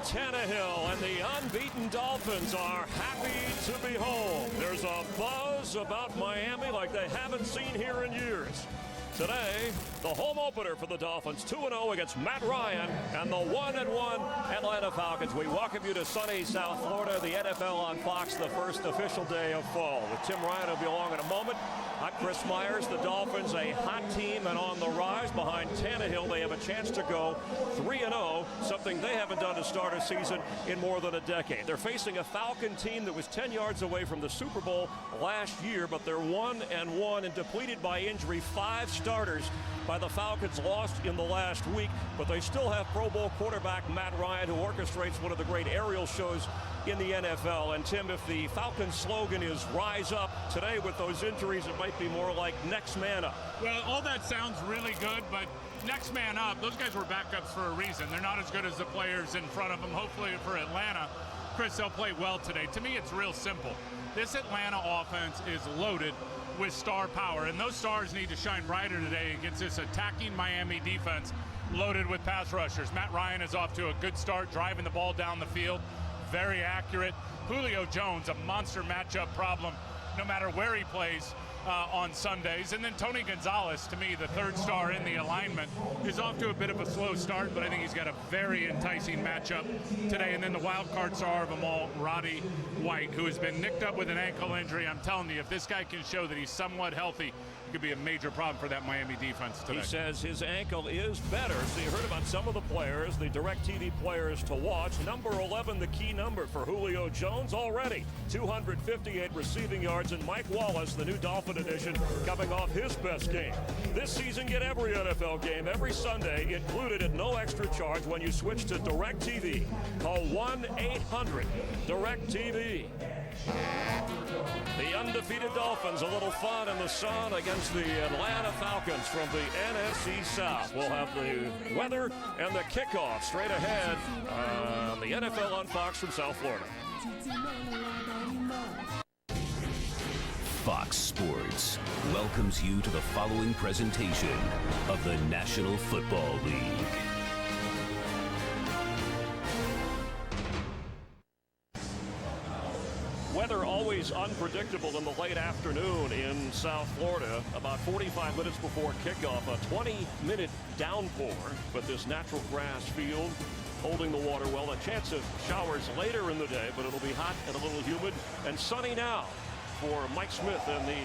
Tannehill and the unbeaten Dolphins are happy to be home. There's a buzz about Miami like they haven't seen here in years. Today, the home opener for the Dolphins, 2-0 against Matt Ryan and the 1-1 Atlanta Falcons. We welcome you to sunny South Florida, the NFL on Fox, the first official day of fall. With Tim Ryan will be along in a moment. I'm Chris Myers. The Dolphins, a hot team and on the rise behind Tannehill. They have a chance to go 3-0, something they haven't done to start a season in more than a decade. They're facing a Falcon team that was 10 yards away from the Super Bowl last year, but they're 1-1 and depleted by injury. 5 starters by the Falcons lost in the last week, but they still have Pro Bowl quarterback Matt Ryan, who orchestrates one of the great aerial shows in the NFL. And Tim, if the Falcons slogan is rise up, today with those injuries, it might be more like next man up. Well, all that sounds really good, but next man up, those guys were backups for a reason. They're not as good as the players in front of them. Hopefully for Atlanta, Chris, they'll play well today. To me, it's real simple. This Atlanta offense is loaded with star power, and those stars need to shine brighter today against this attacking Miami defense loaded with pass rushers. Matt Ryan is off to a good start, driving the ball down the field, very accurate. Julio Jones, a monster matchup problem no matter where he plays on Sundays. And then Tony Gonzalez, to me, the third star in the alignment, is off to a bit of a slow start, but I think he's got a very enticing matchup today. And then the wild card star of them all, Roddy White, who has been nicked up with an ankle injury. I'm telling you, if this guy can show that he's somewhat healthy, it could be a major problem for that Miami defense today. He says his ankle is better. So you heard about some of the players, the DirecTV players to watch. Number 11, the key number for Julio Jones, already 258 receiving yards, and Mike Wallace, the new Dolphin edition, coming off his best game. This season, get every NFL game every Sunday, included at no extra charge when you switch to DirecTV. Call 1-800-DirecTV. The undefeated Dolphins, a little fun in the sun against the Atlanta Falcons from the NFC South. We'll have the weather and the kickoff straight ahead on the NFL on Fox from South Florida. Fox Sports welcomes you to the following presentation of the National Football League. Weather always unpredictable in the late afternoon in South Florida. About 45 minutes before kickoff, a 20-minute downpour, but this natural grass field holding the water well. A chance of showers later in the day, but it'll be hot and a little humid and sunny now for Mike Smith and the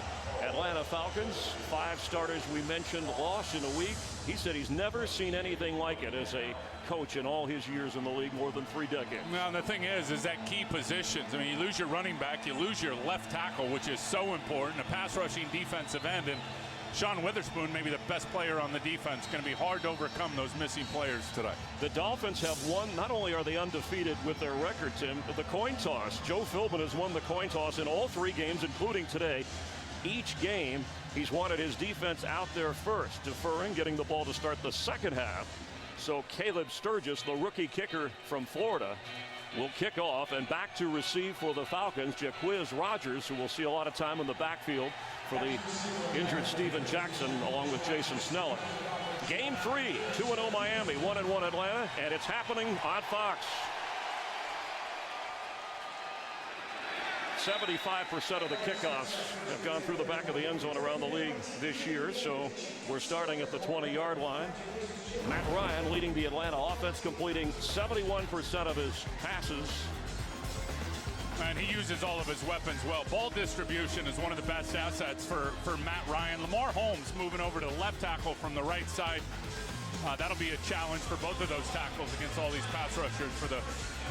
Atlanta Falcons. 5 starters we mentioned lost in a week. He said he's never seen anything like it as a coach in all his years in the league, more than 3 decades. Well, the thing is that key positions. I mean, you lose your running back, you lose your left tackle, which is so important, a pass rushing defensive end, and Sean Witherspoon, maybe the best player on the defense, going to be hard to overcome those missing players today. The Dolphins have won. Not only are they undefeated with their record, Tim, but the coin toss. Joe Philbin has won the coin toss in all 3 games, including today. Each game, he's wanted his defense out there first, deferring, getting the ball to start the second half. So Caleb Sturgis, the rookie kicker from Florida, will kick off, and back to receive for the Falcons, Jaquiz Rodgers, who will see a lot of time in the backfield for the injured Steven Jackson, along with Jason Snell. Game 3, 2-0 Miami, 1-1 Atlanta, and it's happening on Fox. 75% of the kickoffs have gone through the back of the end zone around the league this year, so we're starting at the 20-yard line. Matt Ryan leading the Atlanta offense, completing 71% of his passes. And he uses all of his weapons well. Ball distribution is one of the best assets for Matt Ryan. Lamar Holmes moving over to the left tackle from the right side. That'll be a challenge for both of those tackles against all these pass rushers for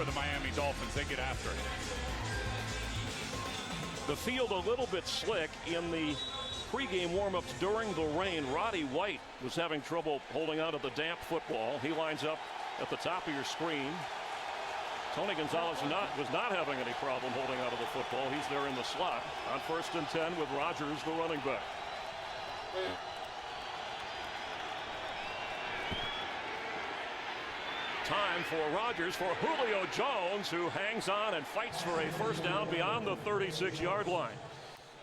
the Miami Dolphins. They get after it. The field a little bit slick in the pregame warm-ups during the rain. Roddy White was having trouble holding on to the damp football. He lines up at the top of your screen. Tony Gonzalez was not having any problem holding on to the football. He's there in the slot on 1st and 10 with Rodgers, the running back. Time for Rodgers for Julio Jones, who hangs on and fights for a first down beyond the 36-yard line.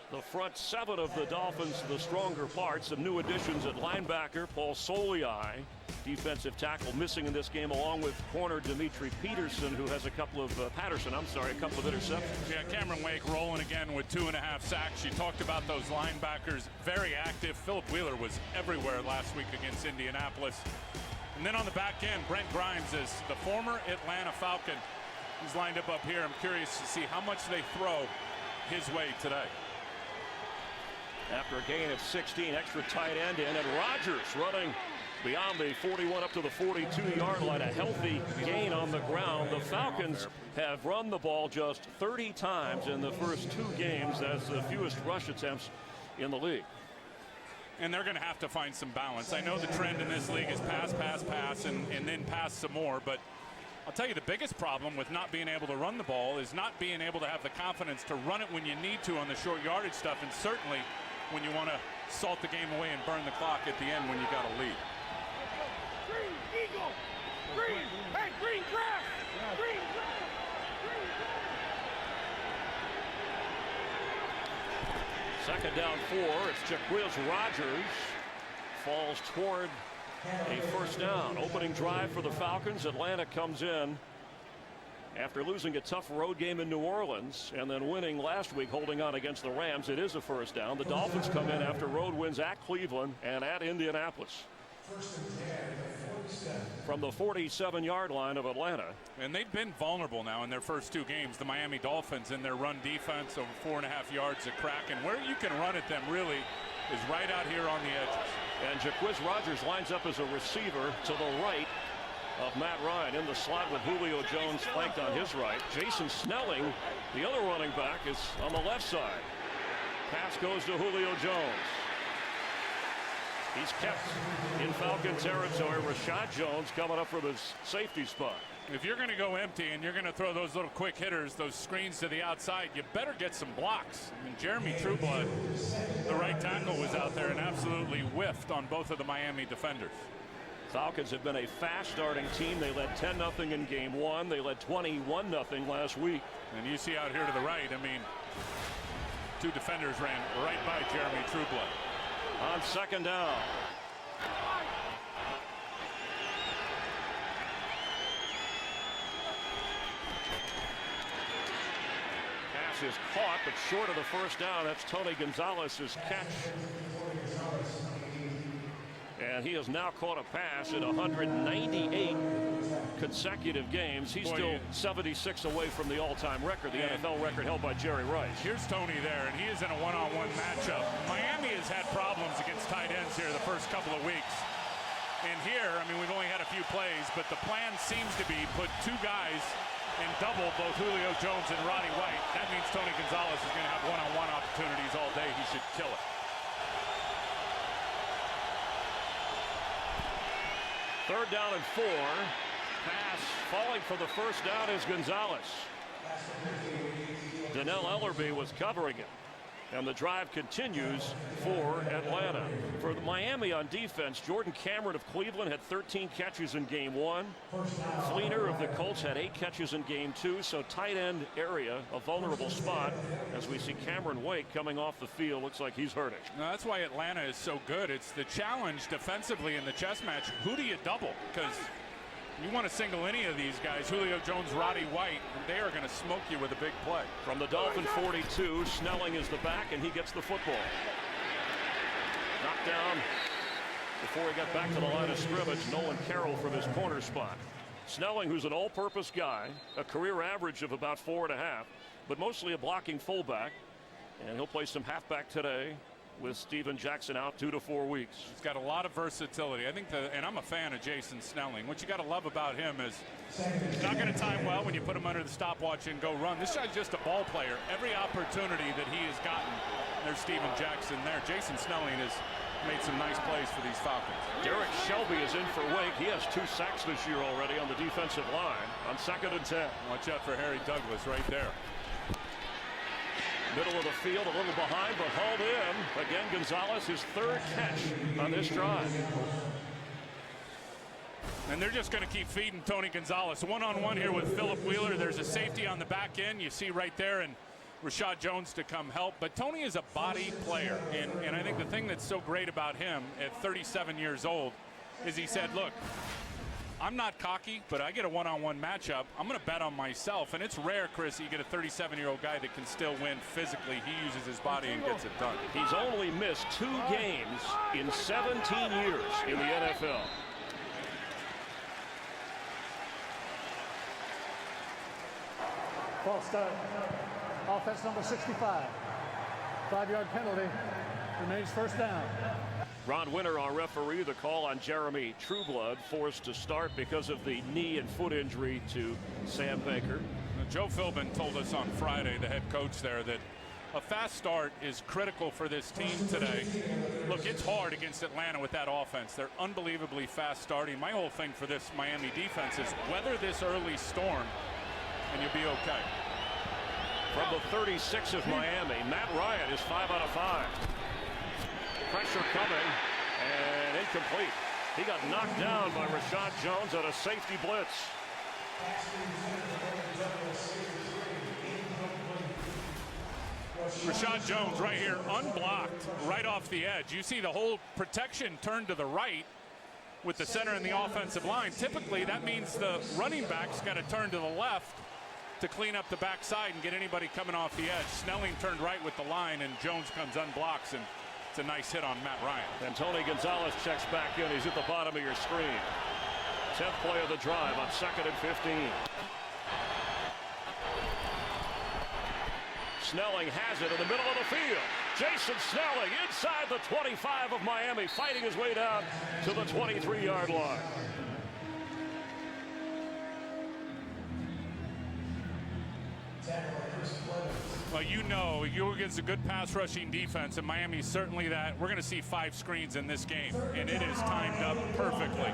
The front 7 of the Dolphins, the stronger parts. Some new additions at linebacker, Paul Soliai defensive tackle, missing in this game, along with corner Dimitri Peterson, who has a couple of Patterson, I'm sorry, a couple of interceptions. Yeah, Cameron Wake rolling again with 2.5 sacks. You talked about those linebackers, very active. Philip Wheeler was everywhere last week against Indianapolis. And then on the back end, Brent Grimes is the former Atlanta Falcon. He's lined up here. I'm curious to see how much they throw his way today. After a gain of 16, extra tight end in, and Rodgers running beyond the 41 up to the 42-yard line. A healthy gain on the ground. The Falcons have run the ball just 30 times in the first 2 games. That's the fewest rush attempts in the league. And they're going to have to find some balance. I know the trend in this league is pass, pass, pass, and then pass some more. But I'll tell you, the biggest problem with not being able to run the ball is not being able to have the confidence to run it when you need to on the short yardage stuff, and certainly when you want to salt the game away and burn the clock at the end when you got a lead. Green, eagle! Green! Hey, green grass! Green grass! Green grass! Second down 4. It's Jaquiz Rodgers. Falls toward a first down. Opening drive for the Falcons. Atlanta comes in after losing a tough road game in New Orleans and then winning last week, holding on against the Rams. It is a first down. The Dolphins come in after road wins at Cleveland and at Indianapolis. From the 47-yard line of Atlanta. And they've been vulnerable now in their first 2 games. The Miami Dolphins in their run defense over 4.5 yards a crack. And where you can run at them really is right out here on the edges. And Jaquiz Rodgers lines up as a receiver to the right of Matt Ryan in the slot with Julio Jones flanked on his right. Jason Snelling, the other running back, is on the left side. Pass goes to Julio Jones. He's kept in Falcon territory. Rashad Jones coming up from his safety spot. If you're going to go empty and you're going to throw those little quick hitters, those screens to the outside, you better get some blocks. I mean, Jeremy Trueblood, the right tackle, was out there and absolutely whiffed on both of the Miami defenders. Falcons have been a fast starting team. They led 10-0 in game 1. They led 21-0 last week. And you see out here to the right, I mean, 2 defenders ran right by Jeremy Trueblood. On second down. Pass is caught, but short of the first down. That's Tony Gonzalez's catch. And he has now caught a pass in 198 consecutive games. He's still 76 away from the all-time record, the NFL record held by Jerry Rice. Here's Tony there, and he is in a one-on-one matchup. Miami has had problems against tight ends here the first couple of weeks. And here, I mean, we've only had a few plays, but the plan seems to be put 2 guys and double both Julio Jones and Roddy White. That means Tony Gonzalez is going to have one-on-one opportunities all day. He should kill it. Third down and 4. Pass falling for the first down is Gonzalez. Donnell Ellerbe was covering it. And the drive continues for Atlanta. For Miami on defense, Jordan Cameron of Cleveland had 13 catches in game 1. Fleener of the Colts had 8 catches in game 2. So tight end area, a vulnerable spot, as we see Cameron Wake coming off the field. Looks like he's hurting. Now, that's why Atlanta is so good. It's the challenge defensively in the chess match. Who do you double? Because you want to single any of these guys, Julio Jones, Roddy White, and they are going to smoke you with a big play. From the Dolphin 42, Snelling is the back, and he gets the football. Knocked down before he got back to the line of scrimmage. Nolan Carroll from his corner spot. Snelling, who's an all-purpose guy, a career average of about 4.5, but mostly a blocking fullback, and he'll play some halfback today with Steven Jackson out 2 to 4 weeks. He's got a lot of versatility. I think and I'm a fan of Jason Snelling. What you got to love about him is he's not going to time well when you put him under the stopwatch and go run. This guy's just a ball player. Every opportunity that he has gotten, there's Steven Jackson there. Jason Snelling has made some nice plays for these Falcons. Derek Shelby is in for Wake. He has 2 sacks this year already on the defensive line on 2nd and 10. Watch out for Harry Douglas right there. Middle of the field, a little behind, but hauled in. Again, Gonzalez, his 3rd catch on this drive. And they're just going to keep feeding Tony Gonzalez. One-on-one here with Philip Wheeler. There's a safety on the back end. You see right there, and Rashad Jones to come help. But Tony is a body player. And I think the thing that's so great about him at 37 years old is he said, look, I'm not cocky, but I get a one-on-one matchup. I'm going to bet on myself. And it's rare, Chris, you get a 37-year-old guy that can still win physically. He uses his body and gets it done. He's only missed 2 games in 17 years in the NFL. False start. Offense number 65. 5-yard penalty. Remains first down. Ron Winter, our referee. The call on Jeremy Trueblood, forced to start because of the knee and foot injury to Sam Baker. Joe Philbin told us on Friday, the head coach there, that a fast start is critical for this team today. Look, it's hard against Atlanta with that offense. They're unbelievably fast starting. My whole thing for this Miami defense is weather this early storm and you'll be okay. From the 36 of Miami, Matt Ryan is 5 out of 5. Pressure coming and incomplete. He got knocked down by Rashad Jones on a safety blitz. Rashad Jones right here, unblocked, right off the edge. You see the whole protection turned to the right with the center and the offensive line. Typically, that means the running back's got to turn to the left to clean up the backside and get anybody coming off the edge. Snelling turned right with the line, and Jones comes unblocks, and it's a nice hit on Matt Ryan. And Tony Gonzalez checks back in. He's at the bottom of your screen. 10th play of the drive on 2nd and 15. Snelling has it in the middle of the field. Jason Snelling inside the 25 of Miami, fighting his way down to the 23-yard line. Well, you know, you're against a good pass rushing defense, and Miami's certainly that. We're going to see 5 screens in this game, and it is timed up perfectly.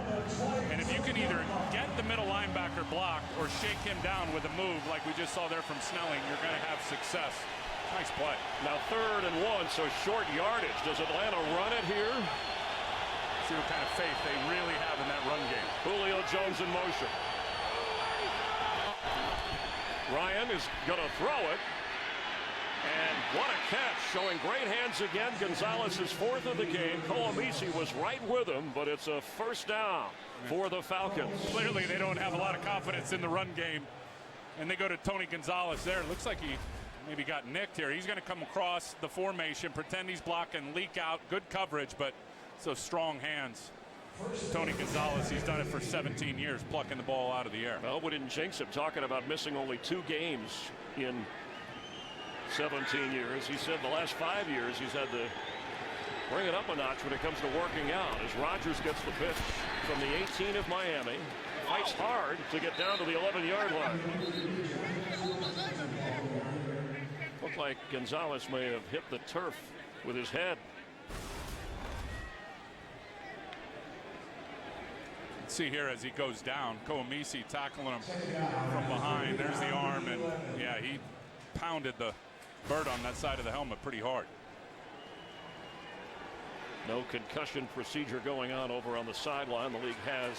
And if you can either get the middle linebacker blocked or shake him down with a move like we just saw there from Snelling, you're going to have success. Nice play. Now 3rd and 1, so short yardage. Does Atlanta run it here? See what kind of faith they really have in that run game. Julio Jones in motion. Ryan is going to throw it. And what a catch, showing great hands again. Gonzalez's 4th of the game. Colomisi was right with him, but it's a first down for the Falcons. Clearly they don't have a lot of confidence in the run game, and they go to Tony Gonzalez there. It looks like he maybe got nicked here. He's going to come across the formation, pretend he's blocking, leak out. Good coverage, but so strong hands. Tony Gonzalez, he's done it for 17 years, plucking the ball out of the air. Well, we didn't jinx him, talking about missing only 2 games in 17 years. He said the last 5 years he's had to bring it up a notch when it comes to working out. As Rodgers gets the pitch from the 18 of Miami, fights hard to get down to the 11-yard line. Looked like Gonzalez may have hit the turf with his head. See here as he goes down, Colomisi tackling him from behind. There's the arm, and yeah, he pounded the bird on that side of the helmet pretty hard. No concussion procedure going on over on the sideline. The league has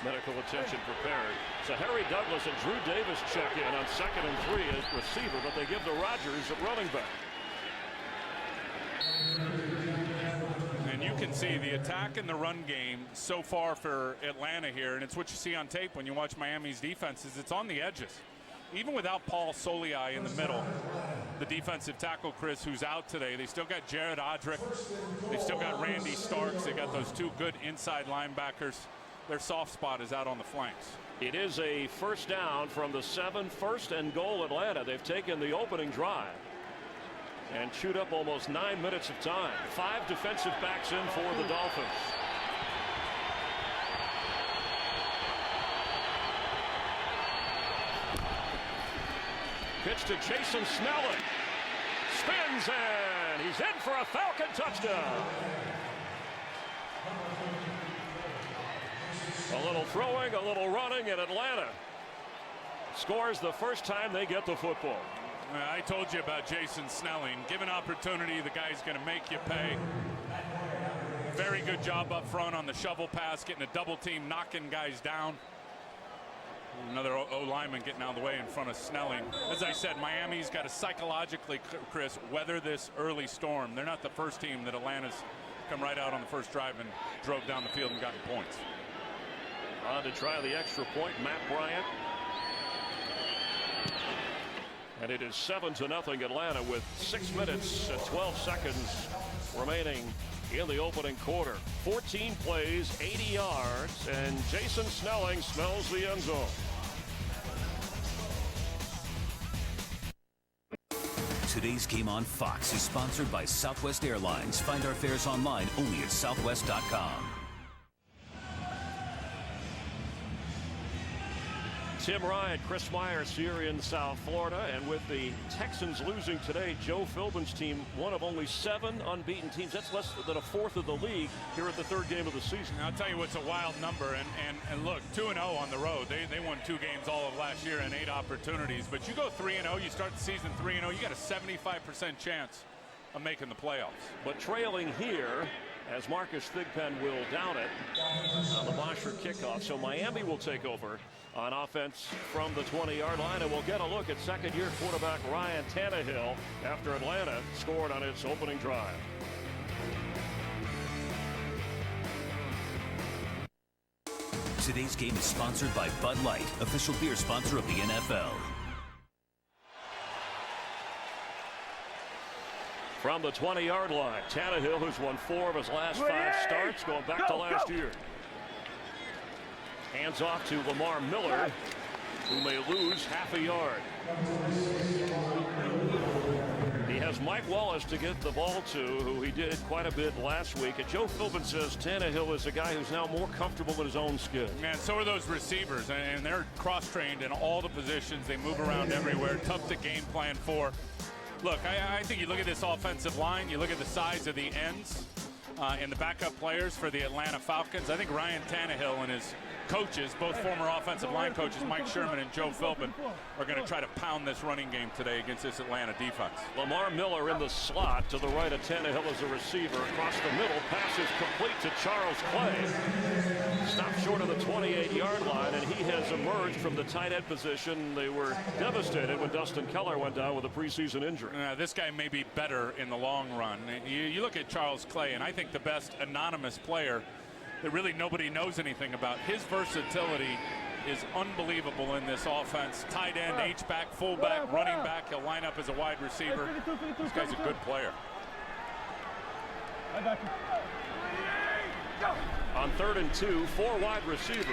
medical attention prepared. So Harry Douglas and Drew Davis check in on 2nd and 3 as receiver, but they give to Rodgers at running back. And you can see the attack and the run game so far for Atlanta here, and it's what you see on tape when you watch Miami's defenses. It's on the edges. Even without Paul Soliai in the middle, the defensive tackle, Chris, who's out today, they still got Jared Odrick. They've still got Randy Starks. They got those 2 good inside linebackers. Their soft spot is out on the flanks. It is a first down from the 7, 1st and goal Atlanta. They've taken the opening drive and chewed up almost 9 minutes of time. 5 defensive backs in for the Dolphins. Pitch to Jason Snelling. Spins and he's in for a Falcon touchdown. A little throwing, a little running, and Atlanta scores the first time they get the football. I told you about Jason Snelling. Given opportunity, the guy's going to make you pay. Very good job up front on the shovel pass, getting a double team, knocking guys down. Another O-lineman getting out of the way in front of Snelling. As I said, Miami's got to psychologically, Chris, weather this early storm. They're not the first team that Atlanta's come right out on the first drive and drove down the field and gotten points. On to try the extra point, Matt Bryant. And it is 7-0 Atlanta with 6 minutes and 12 seconds remaining in the opening quarter. 14 plays, 80 yards, and Jason Snelling smells the end zone. Today's game on Fox is sponsored by Southwest Airlines. Find our fares online only at southwest.com. Tim Ryan, Chris Myers here in South Florida, and with the Texans losing today, Joe Philbin's team, one of only 7 unbeaten teams. That's less than a fourth of the league here at the 3rd game of the season. I'll tell you what's a wild number, and look, 2-0 on the road. They won 2 games all of last year and 8 opportunities. But you go 3-0, you start the season 3-0, you got a 75% chance of making the playoffs. But trailing here, as Marcus Thigpen will down it on the Bosher kickoff. So Miami will take over on offense from the 20-yard line, and we'll get a look at second-year quarterback Ryan Tannehill after Atlanta scored on its opening drive. Today's game is sponsored by Bud Light, official beer sponsor of the NFL. From the 20-yard line, Tannehill, who's won 4 of his last 5 starts, going back to last year. Hands off to Lamar Miller, who may lose half a yard. He has Mike Wallace to get the ball to, who he did quite a bit last week. And Joe Philbin says Tannehill is a guy who's now more comfortable in his own skin. Man, so are those receivers, and they're cross-trained in all the positions. They move around everywhere, tough to game plan for. Look, I think you look at this offensive line, you look at the size of the ends and the backup players for the Atlanta Falcons. I think Ryan Tannehill and his coaches, both former offensive line coaches, Mike Sherman and Joe Philbin, are going to try to pound this running game today against this Atlanta defense. Lamar Miller in the slot to the right of Tannehill as a receiver. Across the middle, pass is complete to Charles Clay. Stopped short of the 28-yard line, and he has emerged from the tight end position. They were devastated when Dustin Keller went down with a preseason injury. This guy may be better in the long run. You look at Charles Clay, and I think the best anonymous player that really nobody knows anything about. His versatility is unbelievable in this offense. Tight end, H-back, fullback, running back. He'll line up as a wide receiver. This guy's a good player. On 3rd and 2, 4 wide receivers.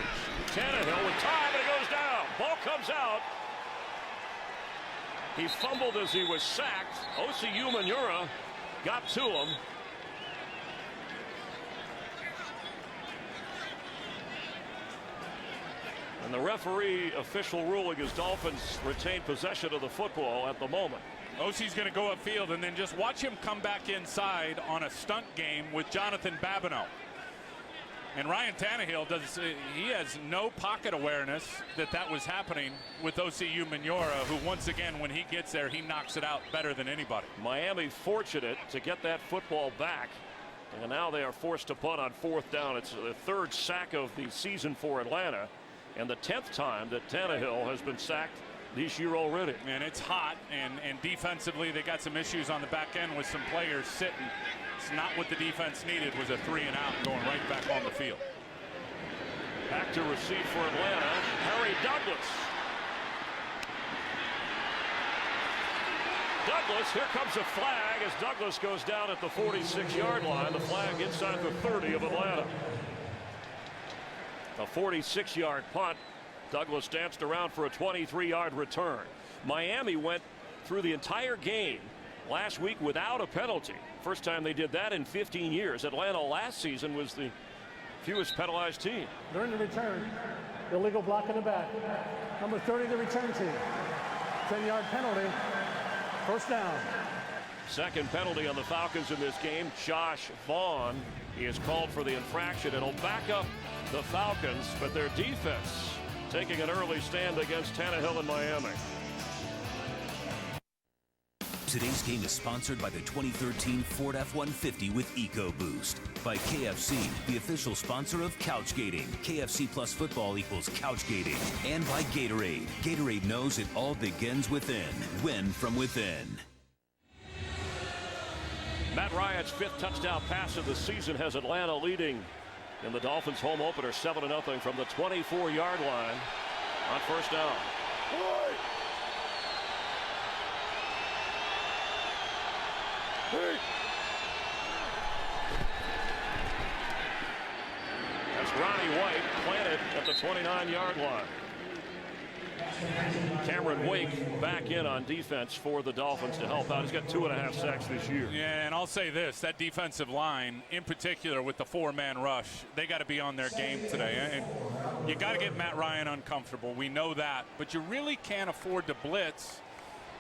Tannehill with time, and it goes down. Ball comes out. He fumbled as he was sacked. Osi Umenyiora got to him. And the referee official ruling is Dolphins retain possession of the football at the moment. Osi's going to go upfield, and then just watch him come back inside on a stunt game with Jonathan Babineau. And Ryan Tannehill he has no pocket awareness that was happening with Osi Umenyiora, who once again, when he gets there, he knocks it out better than anybody. Miami fortunate to get that football back. And now they are forced to punt on 4th down. It's the 3rd sack of the season for Atlanta, and the 10th time that Tannehill has been sacked this year already. And it's hot, and defensively they got some issues on the back end with some players sitting. It's not what the defense needed, was a 3 and out going right back on the field. Back to receive for Atlanta, Harry Douglas. Douglas, here comes a flag as Douglas goes down at the 46-yard line. The flag inside the 30 of Atlanta. A 46-yard punt. Douglas danced around for a 23-yard return. Miami went through the entire game last week without a penalty. First time they did that in 15 years. Atlanta last season was the fewest penalized team. During the return, illegal block in the back. Number 30, the return team. 10-yard penalty. First down. Second penalty on the Falcons in this game. Josh Vaughn is called for the infraction. It'll back up the Falcons, but their defense taking an early stand against Tannehill in Miami. Today's game is sponsored by the 2013 Ford F-150 with EcoBoost. By KFC, the official sponsor of Couchgating. KFC plus football equals Couchgating. And by Gatorade. Gatorade knows it all begins within. Win from within. Matt Ryan's 5th touchdown pass of the season has Atlanta leading in the Dolphins home opener 7-0 from the 24-yard line on first down. That's Ronnie White planted at the 29-yard line. Cameron Wake back in on defense for the Dolphins to help out. He's got 2.5 sacks this year. Yeah, and I'll say this, that defensive line, in particular with the 4-man rush, they got to be on their game today. And you got to get Matt Ryan uncomfortable. We know that. But you really can't afford to blitz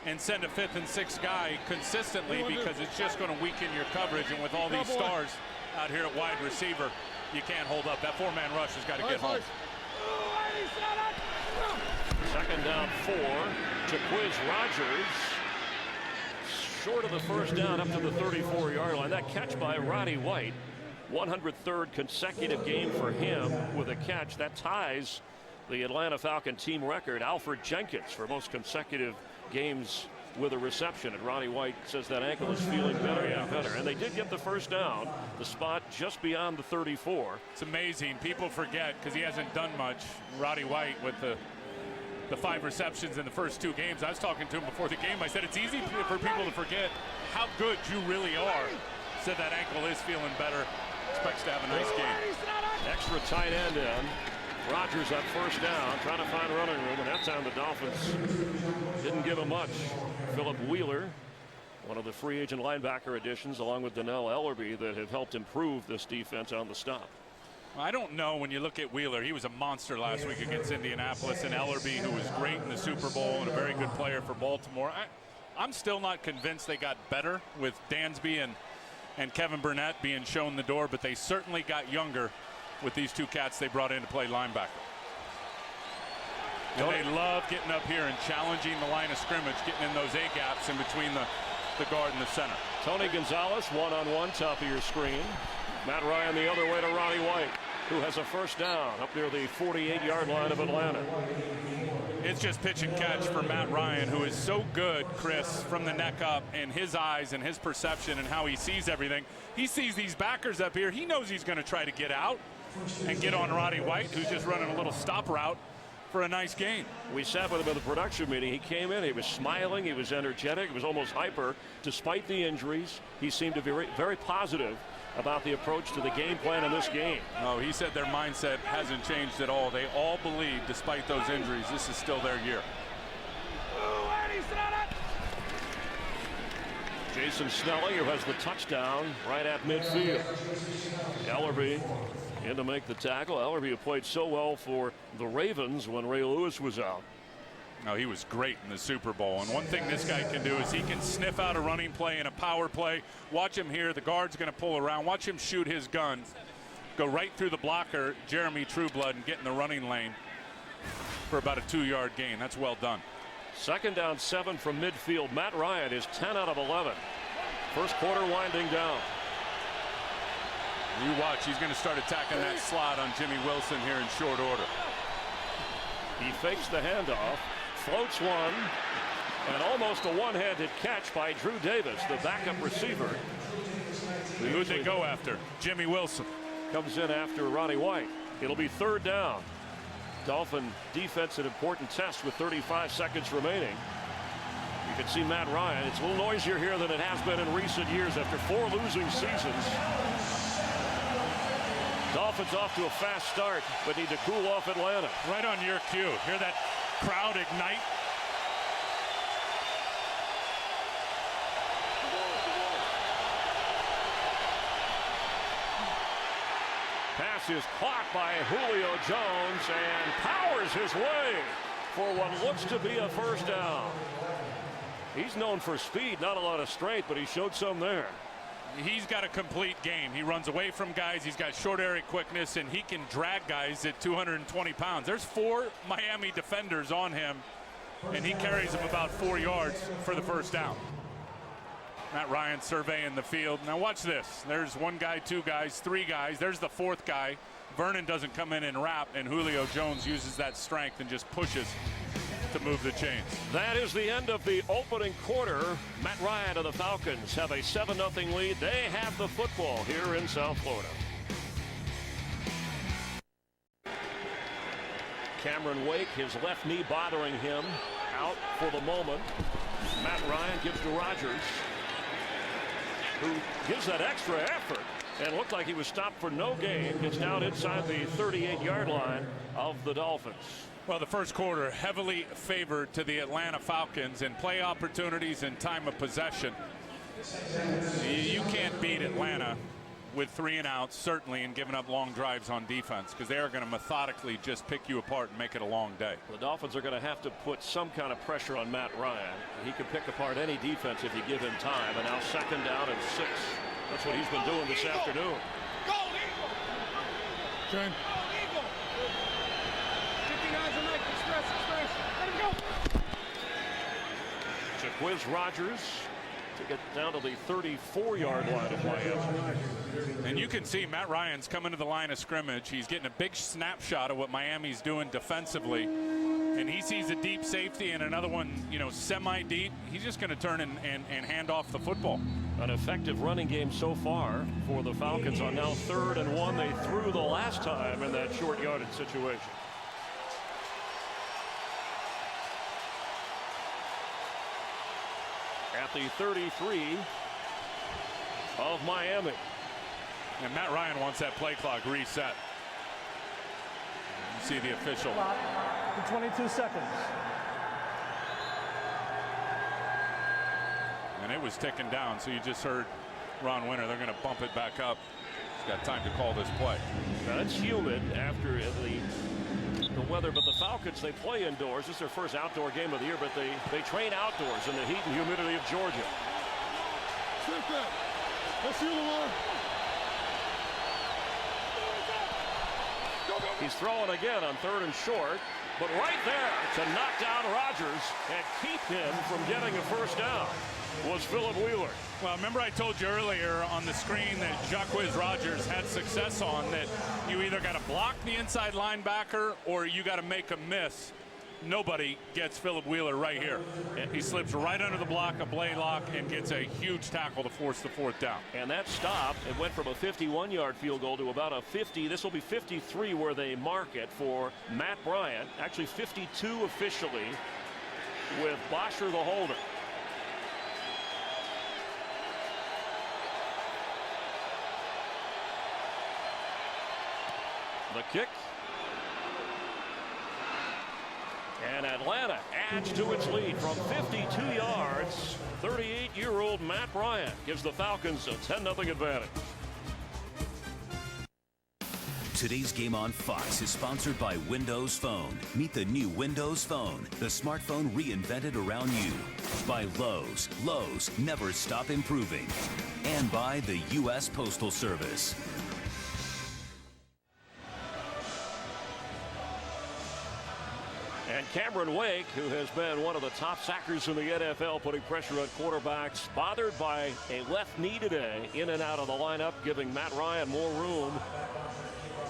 and send a 5th and 6th guy consistently because it's just going to weaken your coverage. And with all these stars out here at wide receiver, you can't hold up. That 4-man rush has got to get home. Second down 4 to Quiz Rogers. Short of the first down up to the 34-yard line. That catch by Roddy White. 103rd consecutive game for him with a catch. That ties the Atlanta Falcon team record. Alfred Jenkins for most consecutive games with a reception. And Roddy White says that ankle is feeling better and better. And they did get the first down. The spot just beyond the 34. It's amazing. People forget because he hasn't done much. Roddy White with the 5 receptions in the first 2 games. I was talking to him before the game. I said it's easy for people to forget how good you really are. Said that ankle is feeling better. Expects to have a nice game. Extra tight end in. Rogers on first down, trying to find running room, and that time the Dolphins didn't give him much. Philip Wheeler, one of the free agent linebacker additions, along with Donnell Ellerbe, that have helped improve this defense on the stop. I don't know when you look at Wheeler. He was a monster last week against Indianapolis, and Ellerbe, who was great in the Super Bowl and a very good player for Baltimore. I'm still not convinced they got better with Dansby and Kevin Burnett being shown the door, but they certainly got younger with these 2 cats they brought in to play linebacker. And they love getting up here and challenging the line of scrimmage, getting in those A-gaps in between the guard and the center. Tony Gonzalez, one-on-one, top of your screen. Matt Ryan the other way to Roddy White, who has a first down up near the 48-yard line of Atlanta. It's just pitch and catch for Matt Ryan, who is so good, Chris, from the neck up, and his eyes and his perception and how he sees everything. He sees these backers up here. He knows he's going to try to get out and get on Roddy White, who's just running a little stop route for a nice gain. We sat with him at the production meeting. He came in, he was smiling, he was energetic, he was almost hyper. Despite the injuries, he seemed to be very positive about the approach to the game plan in this game. No, he said their mindset hasn't changed at all. They all believe, despite those injuries, this is still their year. Jason Snelling, who has the touchdown right at midfield. Ellerbe in to make the tackle. Ellerbe, who played so well for the Ravens when Ray Lewis was out. No, he was great in the Super Bowl. And one thing this guy can do is he can sniff out a running play and a power play. Watch him here. The guard's going to pull around. Watch him shoot his gun. Go right through the blocker, Jeremy Trueblood, and get in the running lane for about a 2-yard gain. That's well done. Second down 7 from midfield. Matt Ryan is 10 out of 11. First quarter winding down. You watch. He's going to start attacking that slot on Jimmy Wilson here in short order. He fakes the handoff. Floats one, and almost a one-handed catch by Drew Davis, the backup receiver. Who'd they go after? Jimmy Wilson. Comes in after Roddy White. It'll be third down. Dolphin defense an important test with 35 seconds remaining. You can see Matt Ryan. It's a little noisier here than it has been in recent years after 4 losing seasons. Dolphins off to a fast start, but need to cool off Atlanta. Right on your cue. Hear that crowd ignite? Pass is caught by Julio Jones and powers his way for what looks to be a first down. He's known for speed, not a lot of strength, but he showed some there. He's got a complete game. He runs away from guys. He's got short area quickness, and he can drag guys at 220 pounds. There's 4 Miami defenders on him, and he carries them about 4 yards for the first down. Matt Ryan surveying the field. Now watch this. There's 1 guy, 2 guys, 3 guys. There's the 4th guy. Vernon doesn't come in and wrap, and Julio Jones uses that strength and just pushes to to move the chains. That is the end of the opening quarter. Matt Ryan and the Falcons have a 7-0 lead. They have the football here in South Florida. Cameron Wake, his left knee bothering him, out for the moment. Matt Ryan gives to Rodgers, who gives that extra effort and looked like he was stopped for no gain. Gets down inside the 38-yard line of the Dolphins. Well, the first quarter heavily favored to the Atlanta Falcons in play opportunities and time of possession. You can't beat Atlanta with 3 and outs, certainly, and giving up long drives on defense, because they are going to methodically just pick you apart and make it a long day. The Dolphins are going to have to put some kind of pressure on Matt Ryan. He can pick apart any defense if you give him time. And now 2nd down and 6. That's what he's been doing this afternoon. Go, Eagle! Turn. Go, Eagle! 59's a night. Express. Let him go! Jaquiz Rodgers to get down to the 34-yard line of Miami. And you can see Matt Ryan's coming to the line of scrimmage. He's getting a big snapshot of what Miami's doing defensively. And he sees a deep safety and another one, semi-deep. He's just going to turn and hand off the football. An effective running game so far for the Falcons on now 3rd and 1. They threw the last time in that short yardage situation. At the 33 of Miami. And Matt Ryan wants that play clock reset. You see the official. 22 seconds. And it was ticking down, so you just heard Ron Winter. They're going to bump it back up. He's got time to call this play. Now it's humid after the weather, but the Falcons, they play indoors. This is their first outdoor game of the year, but they train outdoors in the heat and humidity of Georgia. Let's see Lamar. He's throwing again on 3rd and short, but right there to knock down Rodgers and keep him from getting a first down was Philip Wheeler. Well, remember I told you earlier on the screen that Jaquiz Rodgers had success on, that you either got to block the inside linebacker or you got to make a miss. Nobody gets Philip Wheeler right here. He slips right under the block, a Blaylock, and gets a huge tackle to force the 4th down. And that stop, it went from a 51-yard field goal to about a 50. This will be 53 where they mark it for Matt Bryant. Actually 52 officially with Bosher the holder. The kick. And Atlanta adds to its lead from 52 yards. 38-year-old Matt Bryant gives the Falcons a 10-0 advantage. Today's game on Fox is sponsored by Windows Phone. Meet the new Windows Phone, the smartphone reinvented around you. By Lowe's. Lowe's, never stop improving. And by the U.S. Postal Service. And Cameron Wake, who has been one of the top sackers in the NFL, putting pressure on quarterbacks, bothered by a left knee today, in and out of the lineup, giving Matt Ryan more room.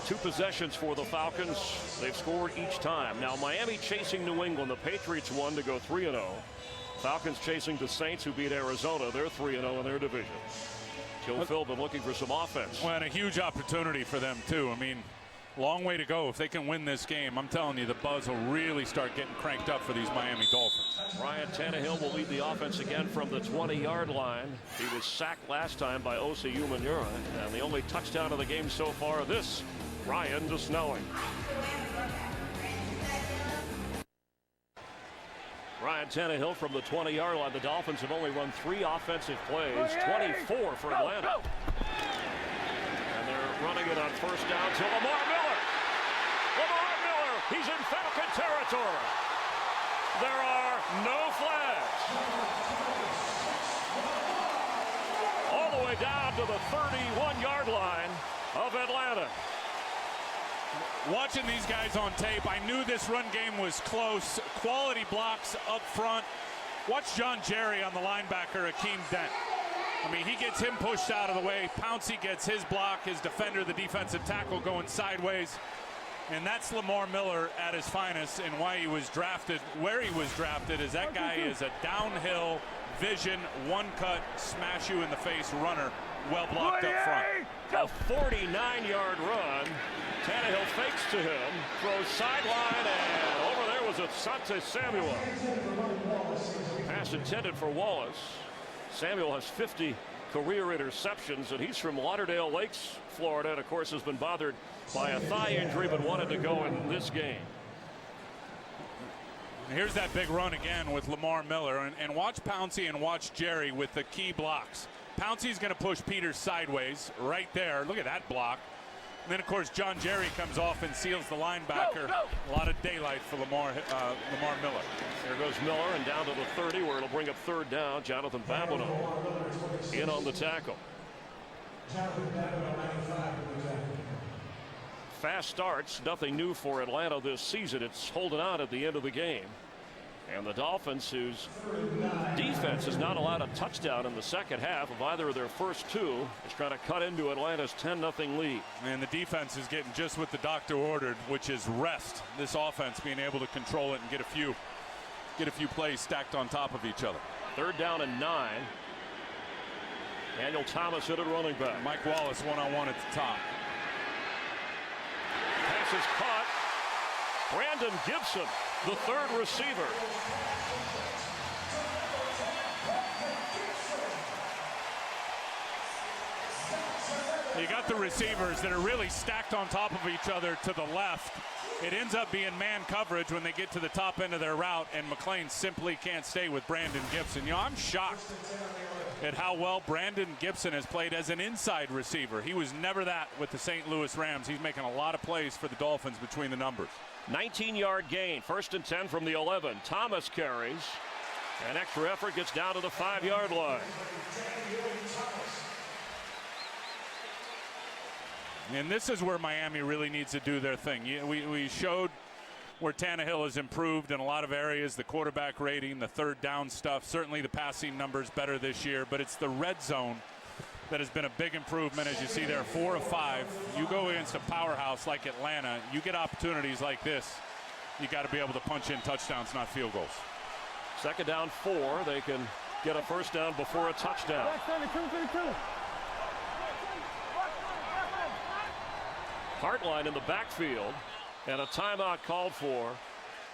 2 possessions for the Falcons. They've scored each time. Now Miami chasing New England. The Patriots won to go 3-0. Falcons chasing the Saints, who beat Arizona. They're 3-0 in their division. Joe Philbin looking for some offense. Well, and a huge opportunity for them too. I mean, long way to go. If they can win this game, I'm telling you, the buzz will really start getting cranked up for these Miami Dolphins. Ryan Tannehill will lead the offense again from the 20-yard line. He was sacked last time by Osi Umenyiora, and the only touchdown of the game so far, this Ryan to Snelling. Ryan Tannehill from the 20-yard line. The Dolphins have only run 3 offensive plays, 24 for Atlanta. And they're running it on first down to Lamar Miller. Lamar Miller, he's in Falcon territory. There are no flags. All the way down to the 31-yard line of Atlanta. Watching these guys on tape, I knew this run game was close. Quality blocks up front. Watch John Jerry on the linebacker, Akeem Dent. I mean, he gets him pushed out of the way. Pouncey gets his block, his defender, the defensive tackle, going sideways. And that's Lamar Miller at his finest, and why he was drafted where he was drafted is that guy is a downhill vision, one-cut, smash you in the face runner, well blocked up front. A 49-yard run. Tannehill fakes to him, throws sideline, and over there was Asante Samuel. Pass intended for Wallace. Samuel has 50 career interceptions, and he's from Lauderdale Lakes, Florida, and of course has been bothered by a thigh injury but wanted to go in this game. Here's that big run again with Lamar Miller, and watch Pouncey and watch Jerry with the key blocks. Pouncey's going to push Peters sideways right there. Look at that block. And then, of course, John Jerry comes off and seals the linebacker. A lot of daylight for Lamar Miller. There goes Miller, and down to the 30, where it'll bring up third down. Jonathan Babineau in on the tackle. Fast starts, nothing new for Atlanta this season. It's holding on at the end of the game. And the Dolphins, whose defense has not allowed a touchdown in the second half of either of their first two, is trying to cut into Atlanta's 10-0 lead. And the defense is getting just what the doctor ordered, which is rest. This offense being able to control it and get a few plays stacked on top of each other. Third down and 9. Daniel Thomas hit it running back. Mike Wallace one-on-one at the top. Pass is caught. Brandon Gibson, the third receiver. You got the receivers that are really stacked on top of each other to the left. It ends up being man coverage when they get to the top end of their route, and McLean simply can't stay with Brandon Gibson. You know, I'm shocked at how well Brandon Gibson has played as an inside receiver. He was never that with the St. Louis Rams. He's making a lot of plays for the Dolphins between the numbers. 19-yard gain, 1st and 10 from the 11. Thomas carries. An extra effort, gets down to the 5-yard line. And this is where Miami really needs to do their thing. We showed where Tannehill has improved in a lot of areas, the quarterback rating, the third down stuff. Certainly the passing numbers better this year, but it's the red zone that has been a big improvement. As you see there, 4 of 5. You go against a powerhouse like Atlanta, you get opportunities like this. You got to be able to punch in touchdowns, not field goals. Second down 4. They can get a first down before a touchdown. Hartline in the backfield, and a timeout called for.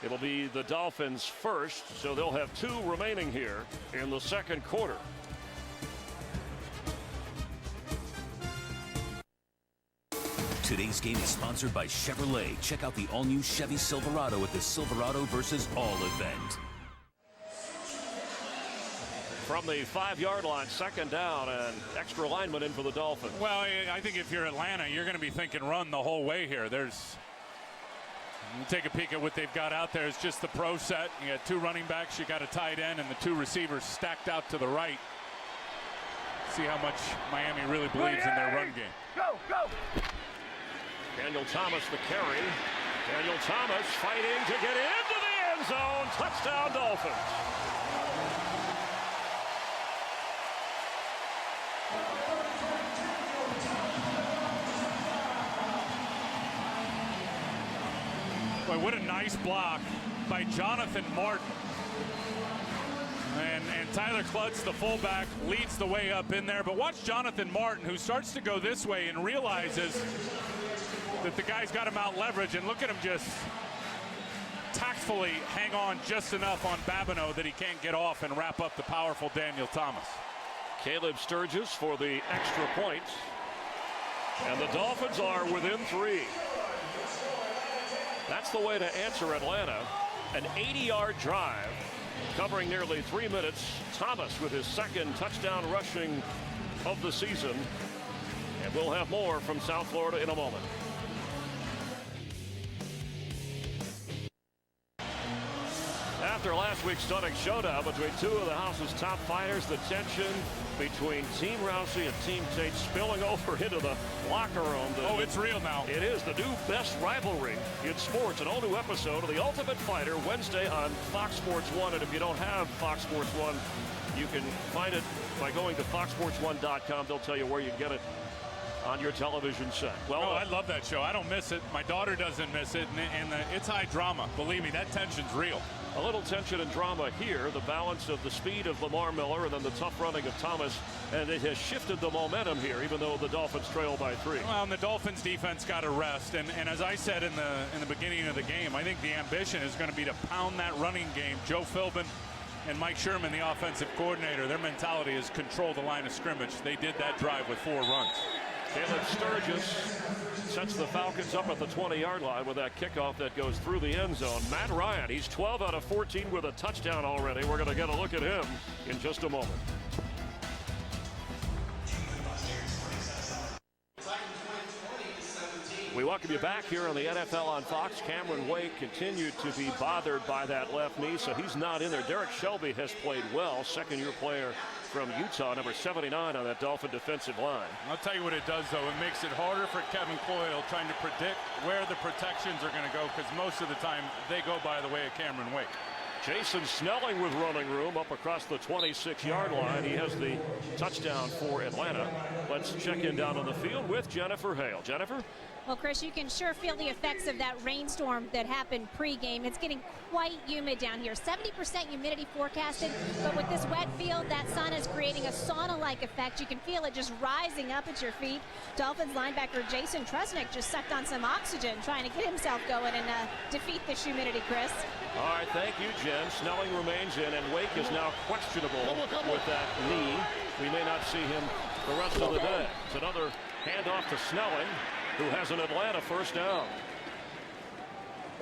It'll be the Dolphins first, so they'll have 2 remaining here in the second quarter. Today's game is sponsored by Chevrolet. Check out the all-new Chevy Silverado at the Silverado versus All event. From the 5-yard line, second down, and extra lineman in for the Dolphins. Well, I think if you're Atlanta, you're going to be thinking run the whole way here. You take a peek at what they've got out there. It's just the pro set. You got 2 running backs, you got a tight end, and the 2 receivers stacked out to the right. See how much Miami really believes in their run game. Go! Daniel Thomas the carry. Daniel Thomas fighting to get into the end zone. Touchdown Dolphins. Boy, what a nice block by Jonathan Martin. And Tyler Klutz, the fullback, leads the way up in there. But watch Jonathan Martin, who starts to go this way and realizes that the guy's got him out leverage. And look at him just tactfully hang on just enough on Babineau that he can't get off and wrap up the powerful Daniel Thomas. Caleb Sturgis for the extra point. And the Dolphins are within 3. That's the way to answer Atlanta. An 80-yard drive covering nearly 3 minutes. Thomas with his second touchdown rushing of the season. And we'll have more from South Florida in a moment. After last week's stunning showdown between 2 of the house's top fighters, the tension between Team Rousey and Team Tate spilling over into the locker room. It's real now. It is the new best rivalry in sports. An all-new episode of The Ultimate Fighter Wednesday on Fox Sports 1. And if you don't have Fox Sports 1, you can find it by going to foxsports1.com. They'll tell you where you get it. on your television set. Well, I love that show. I don't miss it. My daughter doesn't miss it, and it's high drama. Believe me, that tension's real. A little tension and drama here. The balance of the speed of Lamar Miller and then the tough running of Thomas, and it has shifted the momentum here, even though the Dolphins trail by 3. Well, and the Dolphins defense got a rest, and as I said in the beginning of the game, I think the ambition is going to be to pound that running game. Joe Philbin and Mike Sherman, the offensive coordinator, their mentality is control the line of scrimmage. They did that drive with 4 runs. Caleb Sturgis sets the Falcons up at the 20-yard line with that kickoff that goes through the end zone. Matt Ryan, he's 12 out of 14 with a touchdown already. We're going to get a look at him in just a moment. We welcome you back here on the NFL on Fox. Cameron Wake continued to be bothered by that left knee, so he's not in there. Derek Shelby has played well, second-year player from Utah, number 79 on that Dolphin defensive line. I'll tell you what it does, though. It makes it harder for Kevin Coyle trying to predict where the protections are going to go, because most of the time they go by the way of Cameron Wake. Jason Snelling with running room up across the 26-yard line. He has the touchdown for Atlanta. Let's check in down on the field with Jennifer Hale. Jennifer? Well, Chris, you can sure feel the effects of that rainstorm that happened pregame. It's getting quite humid down here. 70% humidity forecasted, but with this wet field, that sun is creating a sauna-like effect. You can feel it just rising up at your feet. Dolphins linebacker Jason Tresnick just sucked on some oxygen, trying to get himself going and defeat this humidity, Chris. All right, thank you, Jen. Snelling remains in, and Wake is now questionable with that knee. We may not see him the rest of the day. It's another handoff to Snelling, who has an Atlanta first down.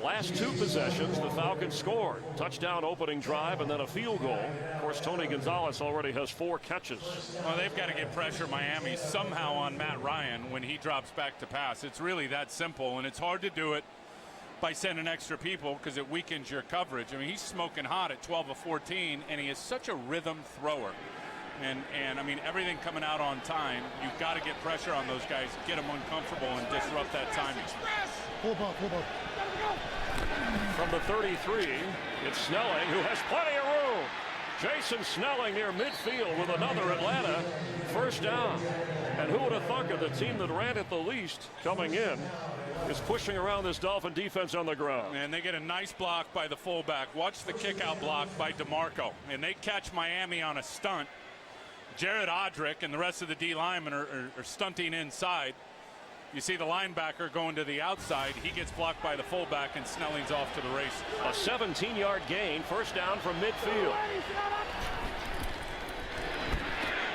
Last 2 possessions, the Falcons scored. Touchdown opening drive and then a field goal. Of course, Tony Gonzalez already has 4 catches. Well, they've got to get pressure, Miami, somehow on Matt Ryan when he drops back to pass. It's really that simple, and it's hard to do it by sending extra people because it weakens your coverage. I mean, he's smoking hot at 12 of 14, and he is such a rhythm thrower. And I mean, everything coming out on time, you've got to get pressure on those guys, get them uncomfortable, and disrupt that timing. Full ball. From the 33, it's Snelling, who has plenty of room. Jason Snelling near midfield with another Atlanta first down. And who would have thunk of the team that ran it the least coming in is pushing around this Dolphin defense on the ground. And they get a nice block by the fullback. Watch the kick-out block by DeMarco. And they catch Miami on a stunt. Jared Odrick and the rest of the D linemen are stunting inside. You see the linebacker going to the outside. He gets blocked by the fullback, and Snelling's off to the races. A 17-yard gain, first down from midfield.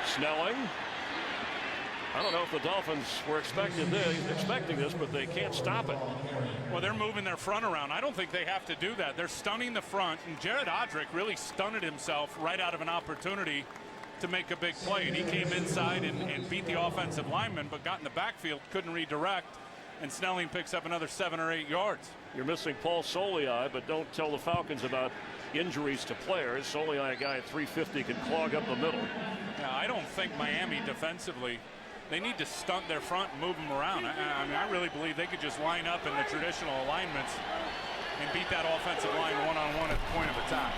Snelling. I don't know if the Dolphins were expecting this, but they can't stop it. Well, they're moving their front around. I don't think they have to do that. They're stunning the front, and Jared Odrick really stunted himself right out of an opportunity to make a big play, and he came inside and beat the offensive lineman, but got in the backfield, couldn't redirect, and Snelling picks up another 7 or 8 yards. You're missing Paul Soliai, but don't tell the Falcons about injuries to players. Soliai, a guy at 350, can clog up the middle. Yeah, I don't think Miami defensively, they need to stunt their front and move them around. I mean, I really believe they could just line up in the traditional alignments and beat that offensive line one-on-one at the point of attack.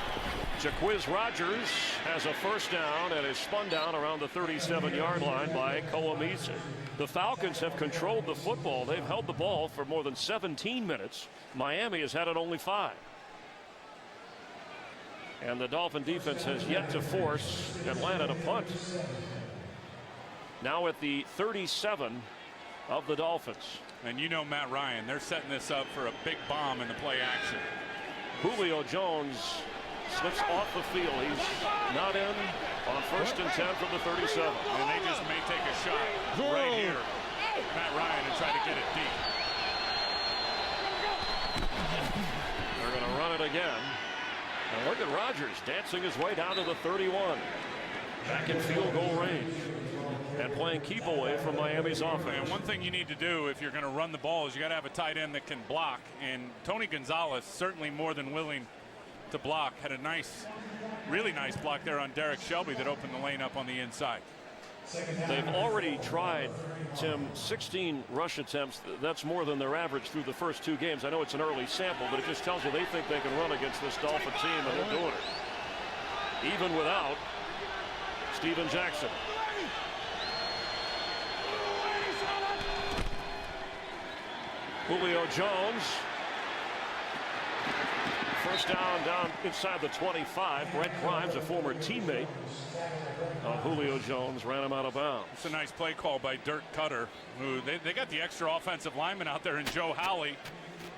Jaquiz Rogers has a first down and is spun down around the 37-yard line by Koamisi. The Falcons have controlled the football. They've held the ball for more than 17 minutes. Miami has had it only 5. And the Dolphin defense has yet to force Atlanta to punt. Now at the 37 of the Dolphins. And you know Matt Ryan, they're setting this up for a big bomb in the play action. Julio Jones slips off the field. He's not in on 1st and 10 from the 37. And they just may take a shot right here. Matt Ryan and try to get it deep. They're going to run it again. Now look at Rodgers dancing his way down to the 31. Back in field goal range. And playing keep away from Miami's offense. And one thing you need to do if you're going to run the ball is you got to have a tight end that can block. And Tony Gonzalez, certainly more than willing to block, had a nice, really nice block there on Derek Shelby that opened the lane up on the inside. They've already tried, Tim, 16 rush attempts. That's more than their average through the first 2 games. I know it's an early sample, but it just tells you they think they can run against this Dolphin team, and they're doing it. Even without Steven Jackson. Julio Jones. First down inside the 25. Brent Grimes, a former teammate of Julio Jones, ran him out of bounds. It's a nice play call by Dirk Cutter, who they got the extra offensive lineman out there in Joe Howley,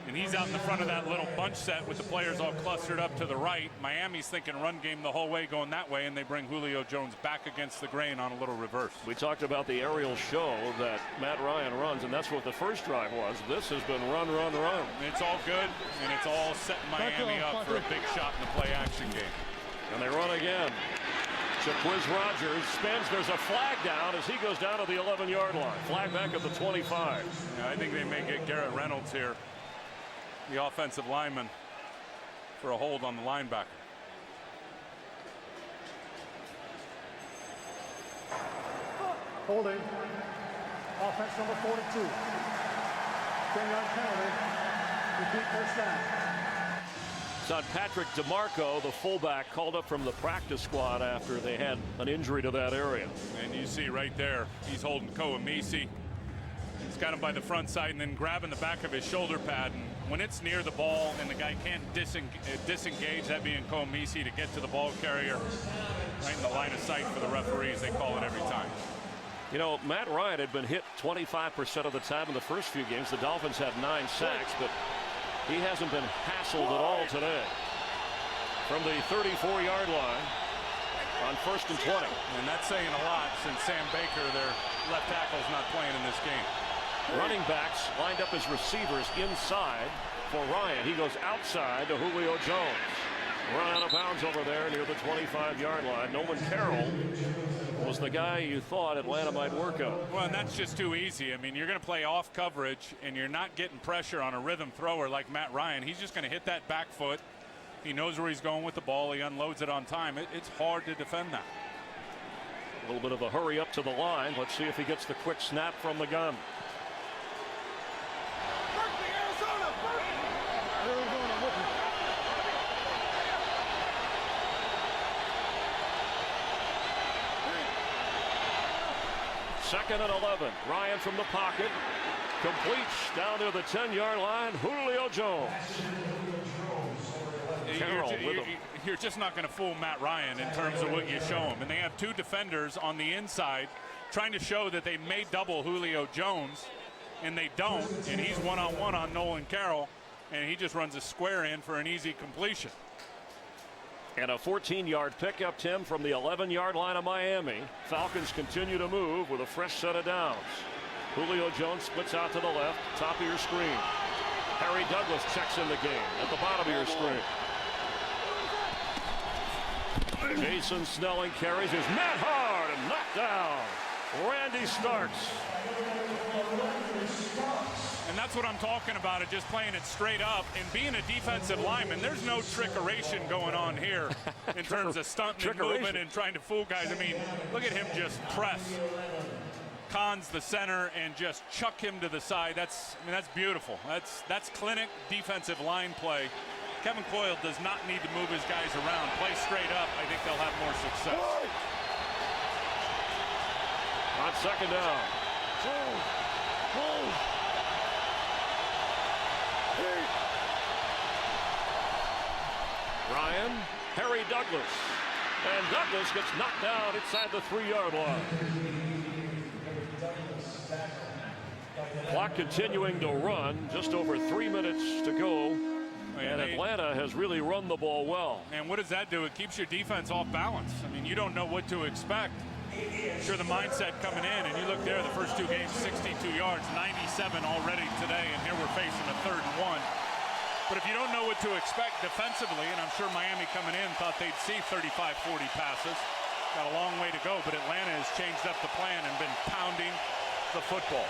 and he's out in the front of that little bunch set with the players all clustered up to the right. Miami's thinking run game the whole way, going that way, and they bring Julio Jones back against the grain on a little reverse. We talked about the aerial show that Matt Ryan runs, and that's what the first drive was. This has been run. It's all good, and it's all setting Miami up for a big shot in the play-action game. And they run again. Quiz Rogers spins. There's a flag down as he goes down to the 11-yard line. Flag back at the 25. Yeah, I think they may get Garrett Reynolds here, the offensive lineman, for a hold on the linebacker. Holding. Offense number 42. 10-yard penalty. Repeat first down. It's on Patrick DeMarco, the fullback, called up from the practice squad after they had an injury to that area. And you see right there, he's holding Koamisi. He's got him by the front side and then grabbing the back of his shoulder pad. And when it's near the ball and the guy can't disengage, that being Koamisi, to get to the ball carrier right in the line of sight for the referees, they call it every time. You know, Matt Ryan had been hit 25% of the time in the first few games. The Dolphins had 9 sacks, but he hasn't been hassled at all today. From the 34-yard line on 1st and 20. And that's saying a lot since Sam Baker, their left tackle, is not playing in this game. Running backs lined up as receivers inside for Ryan. He goes outside to Julio Jones. Run out of bounds over there near the 25-yard line. Nolan Carroll was the guy you thought Atlanta might work on. Well, and that's just too easy. I mean, you're going to play off coverage, and you're not getting pressure on a rhythm thrower like Matt Ryan. He's just going to hit that back foot. He knows where he's going with the ball. He unloads it on time. It's hard to defend that. A little bit of a hurry up to the line. Let's see if he gets the quick snap from the gun. Second and 11. Ryan from the pocket. Completes down to the 10-yard line. Julio Jones. You're just not going to fool Matt Ryan in terms of what you show him. And they have 2 defenders on the inside trying to show that they may double Julio Jones, and they don't. And he's one-on-one on Nolan Carroll, and he just runs a square in for an easy completion. And a 14-yard pickup, Tim, from the 11-yard line of Miami. Falcons continue to move with a fresh set of downs. Julio Jones splits out to the left, top of your screen. Harry Douglas checks in the game at the bottom of your screen. Jason Snelling carries, his met hard and knocked down. Randy Starks. And that's what I'm talking about, just playing it straight up and being a defensive lineman. There's no trickeration going on here in terms of stunting and moving and trying to fool guys. I mean, look at him just press. Cons the center and just chuck him to the side. That's beautiful. That's clinic defensive line play. Kevin Coyle does not need to move his guys around. Play straight up. I think they'll have more success. On second down. Ryan, Harry Douglas. And Douglas gets knocked down inside the 3-yard line. Clock continuing to run. Just over 3 minutes to go. And Atlanta has really run the ball well. And what does that do? It keeps your defense off balance. I mean, you don't know what to expect. Sure, the mindset coming in, and you look there, the first 2 games, 62 yards, 97 already today, and here we're facing a 3rd and 1. But if you don't know what to expect defensively, and I'm sure Miami coming in thought they'd see 35, 40 passes, got a long way to go, but Atlanta has changed up the plan and been pounding the football.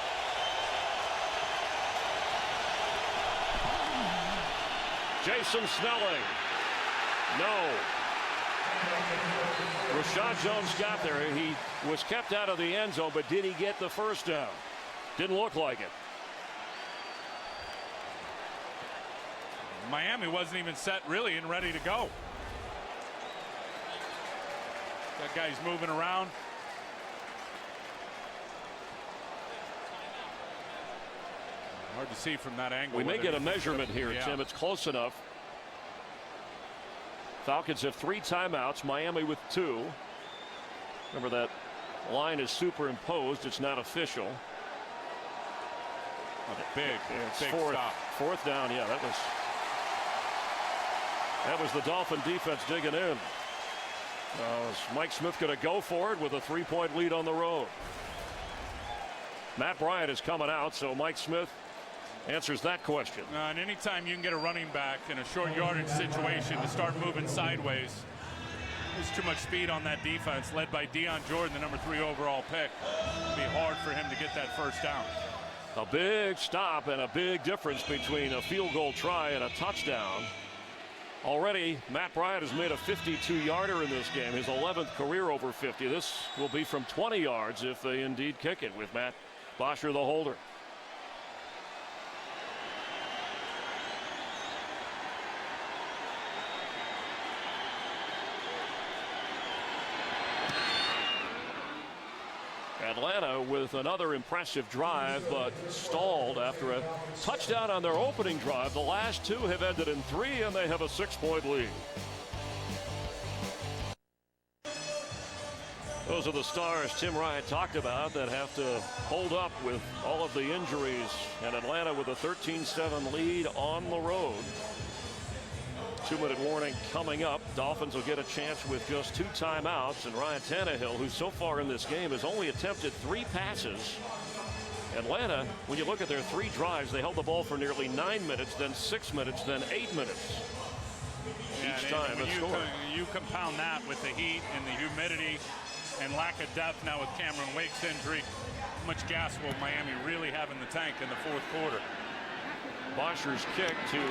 Jason Snelling. No. Rashad Jones got there. He was kept out of the end zone, but did he get the first down? Didn't look like it. Miami wasn't even set really and ready to go. That guy's moving around. Hard to see from that angle. We may get a measurement here, yeah. Tim. It's close enough. Falcons have 3 timeouts. Miami with 2. Remember, that line is superimposed. It's not official. Big fourth, stop. 4th down. Yeah, that was the Dolphin defense digging in. Is Mike Smith going to go for it with a 3-point lead on the road? Matt Bryant is coming out, so Mike Smith answers that question. And anytime you can get a running back in a short yardage situation to start moving sideways, there's too much speed on that defense, led by Deion Jordan, the number 3 overall pick. It'll be hard for him to get that first down. A big stop and a big difference between a field goal try and a touchdown. Already, Matt Bryant has made a 52-yarder in this game, his 11th career over 50. This will be from 20 yards if they indeed kick it with Matt Bosher, the holder. Atlanta with another impressive drive, but stalled after a touchdown on their opening drive. The last 2 have ended in 3, and they have a 6-point lead. Those are the stars Tim Ryan talked about that have to hold up with all of the injuries, and Atlanta with a 13-7 lead on the road. 2-minute warning coming up. Dolphins will get a chance with just 2 timeouts, and Ryan Tannehill, who so far in this game has only attempted 3 passes. Atlanta, when you look at their 3 drives, they held the ball for nearly 9 minutes, then 6 minutes, then 8 minutes. Each time a score. You compound that with the heat and the humidity and lack of depth now with Cameron Wake's injury. How much gas will Miami really have in the tank in the 4th quarter? Bosher's kick to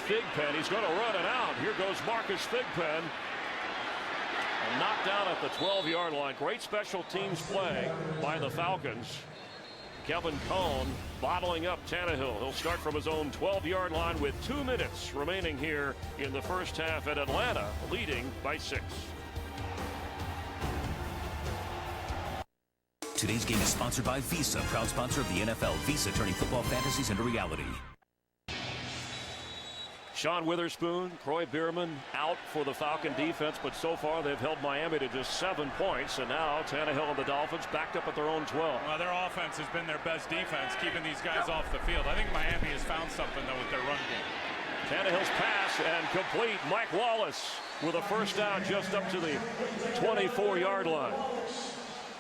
Thigpen. He's going to run it out. Here goes Marcus Thigpen. And knocked down at the 12-yard line. Great special teams play by the Falcons. Kevin Cohn bottling up Tannehill. He'll start from his own 12-yard line with 2 minutes remaining here in the first half, at Atlanta leading by 6. Today's game is sponsored by Visa, proud sponsor of the NFL. Visa, turning football fantasies into reality. Sean Witherspoon, Troy Bierman out for the Falcon defense, but so far they've held Miami to just 7 points, and now Tannehill and the Dolphins backed up at their own 12. Well, their offense has been their best defense, keeping these guys off the field. I think Miami has found something, though, with their run game. Tannehill's pass and complete. Mike Wallace with a first down just up to the 24-yard line.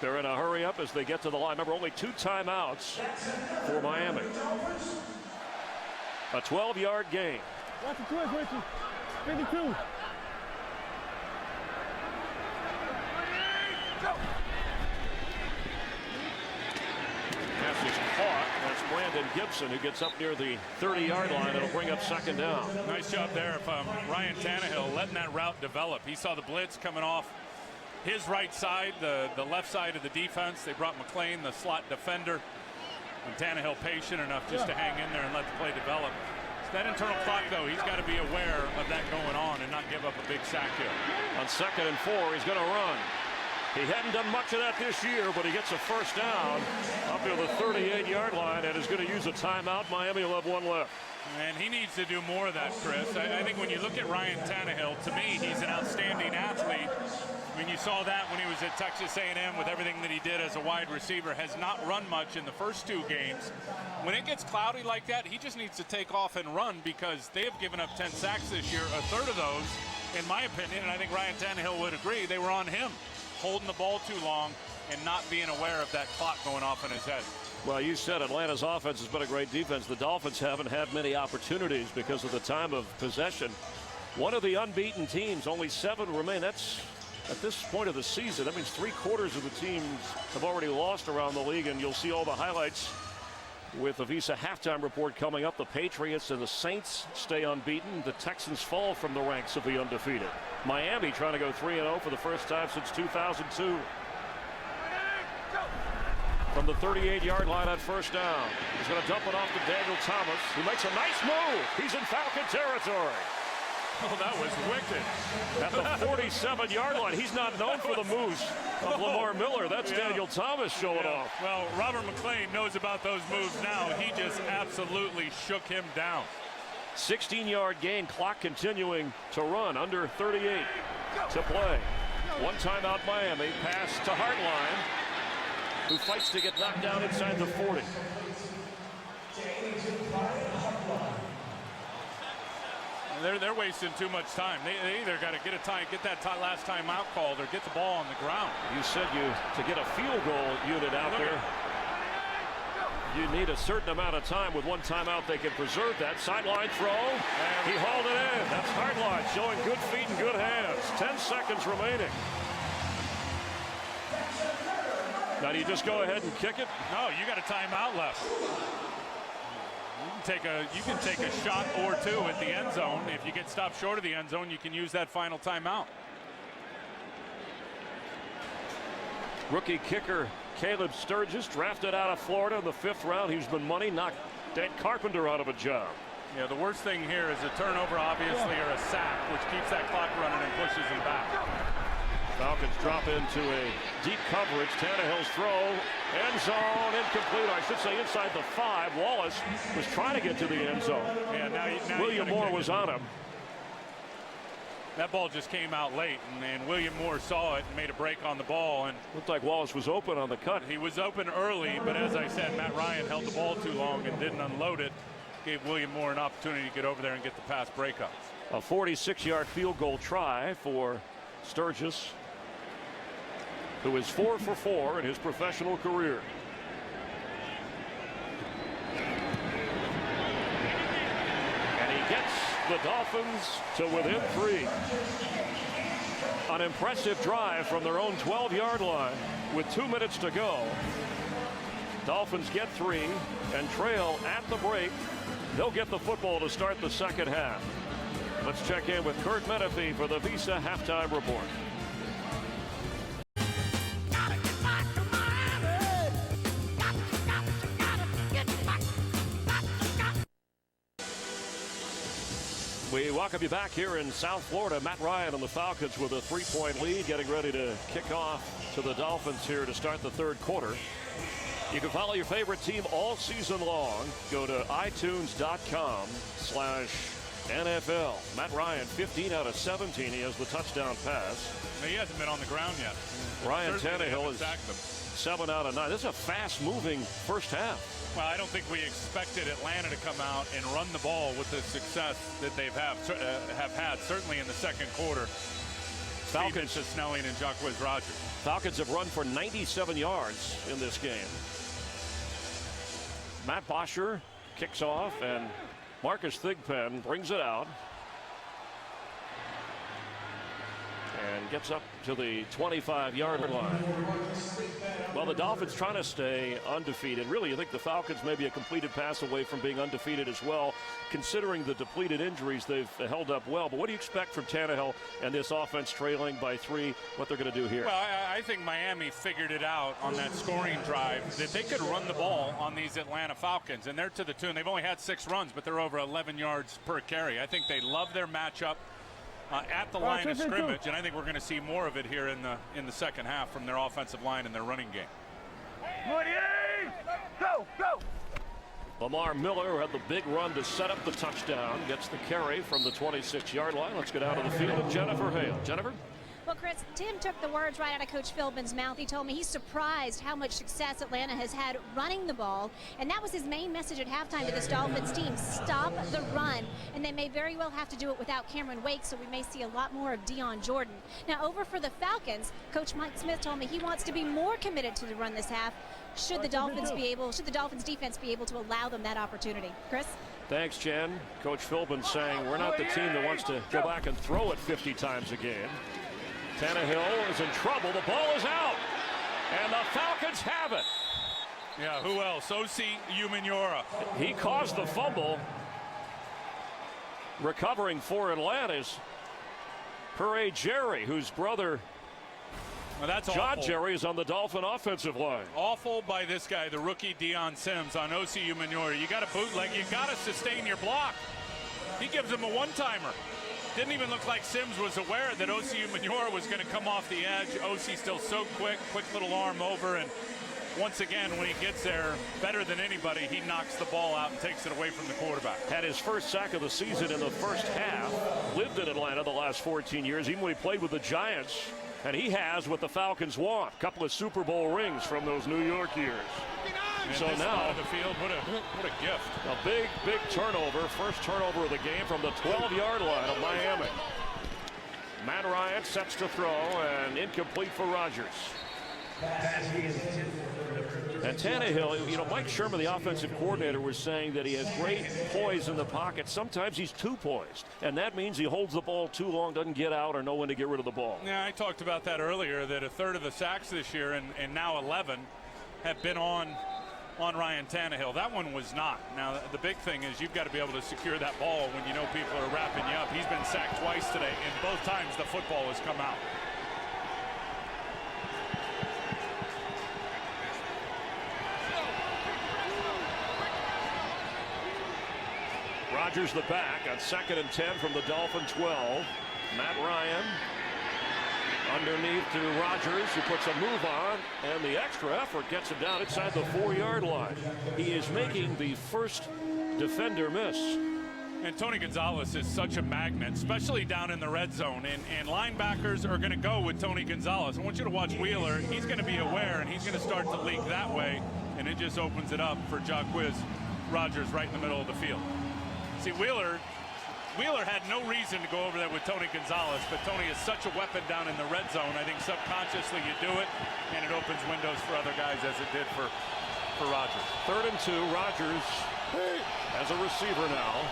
They're in a hurry up as they get to the line. Remember, only 2 timeouts for Miami. A 12-yard gain. Watch the twist, Richie. 52. Pass is caught. That's Brandon Gibson who gets up near the 30-yard line. It'll bring up 2nd down. Nice job there from Ryan Tannehill, letting that route develop. He saw the blitz coming off his right side, the left side of the defense. They brought McClain, the slot defender, and Tannehill patient enough just to hang in there and let the play develop. That internal clock, though, he's got to be aware of that going on and not give up a big sack here. On 2nd and 4, he's going to run. He hadn't done much of that this year, but he gets a first down up near the 38-yard line and is going to use a timeout. Miami will have 1 left. And he needs to do more of that, Chris. I think when you look at Ryan Tannehill, to me, he's an outstanding athlete. I mean, you saw that when he was at Texas A&M with everything that he did as a wide receiver. Has not run much in the first 2 games. When it gets cloudy like that, he just needs to take off and run, because they have given up 10 sacks this year. A third of those, in my opinion, and I think Ryan Tannehill would agree, they were on him, holding the ball too long and not being aware of that clock going off in his head. Well, you said Atlanta's offense has been a great defense. The Dolphins haven't had many opportunities because of the time of possession. One of the unbeaten teams, only 7 remain. That's at this point of the season. That means 3/4 of the teams have already lost around the league, and you'll see all the highlights with the Visa halftime report coming up. The Patriots and the Saints stay unbeaten. The Texans fall from the ranks of the undefeated. Miami trying to go 3-0 for the first time since 2002. From the 38-yard line on first down. He's going to dump it off to Daniel Thomas, who makes a nice move. He's in Falcon territory. Oh, that was wicked. At the 47-yard line. He's not known for the moves of Lamar Miller. That's Daniel Thomas showing off. Well, Robert McClain knows about those moves now. He just absolutely shook him down. 16-yard gain, clock continuing to run, under 38 to play. One timeout Miami, pass to Hartline, who fights to get knocked down inside the 40. They're wasting too much time. They either got to get that last timeout called or get the ball on the ground. You said to get a field goal unit out there, you need a certain amount of time. With one timeout, they can preserve that. Sideline throw. He hauled it in. That's Hartline showing good feet and good hands. 10 seconds remaining. Now, do you just go ahead and kick it? No, you got a timeout left. You can take a shot or two at the end zone. If you get stopped short of the end zone, you can use that final timeout. Rookie kicker Caleb Sturgis, drafted out of Florida in the 5th round. He's been money, knocked Dan Carpenter out of a job. Yeah, the worst thing here is a turnover, obviously, or a sack, which keeps that clock running and pushes him back. Falcons drop into a deep coverage. Tannehill's throw, end zone, incomplete. I should say inside the 5. Wallace was trying to get to the end zone. Yeah, now William Moore was on him. That ball just came out late, and William Moore saw it and made a break on the ball. And looked like Wallace was open on the cut. He was open early, but as I said, Matt Ryan held the ball too long and didn't unload it. Gave William Moore an opportunity to get over there and get the pass breakups. A 46-yard field goal try for Sturgis, who is 4 for 4 in his professional career. And he gets the Dolphins to within 3. An impressive drive from their own 12-yard line with 2 minutes to go. Dolphins get 3 and trail at the break. They'll get the football to start the second half. Let's check in with Kurt Menefee for the Visa halftime report. We welcome you back here in South Florida. Matt Ryan and the Falcons with a 3-point lead, getting ready to kick off to the Dolphins here to start the third quarter. You can follow your favorite team all season long. Go to itunes.com/NFL. Matt Ryan, 15 out of 17. He has the touchdown pass. He hasn't been on the ground yet. Ryan Tannehill is 7 out of 9. This is a fast-moving first half. Well, I don't think we expected Atlanta to come out and run the ball with the success that they've have had, certainly in the second quarter. Falcons to Snelling and Jacquizz Rodgers. Falcons have run for 97 yards in this game. Matt Bosher kicks off, and Marcus Thigpen brings it out and gets up to the 25-yard line. Well, the Dolphins trying to stay undefeated. Really, I think the Falcons may be a completed pass away from being undefeated as well. Considering the depleted injuries, they've held up well. But what do you expect from Tannehill and this offense trailing by 3, what they're going to do here? Well, I think Miami figured it out on that scoring drive that they could run the ball on these Atlanta Falcons. And they're to the tune. They've only had 6 runs, but they're over 11 yards per carry. I think they love their matchup at the line of scrimmage, and I think we're going to see more of it here in the second half from their offensive line and their running game. Go, go! Lamar Miller had the big run to set up the touchdown, gets the carry from the 26-yard line. Let's get out of the field with Jennifer Hale. Jennifer? Well, Chris, Tim took the words right out of Coach Philbin's mouth. He told me he's surprised how much success Atlanta has had running the ball, and that was his main message at halftime to this Dolphins team. Stop the run, and they may very well have to do it without Cameron Wake, so we may see a lot more of Deion Jordan. Now, over for the Falcons, Coach Mike Smith told me he wants to be more committed to the run this half. Should the Dolphins defense be able to allow them that opportunity? Chris? Thanks, Jen. Coach Philbin saying we're not the team that wants to go back and throw it 50 times a game. Tannehill is in trouble. The ball is out. And the Falcons have it. Yeah, who else? Osi Umenyiora. He caused the fumble. Recovering for Atlanta is Perry Jerry, whose brother John Jerry is on the Dolphin offensive line. Awful by this guy, the rookie Deion Sims, on Osi Umenyiora. You got to bootleg. You got to sustain your block. He gives him a one-timer. didn't even look like Sims was aware that Osi Umenyiora was going to come off the edge. Osi still so quick little arm over, and once again, when he gets there, better than anybody, he knocks the ball out and takes it away from the quarterback. Had his first sack of the season in the first half. Lived in Atlanta the last 14 years, even when he played with the Giants. And he has what the Falcons want, a couple of Super Bowl rings from those New York years. And so this now, part of the field, what a gift. A big turnover. First turnover of the game from the 12-yard line of Miami. Matt Ryan sets to throw, and incomplete for Rodgers. And Tannehill, you know, Mike Sherman, the offensive coordinator, was saying that he has great poise in the pocket. Sometimes he's too poised, and that means he holds the ball too long, doesn't get out or know when to get rid of the ball. Yeah, I talked about that earlier, that a third of the sacks this year, and now 11, have been on Ryan Tannehill. That one was not. Now, the big thing is you've got to be able to secure that ball when you know people are wrapping you up. He's been sacked twice today, and both times the football has come out. Rodgers the back on 2nd and 10 from the Dolphin 12. Matt Ryan underneath to Rodgers, who puts a move on, and the extra effort gets him down inside the 4-yard line. He is making the first defender miss. And Tony Gonzalez is such a magnet, especially down in the red zone. And linebackers are going to go with Tony Gonzalez. I want you to watch Wheeler. He's going to be aware, and he's going to start to leak that way. And it just opens it up for Jacquizz Rodgers right in the middle of the field. See, Wheeler had no reason to go over there with Tony Gonzalez, but Tony is such a weapon down in the red zone. I think subconsciously you do it, and it opens windows for other guys, as it did for Rodgers. 3rd and 2, Rodgers as a receiver now.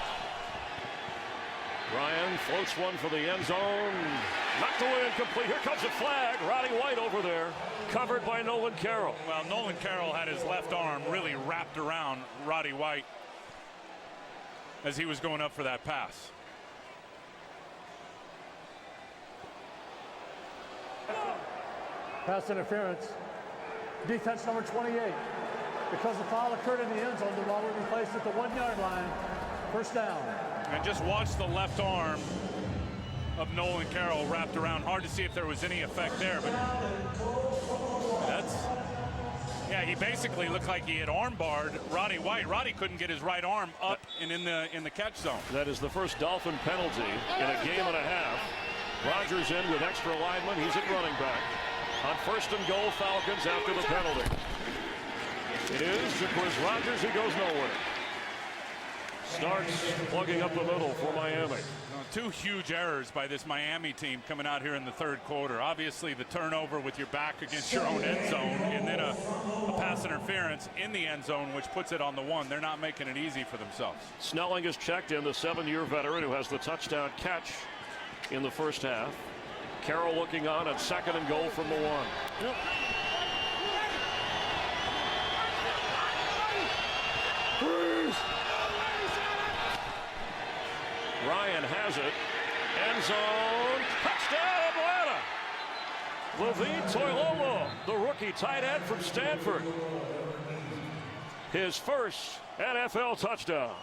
Ryan floats one for the end zone. Knocked away incomplete. Here comes a flag. Roddy White over there, covered by Nolan Carroll. Well, Nolan Carroll had his left arm really wrapped around Roddy White as he was going up for that pass. Pass interference. Defense number 28. Because the foul occurred in the end zone, the ball will be placed at the 1-yard line. First down. And just watch the left arm of Nolan Carroll wrapped around. Hard to see if there was any effect there, but yeah, he basically looked like he had arm-barred Roddy White. Roddy couldn't get his right arm up and in the catch zone. That is the first Dolphin penalty in a game and a half. Rodgers in with extra linemen. He's at running back. On 1st and goal, Falcons after the penalty. It is Jacquizz Rodgers. He goes nowhere. Starts plugging up the middle for Miami. Two huge errors by this Miami team coming out here in the 3rd quarter. Obviously, the turnover with your back against your own end zone, and then a pass interference in the end zone, which puts it on the 1. They're not making it easy for themselves. Snelling is checked in, the 7-year veteran who has the touchdown catch in the first half. Carroll looking on at 2nd and goal from the 1. Yep. Ryan has it. End zone. Touchdown, Atlanta. Levine Toilolo, the rookie tight end from Stanford. His first NFL touchdown.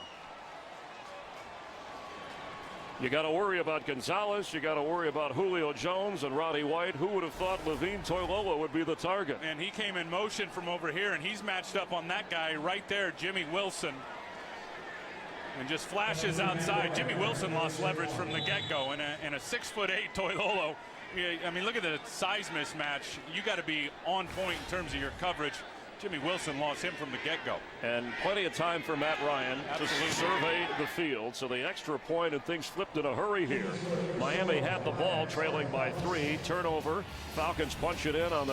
You got to worry about Gonzalez. You got to worry about Julio Jones and Roddy White. Who would have thought Levine Toilolo would be the target? And he came in motion from over here, and he's matched up on that guy right there, Jimmy Wilson. And just flashes outside. Jimmy Wilson lost leverage from the get-go, and a 6'8" Toilolo. I mean, look at the size mismatch. You got to be on point in terms of your coverage. Jimmy Wilson lost him from the get-go. And plenty of time for Matt Ryan to survey the field. So the extra point, and things flipped in a hurry here. Miami had the ball, trailing by 3. Turnover. Falcons punch it in on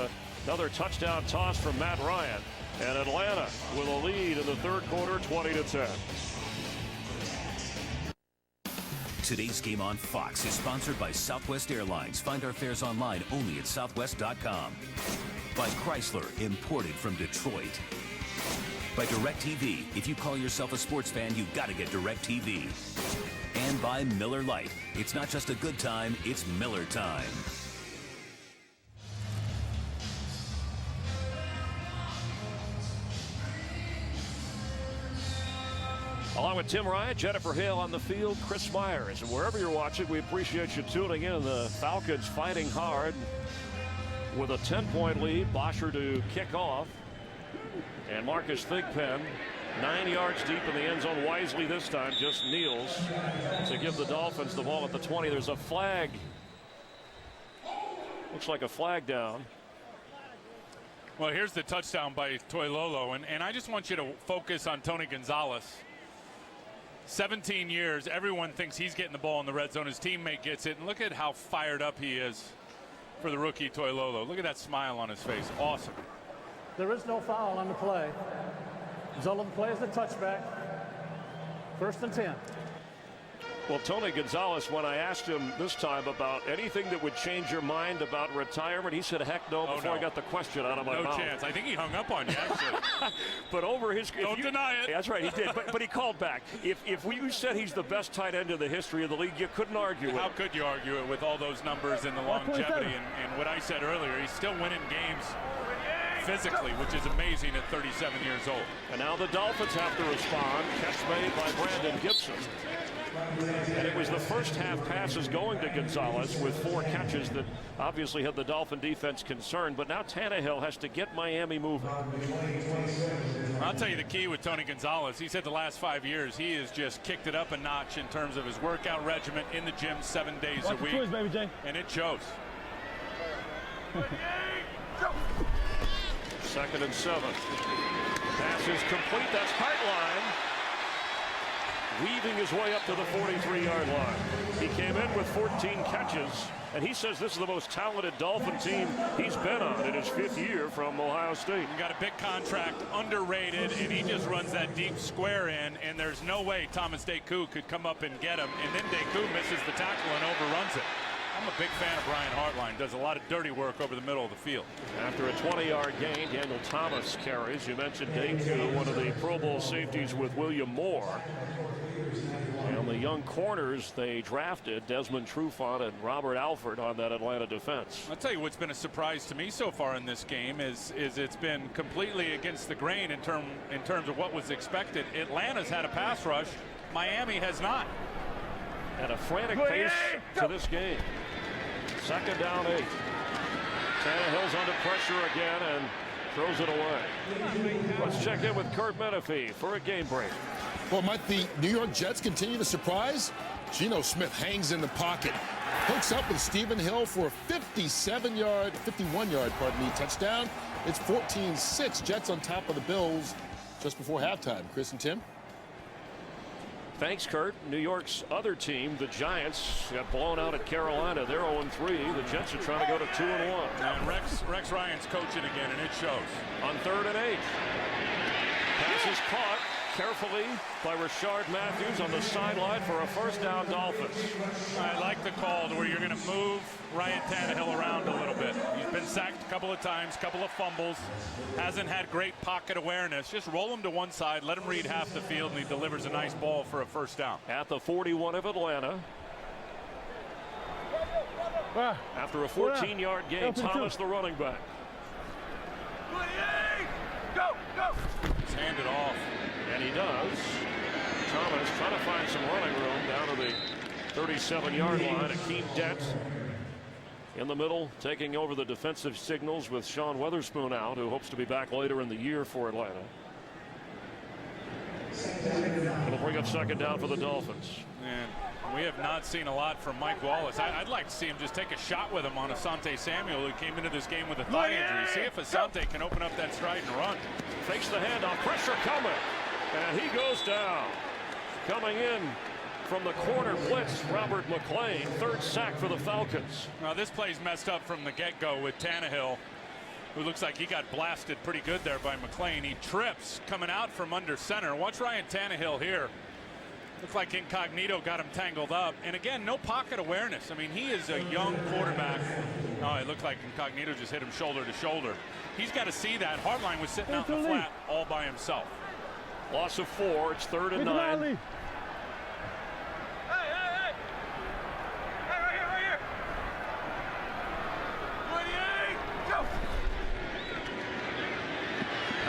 another touchdown toss from Matt Ryan. And Atlanta with a lead in the 3rd quarter, 20-10. Today's game on Fox is sponsored by Southwest Airlines. Find our fares online only at southwest.com. By Chrysler, imported from Detroit. By DirecTV. If you call yourself a sports fan, you got to get DirecTV. And by Miller Lite. It's not just a good time, it's Miller time. Along with Tim Ryan, Jennifer Hale on the field, Chris Myers. And wherever you're watching, we appreciate you tuning in. The Falcons fighting hard with a 10-point lead. Bosher to kick off. And Marcus Thigpen, 9 yards deep in the end zone. Wisely this time just kneels to give the Dolphins the ball at the 20. There's a flag. Looks like a flag down. Well, here's the touchdown by Toilolo. And I just want you to focus on Tony Gonzalez. 17 years, everyone thinks he's getting the ball in the red zone. His teammate gets it, and look at how fired up he is for the rookie Toilolo. Look at that smile on his face. Awesome. There is no foul on the play. Result of the play is the touchback. 1st and 10. Well, Tony Gonzalez, when I asked him this time about anything that would change your mind about retirement, he said, heck no, before I got the question out of my mouth. No chance. I think he hung up on you, actually. But over his... Don't deny it. That's right, he did. But he called back. If you said he's the best tight end in the history of the league, you couldn't argue it. How could you argue it with all those numbers and the longevity and what I said earlier? He's still winning games physically, which is amazing at 37 years old. And now the Dolphins have to respond. Catch made by Brandon Gibson. And it was the first half passes going to Gonzalez with 4 catches that obviously had the Dolphin defense concerned. But now Tannehill has to get Miami moving. I'll tell you the key with Tony Gonzalez. He said the last 5 years he has just kicked it up a notch in terms of his workout regimen in the gym 7 days a week. Choice, baby J. And it shows. 2nd and 7. Pass is complete. That's Hartline. Weaving his way up to the 43-yard line. He came in with 14 catches, and he says this is the most talented Dolphin team he's been on in his 5th year from Ohio State. He got a big contract, underrated, and he just runs that deep square in, and there's no way Thomas Deku could come up and get him, and then Deku misses the tackle and overruns it. I'm a big fan of Brian Hartline. Does a lot of dirty work over the middle of the field. After a 20-yard gain, Daniel Thomas carries. You mentioned Deku, one of the Pro Bowl safeties with William Moore. And the young corners they drafted, Desmond Trufant and Robert Alford, on that Atlanta defense. I'll tell you what's been a surprise to me so far in this game is it's been completely against the grain in terms of what was expected. Atlanta's had a pass rush. Miami has not. At a frantic pace to this game. 2nd down 8. Tannehill's under pressure again and throws it away. Let's check in with Kurt Menefee for a game break. Well, might the New York Jets continue to surprise? Geno Smith hangs in the pocket, hooks up with Stephen Hill for a 51-yard, touchdown. It's 14-6. Jets on top of the Bills just before halftime. Chris and Tim. Thanks, Kurt. New York's other team, the Giants, got blown out at Carolina. They're 0-3. The Jets are trying to go to 2-1. And Rex Ryan's coaching again, and it shows. On 3rd and 8. Pass is caught carefully by Rashard Matthews on the sideline for a 1st down Dolphins. I like the call to where you're going to move Ryan Tannehill around a little bit. He's been sacked a couple of times, couple of fumbles, hasn't had great pocket awareness. Just roll him to one side, let him read half the field, and he delivers a nice ball for a 1st down. At the 41 of Atlanta. After a 14-yard gain, Thomas the running back. Go! He's handed off. And he does. Thomas trying to find some running room down to the 37-yard line. Akeem Dent in the middle, taking over the defensive signals with Sean Weatherspoon out, who hopes to be back later in the year for Atlanta. It'll bring up 2nd down for the Dolphins. And we have not seen a lot from Mike Wallace. I'd like to see him just take a shot with him on Asante Samuel, who came into this game with a thigh injury. See if Asante can open up that stride and run. Fakes the handoff. Pressure coming. And he goes down. Coming in from the corner blitz, Robert McClain. 3rd sack for the Falcons. Now this play's messed up from the get-go with Tannehill, who looks like he got blasted pretty good there by McClain. He trips coming out from under center. Watch Ryan Tannehill here. Looks like Incognito got him tangled up. And again, no pocket awareness. I mean, he is a young quarterback. Oh, it looked like Incognito just hit him shoulder to shoulder. He's got to see that. Hartline was sitting out in the flat all by himself. Loss of 4. It's 3rd and 9. Hey! Right here. 28, go!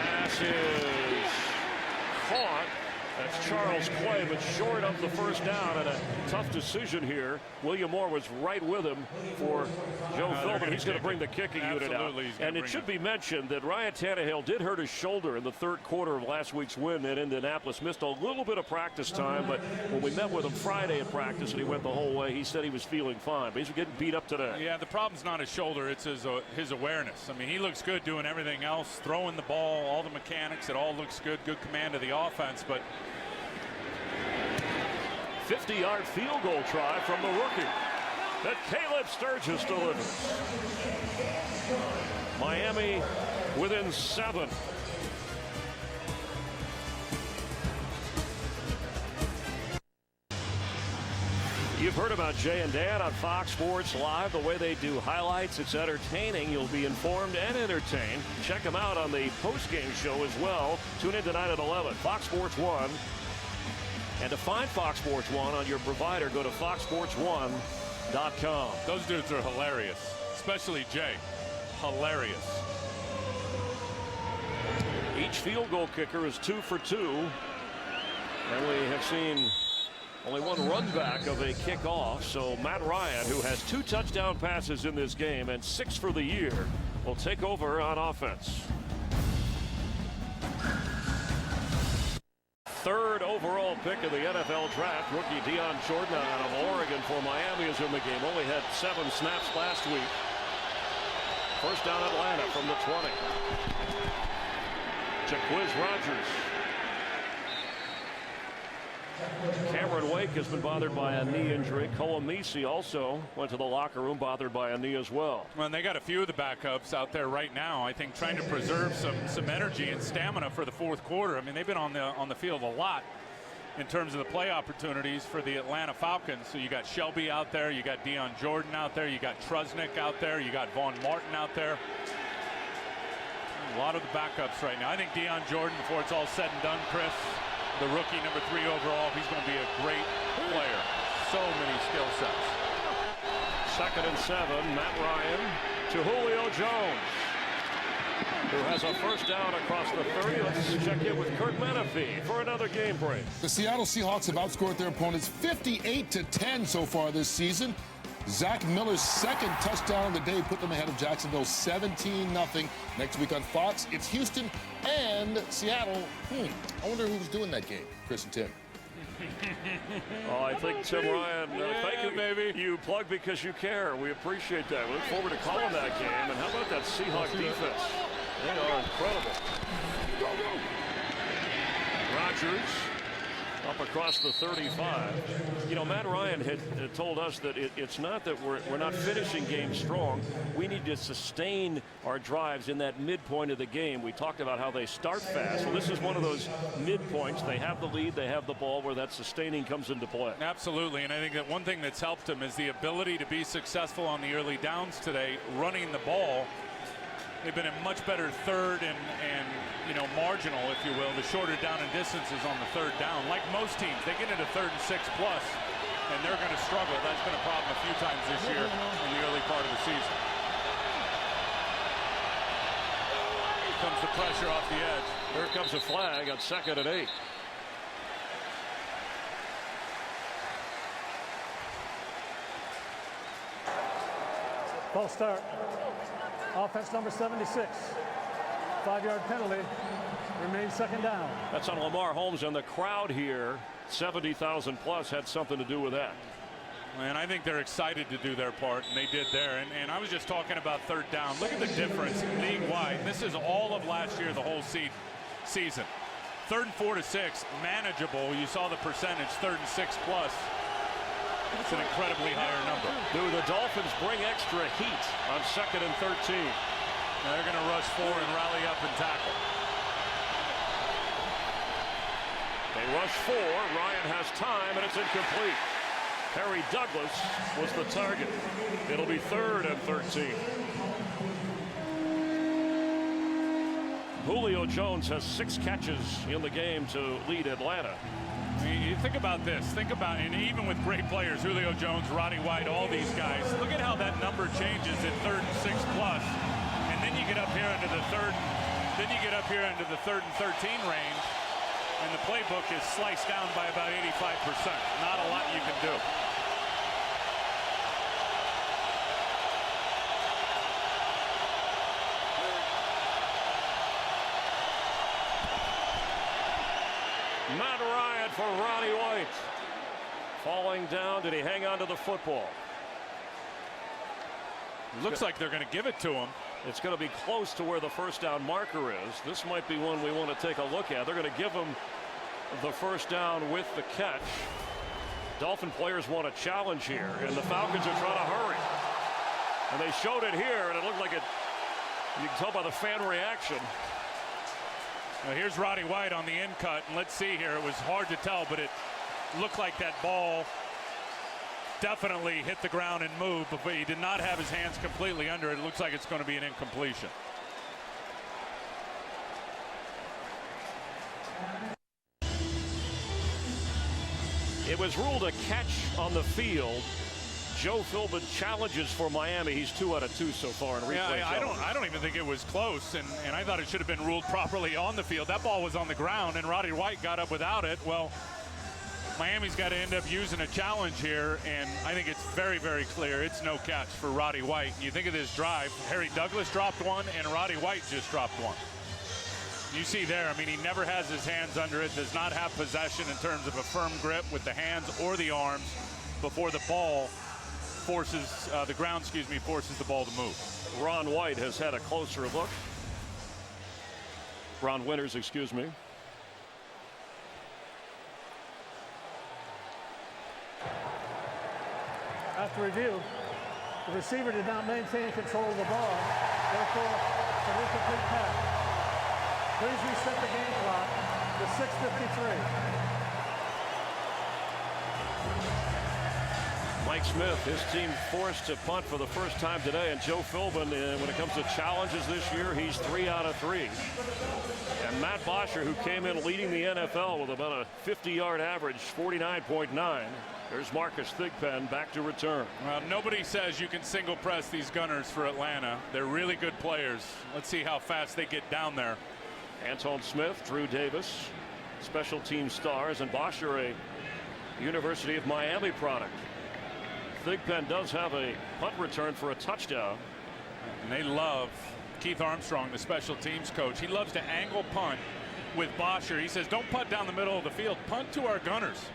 Pass is caught. And That's Charles Clay, but short of the first down, and a tough decision here. William Moore was right with him for Joe Philbin. He's going to bring the kicking unit out. And it should be mentioned that Ryan Tannehill did hurt his shoulder in the third quarter of last week's win in Indianapolis. Missed a little bit of practice time, but when we met with him Friday at practice and he went the whole way, he said he was feeling fine. But he's getting beat up today. Yeah, the problem's not his shoulder, it's his awareness. I mean, he looks good doing everything else, throwing the ball, all the mechanics, it all looks good, good command of the offense, but 50-yard field goal try from the rookie that Caleb Sturgis delivers. Miami within 7. You've heard about Jay and Dan on Fox Sports Live, the way they do highlights. It's entertaining. You'll be informed and entertained. Check them out on the post-game show as well. Tune in tonight at 11. Fox Sports 1. And to find Fox Sports 1 on your provider, go to foxsports1.com. Those dudes are hilarious, especially Jay. Hilarious. Each field goal kicker is 2 for 2. And we have seen only one run back of a kickoff. So Matt Ryan, who has 2 touchdown passes in this game and 6 for the year, will take over on offense. Third overall pick of the NFL draft, rookie Deion Jordan out of Oregon for Miami is in the game. Only had 7 snaps last week. First down Atlanta from the 20. Jaquiz Rodgers. Cameron Wake has been bothered by a knee injury. Kolomisi also went to the locker room bothered by a knee as well. Well, and they got a few of the backups out there right now, I think, trying to preserve some energy and stamina for the fourth quarter. I mean, they've been on the field a lot in terms of the play opportunities for the Atlanta Falcons. So you got Shelby out there, you got Deion Jordan out there, you got Trusnick out there, you got Vaughn Martin out there. A lot of the backups right now. I think Deion Jordan, before it's all said and done, Chris, the rookie, number 3 overall, he's going to be a great player. So many skill sets. 2nd and 7, Matt Ryan to Julio Jones, who has a first down across the 30. Let's check in with Kurt Menefee for another game break. The Seattle Seahawks have outscored their opponents 58-10 so far this season. Zach Miller's 2nd touchdown of the day put them ahead of Jacksonville 17-0. Next week on Fox, it's Houston and Seattle. I wonder who was doing that game, Chris and Tim. Oh, I think Tim Ryan, thank you, baby. You plug because you care. We appreciate that. We look forward to calling that game. And how about that Seahawks defense? They are incredible. Rodgers up across the 35. You know, Matt Ryan had told us that it's not that we're not finishing games strong. We need to sustain our drives in that midpoint of the game. We talked about how they start fast. Well, this is one of those midpoints. They have the lead, they have the ball, where that sustaining comes into play. Absolutely, and I think that one thing that's helped him is the ability to be successful on the early downs today, running the ball. They've been a much better third and you know, marginal, if you will, the shorter down and distances on the third down. Like most teams, they get into 3rd and 6 plus, and they're going to struggle. That's been a problem a few times this year in the early part of the season. Here comes the pressure off the edge. Here comes a flag on 2nd and 8. False start. Offense number 76. 5-yard penalty. Remains 2nd down. That's on Lamar Holmes, and the crowd here, 70,000 plus, had something to do with that. And I think they're excited to do their part, and they did there. And I was just talking about 3rd down. Look at the difference league-wide. This is all of last year, the whole season. 3rd and 4 to 6, manageable. You saw the percentage, 3rd and 6 plus. It's an incredibly higher number. Do the Dolphins bring extra heat on 2nd and 13? Now they're going to rush 4 and rally up and tackle. They rush 4. Ryan has time, and it's incomplete. Harry Douglas was the target. It'll be 3rd and 13. Julio Jones has 6 catches in the game to lead Atlanta. I mean, you think about this. Think about, and even with great players, Julio Jones, Roddy White, all these guys, look at how that number changes at 3rd and 6 plus. And then you get up here into the 3rd, then you get up here into the 3rd and 13 range. And the playbook is sliced down by about 85%. Not a lot you can do. Matt Ryan for Ronnie White. Falling down. Did he hang on to the football? Looks like they're going to give it to him. It's going to be close to where the first down marker is. This might be one we want to take a look at. They're going to give him the first down with the catch. Dolphin players want a challenge here, and the Falcons are trying to hurry. And they showed it here, and it looked like it. You can tell by the fan reaction. Now here's Roddy White on the in cut, and let's see here. It was hard to tell, but it looked like that ball definitely hit the ground and moved, but he did not have his hands completely under it. It looks like it's going to be an incompletion. It was ruled a catch on the field. Joe Philbin challenges for Miami. He's 2 out of 2 so far in replay. Yeah, I don't even think it was close, and I thought it should have been ruled properly on the field. That ball was on the ground, and Roddy White got up without it. Well, Miami's got to end up using a challenge here, and I think it's very, very clear it's no catch for Roddy White. You think of this drive, Harry Douglas dropped one, and Roddy White just dropped one. You see there, I mean, he never has his hands under it, does not have possession in terms of a firm grip with the hands or the arms before the ball forces, the ground, forces the ball to move. Ron White has had a closer look. Ron Winters, excuse me. After review, the receiver did not maintain control of the ball. Therefore, it's an incomplete pass. Please reset the game clock to 6:53. Mike Smith, his team forced to punt for the first time today, and Joe Philbin, when it comes to challenges this year, he's 3 out of 3. And Matt Bosher, who came in leading the NFL with about a 50-yard average, 49.9. There's Marcus Thigpen back to return. Well, nobody says you can single press these gunners for Atlanta. They're really good players. Let's see how fast they get down there. Anton Smith, Drew Davis, special team stars, and Bosher, a University of Miami product. Thigpen does have a punt return for a touchdown. And they love Keith Armstrong, the special teams coach. He loves to angle punt with Bosher. He says, don't punt down the middle of the field, punt to our gunners.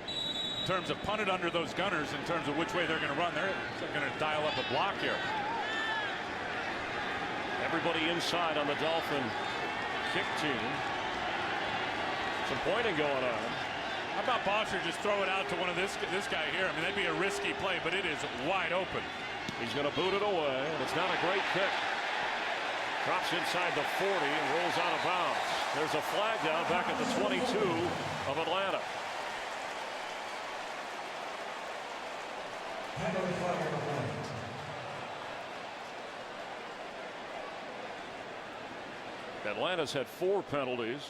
In terms of punt it under those gunners, in terms of which way they're going to run, they're going to dial up a block here. Everybody inside on the Dolphin kick team. Some pointing going on. How about Bosher just throw it out to one of this guy here? I mean, that'd be a risky play, but it is wide open. He's going to boot it away, and it's not a great kick. Drops inside the 40 and rolls out of bounds. There's a flag down back at the 22 of Atlanta. Atlanta's had 4 penalties.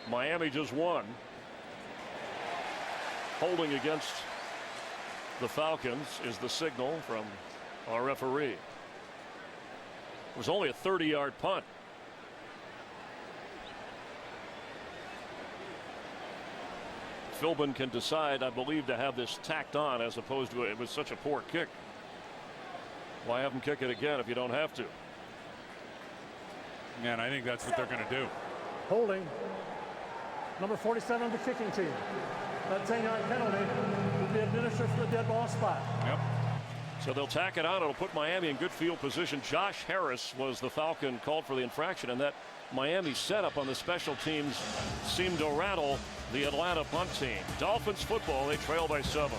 Miami just 1. Holding against the Falcons is the signal from our referee. It was only a 30-yard punt. Philbin can decide, I believe, to have this tacked on as opposed to it was such a poor kick. Why have them kick it again if you don't have to? Yeah, and I think that's what they're going to do. Holding number 47 of the kicking team. That 10-yard penalty will be administered for the dead ball spot. Yep. So they'll tack it on. It'll put Miami in good field position. Josh Harris was the Falcon called for the infraction, and that Miami setup on the special teams seemed to rattle the Atlanta punt team. Dolphins football, they trail by 7.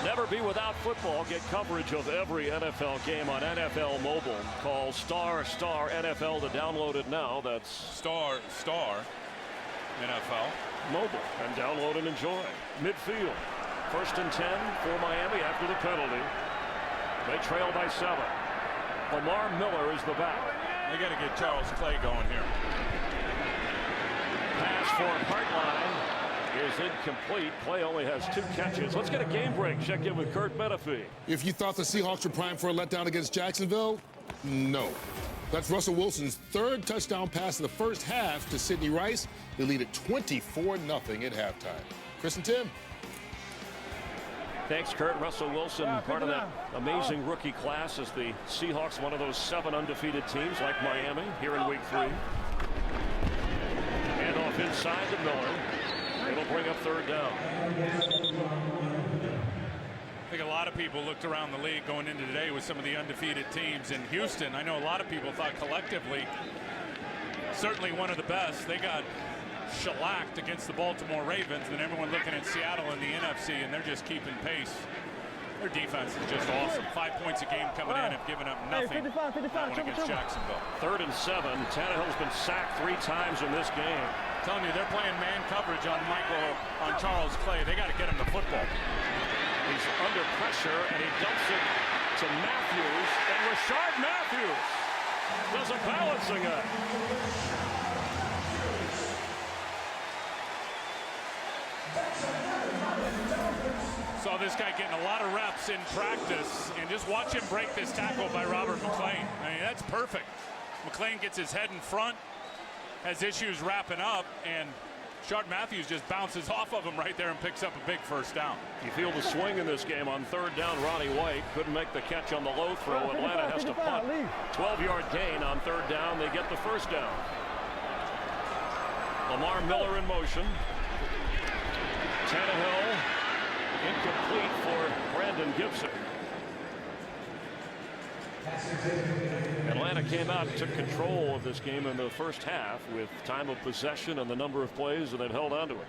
Never be without football. Get coverage of every NFL game on NFL Mobile. Call ** NFL to download it now. That's ** NFL Mobile, and download and enjoy. Midfield, 1st and 10 for Miami after the penalty. They trail by 7. Lamar Miller is the back. They got to get Charles Clay going here. Pass for Hartline is incomplete. Clay only has 2 catches. Let's get a game break. Check in with Kurt Menefee. If you thought the Seahawks were primed for a letdown against Jacksonville, no. That's Russell Wilson's third touchdown pass in the first half to Sidney Rice. They lead at 24-0 at halftime. Chris and Tim. Thanks, Kurt. Russell Wilson, part of that amazing rookie class as the Seahawks, one of those 7 undefeated teams like Miami here in week 3. And off inside to Miller. It'll bring up third down. I think a lot of people looked around the league going into today with some of the undefeated teams in Houston. I know a lot of people thought collectively, certainly one of the best. They got shellacked against the Baltimore Ravens, and everyone looking at Seattle in the NFC, and they're just keeping pace. Their defense is just awesome. 5 points a game coming in, have given up nothing. 55, That one against Jacksonville. 3rd and 7. Tannehill's been sacked 3 times in this game. I'm telling you, they're playing man coverage on Charles Clay. They got to get him the football. He's under pressure, and he dumps it to Matthews, and Rashard Matthews does a balancing act. Saw this guy getting a lot of reps in practice, and just watch him break this tackle by Robert McClain. I mean, that's perfect. McClain gets his head in front, has issues wrapping up, and Rashard Matthews just bounces off of him right there and picks up a big first down. You feel the swing in this game on 3rd down. Ronnie White couldn't make the catch on the low throw. Atlanta has to punt. 12-yard gain on 3rd down. They get the first down. Lamar Miller in motion. Tannehill incomplete for Brandon Gibson. Atlanta came out and took control of this game in the first half with time of possession and the number of plays, and they've held on to it.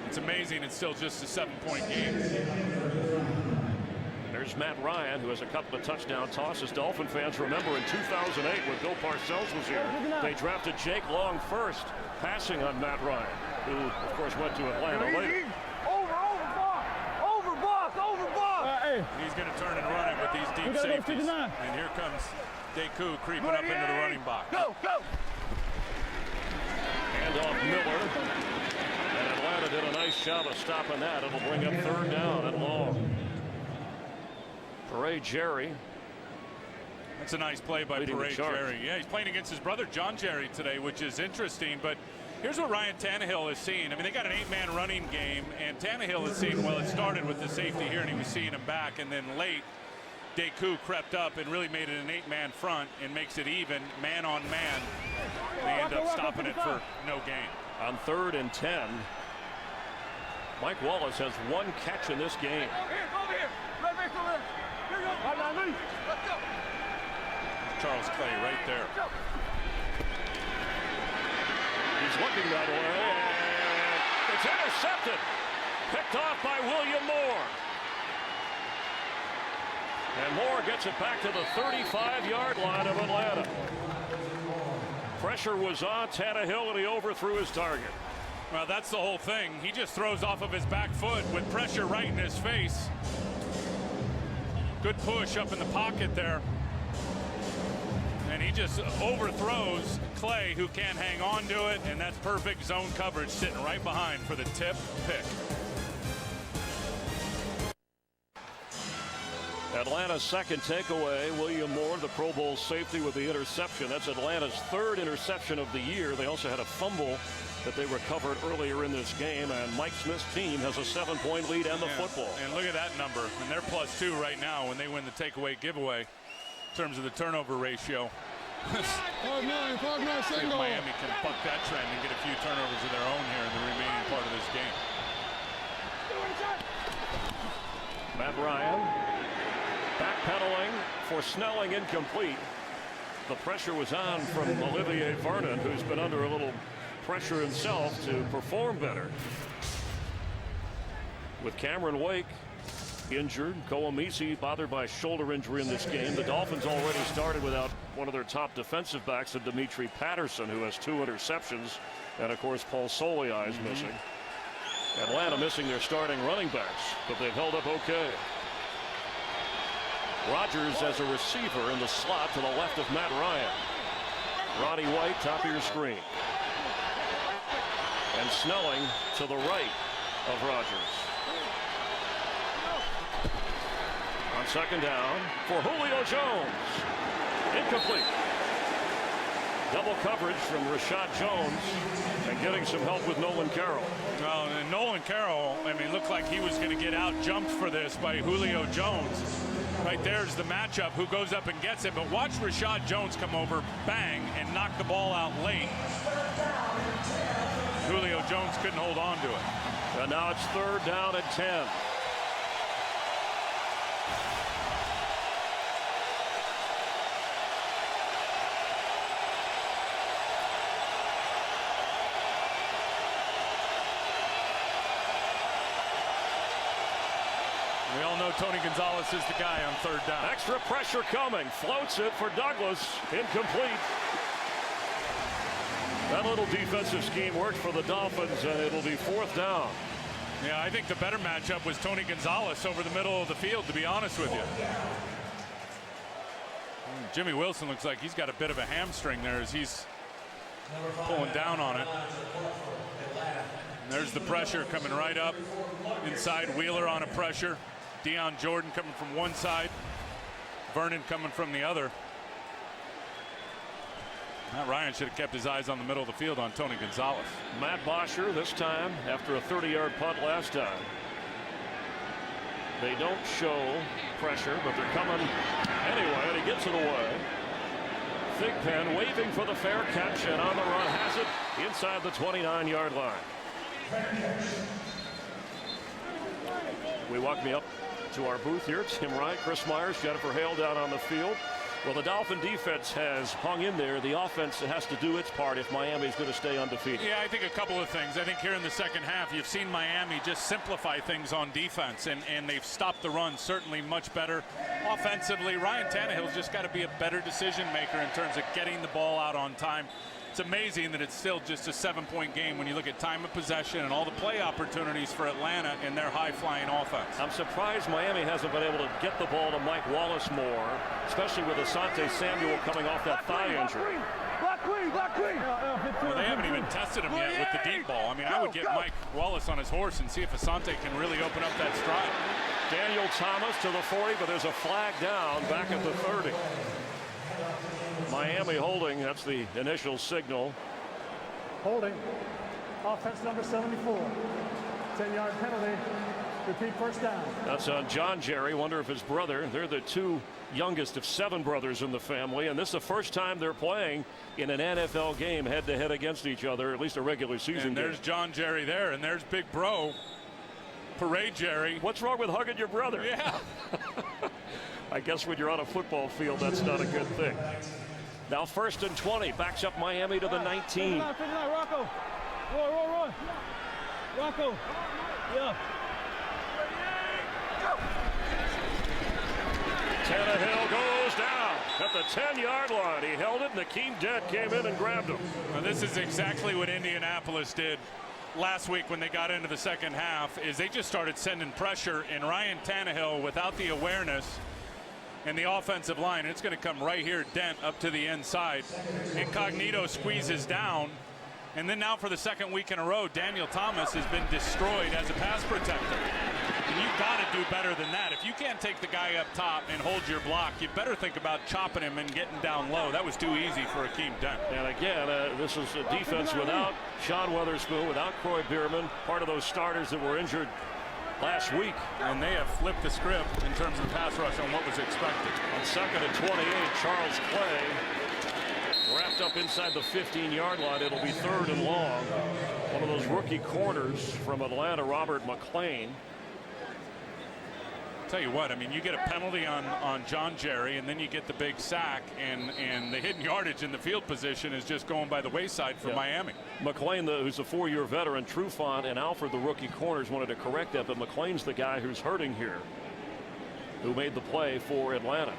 It's amazing it's still just a 7-point game. There's Matt Ryan, who has a couple of touchdown tosses. Dolphin fans remember in 2008 when Bill Parcells was here, they drafted Jake Long first, passing on Matt Ryan, who of course went to Atlanta later. He's going to turn and run it with these deep safeties. And here comes Deku creeping up into the running box. Hand off Miller. And Atlanta did a nice job of stopping that. It'll bring up 3rd down and long. Parade Jerry. That's a nice play by Parade Jerry. Yeah, he's playing against his brother John Jerry today, which is interesting. But here's what Ryan Tannehill is seeing. I mean, they got an 8-man running game, and Tannehill is seeing, well, it started with the safety here, and he was seeing him back, and then late, Deku crept up and really made it an 8-man front and makes it even, man on man. They end up stopping it for no gain. On 3rd and 10, Mike Wallace has 1 catch in this game. Charles Clay right there. He's looking that way, and it's intercepted. Picked off by William Moore. And Moore gets it back to the 35-yard line of Atlanta. Pressure was on Tannehill, and he overthrew his target. Well, that's the whole thing. He just throws off of his back foot with pressure right in his face. Good push up in the pocket there. And he just overthrows Clay, who can't hang on to it, and that's perfect zone coverage sitting right behind for the tip pick. Atlanta's second takeaway, William Moore, the Pro Bowl safety, with the interception. That's Atlanta's 3rd interception of the year. They also had a fumble that they recovered earlier in this game, and Mike Smith's team has a 7-point lead and the football. And look at that number, and they're +2 right now when they win the takeaway giveaway in terms of the turnover ratio. Miami can buck that trend and get a few turnovers of their own here in the remaining part of this game. Matt Ryan backpedaling for Snelling, incomplete. The pressure was on from Olivier Vernon, who's been under a little pressure himself to perform better. With Cameron Wake injured, Koamisi bothered by a shoulder injury in this game. The Dolphins already started without one of their top defensive backs, in Dimitri Patterson, who has 2 interceptions, and of course Paul Soliai is missing. Atlanta missing their starting running backs, but they've held up okay. Rodgers as a receiver in the slot to the left of Matt Ryan. Roddy White, top of your screen. And Snelling to the right of Rodgers. On 2nd down for Julio Jones. Incomplete. Double coverage from Rashad Jones and getting some help with Nolan Carroll. Well, and Nolan Carroll, I mean, looked like he was going to get out jumped for this by Julio Jones. Right there's the matchup, who goes up and gets it. But watch Rashad Jones come over, bang, and knock the ball out late. Julio Jones couldn't hold on to it. And now it's 3rd down and 10. We all know Tony Gonzalez is the guy on 3rd down. Extra pressure coming. Floats it for Douglas. Incomplete. That little defensive scheme worked for the Dolphins, and it'll be 4th down. Yeah, I think the better matchup was Tony Gonzalez over the middle of the field, to be honest with you. Jimmy Wilson looks like he's got a bit of a hamstring there as he's pulling down on it. And there's the pressure coming right up inside. Wheeler on a pressure. Deion Jordan coming from one side. Vernon coming from the other. Matt Ryan should have kept his eyes on the middle of the field on Tony Gonzalez. Matt Bosher this time after a 30-yard punt last time. They don't show pressure, but they're coming anyway, and he gets it away. Thigpen waving for the fair catch, and on the run has it inside the 29-yard line. We walk me up to our booth here. Tim Wright, Chris Myers, Jennifer Hale down on the field. Well, the Dolphin defense has hung in there. The offense has to do its part if Miami's going to stay undefeated. Yeah, I think a couple of things. I think here in the second half, you've seen Miami just simplify things on defense, and they've stopped the run certainly much better. Offensively, Ryan Tannehill's just got to be a better decision maker in terms of getting the ball out on time. It's amazing that it's still just a 7-point game when you look at time of possession and all the play opportunities for Atlanta and their high-flying offense. I'm surprised Miami hasn't been able to get the ball to Mike Wallace more, especially with Asante Samuel coming off that thigh injury. Well, they haven't even tested him yet with the deep ball. I mean, I would get Mike Wallace on his horse and see if Asante can really open up that stride. Daniel Thomas to the 40, but there's a flag down back at the 30. Miami holding. That's the initial signal. Holding. Offense number 74. 10-yard penalty. Repeat first down. That's on John Jerry. Wonder if his brother. They're the two youngest of 7 brothers in the family, and this is the first time they're playing in an NFL game head-to-head against each other, at least a regular season and there's game. John Jerry there, and there's Big Bro. Parade Jerry. What's wrong with hugging your brother? Yeah. I guess when you're on a football field, that's not a good thing. Now 1st and 20, backs up Miami to the 19. Rocco. Roll. Rocco. Yeah. Tannehill goes down at the 10-yard line. He held it, and Akeem Dent came in and grabbed him. Now, this is exactly what Indianapolis did last week when they got into the second half, is they just started sending pressure, and Ryan Tannehill, without the awareness and the offensive line, it's going to come right here, Dent up to the inside. Incognito squeezes down, and then now for the second week in a row, Daniel Thomas has been destroyed as a pass protector. And you've got to do better than that. If you can't take the guy up top and hold your block, you better think about chopping him and getting down low. That was too easy for Akeem Dent. And again, this is a defense without Sean Weatherspoon, without Croy Bierman, part of those starters that were injured last week. And they have flipped the script in terms of pass rush on what was expected. On 2nd and 28, Charles Clay wrapped up inside the 15-yard line. It'll be 3rd and long. One of those rookie corners from Atlanta, Robert McClain. Tell you what, I mean, you get a penalty on John Jerry, and then you get the big sack, and the hidden yardage in the field position is just going by the wayside for Miami. McClain, who's a 4-year veteran, Trufant and Alford, the rookie corners, wanted to correct that, but McClain's the guy who's hurting here, who made the play for Atlanta.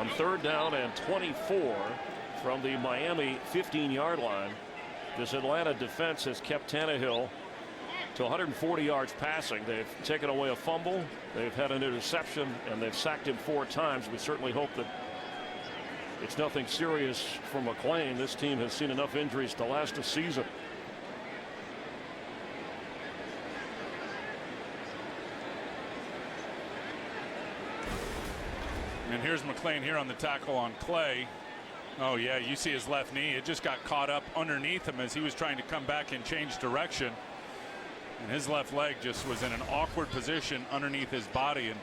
On 3rd down and 24 from the Miami 15-yard line, this Atlanta defense has kept Tannehill to 140 yards passing. They've taken away a fumble, they've had an interception, and they've sacked him 4 times. We certainly hope that it's nothing serious for McClain. This team has seen enough injuries to last a season. And here's McClain here on the tackle on Clay. Oh, yeah, you see his left knee. It just got caught up underneath him as he was trying to come back and change direction. And his left leg just was in an awkward position underneath his body and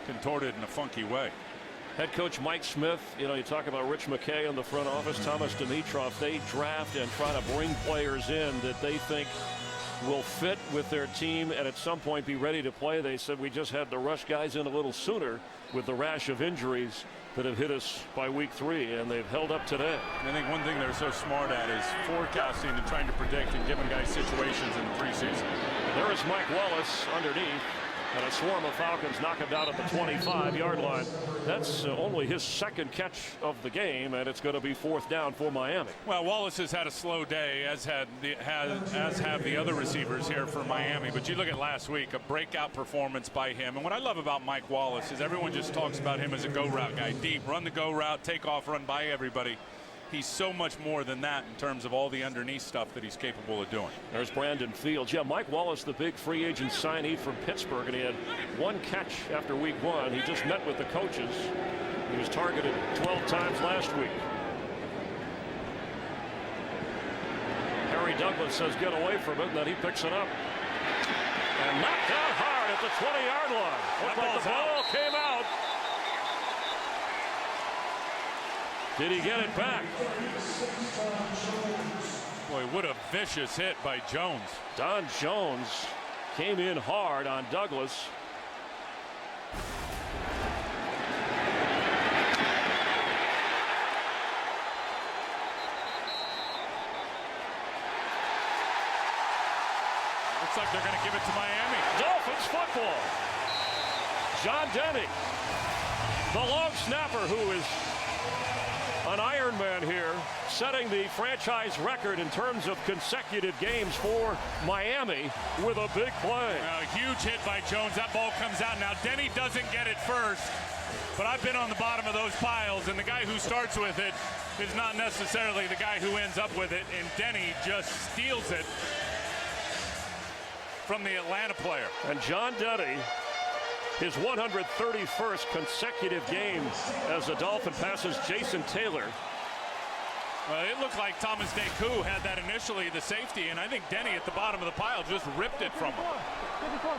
contorted in a funky way. Head coach Mike Smith, you know, you talk about Rich McKay in the front office, Thomas Dimitroff, they draft and try to bring players in that they think will fit with their team and at some point be ready to play. They said we just had to rush guys in a little sooner with the rash of injuries that have hit us by week 3, and they've held up today. I think one thing they're so smart at is forecasting and trying to predict and giving guys situations in the preseason. There is Mike Wallace underneath, and a swarm of Falcons knock him down at the 25-yard line. That's only his second catch of the game, and it's going to be 4th down for Miami. Well, Wallace has had a slow day, as have the other receivers here for Miami. But you look at last week, a breakout performance by him. And what I love about Mike Wallace is everyone just talks about him as a go route guy. Deep, run the go route, take off, run by everybody. He's so much more than that in terms of all the underneath stuff that he's capable of doing. There's Brandon Fields. Yeah, Mike Wallace, the big free agent signee from Pittsburgh, and he had 1 catch after week 1. He just met with the coaches. He was targeted 12 times last week. Harry Douglas says get away from it, and then he picks it up. And knocked out hard at the 20-yard line. Looked like the ball came out. Did he get it back? Boy, what a vicious hit by Jones. Don Jones came in hard on Douglas. Looks like they're going to give it to Miami. Dolphins football. John Denny, the long snapper who is an Iron Man here, setting the franchise record in terms of consecutive games for Miami with a big play. A huge hit by Jones. That ball comes out. Now, Denny doesn't get it first, but I've been on the bottom of those piles, and the guy who starts with it is not necessarily the guy who ends up with it, and Denny just steals it from the Atlanta player. And John Denny, his 131st consecutive game as a Dolphin, passes Jason Taylor. Well, it looked like Thomas Deku had that initially, the safety, and I think Denny at the bottom of the pile just ripped it from him.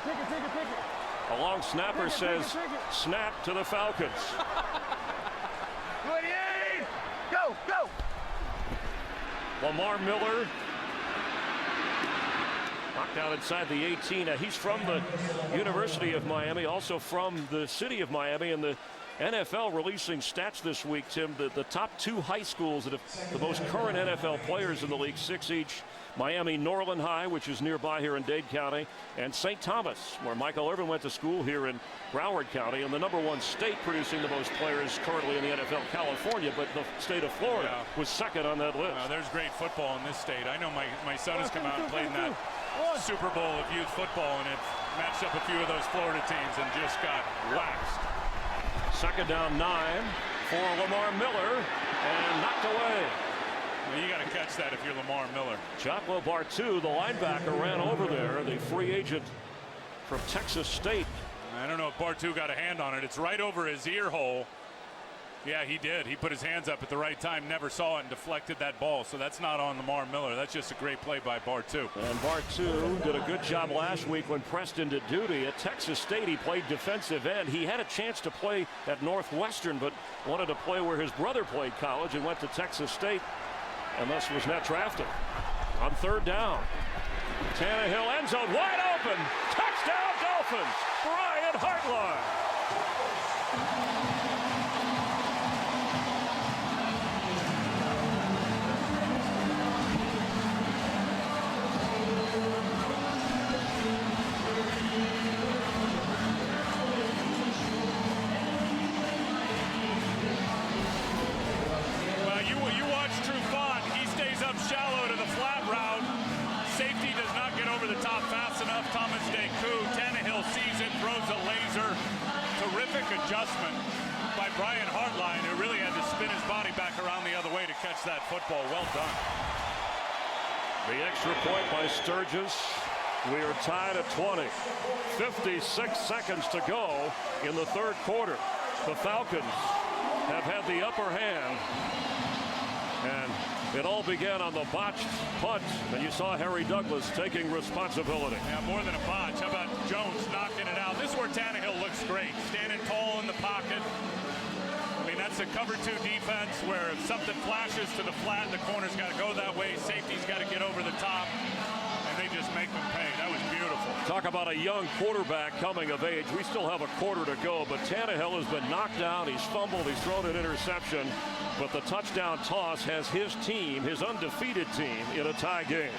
Take it. A long snapper says, snap to the Falcons. 28! Go! Lamar Miller knocked out inside the 18. He's from the University of Miami, also from the city of Miami, and the NFL releasing stats this week, Tim. The top 2 high schools that have the most current NFL players in the league, 6 each. Miami Norland High, which is nearby here in Dade County, and St. Thomas, where Michael Irvin went to school here in Broward County, and the #1 state producing the most players currently in the NFL, California, but the state of Florida was second on that list. There's great football in this state. I know my son has come out and played in that Super Bowl of youth football, and it's matched up a few of those Florida teams and just got waxed. 2nd down 9 for Lamar Miller, and knocked away. Well, you got to catch that if you're Lamar Miller. Jocko Bartu, the linebacker, ran over there, the free agent from Texas State. I don't know if Bartu got a hand on it. It's right over his ear hole. Yeah, he did. He put his hands up at the right time, never saw it, and deflected that ball. So that's not on Lamar Miller. That's just a great play by Bartu. And Bartu did a good job last week when pressed into duty. At Texas State, he played defensive end. He had a chance to play at Northwestern, but wanted to play where his brother played college and went to Texas State, and thus was not drafted. On 3rd down, Tannehill, end zone, wide open. Touchdown, Dolphins. Brian Hartline. Shallow to the flat route. Safety does not get over the top fast enough. Thomas Deku, Tannehill sees it, throws a laser. Terrific adjustment by Brian Hartline, who really had to spin his body back around the other way to catch that football. Well done. The extra point by Sturgis. We are tied at 20. 56 seconds to go in the 3rd quarter. The Falcons have had the upper hand, and it all began on the botched punt, and you saw Harry Douglas taking responsibility. Yeah, more than a botch. How about Jones knocking it out? This is where Tannehill looks great, standing tall in the pocket. I mean, that's a cover 2 defense where if something flashes to the flat, the corner's got to go that way, safety's got to get over the top, and they just make them pay. That was beautiful. Talk about a young quarterback coming of age. We still have a quarter to go, but Tannehill has been knocked down. He's fumbled. He's thrown an interception. But the touchdown toss has his team, his undefeated team, in a tie game.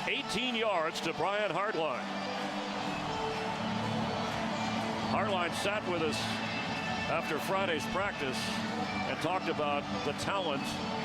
18 yards to Brian Hartline. Hartline sat with us after Friday's practice and talked about the talent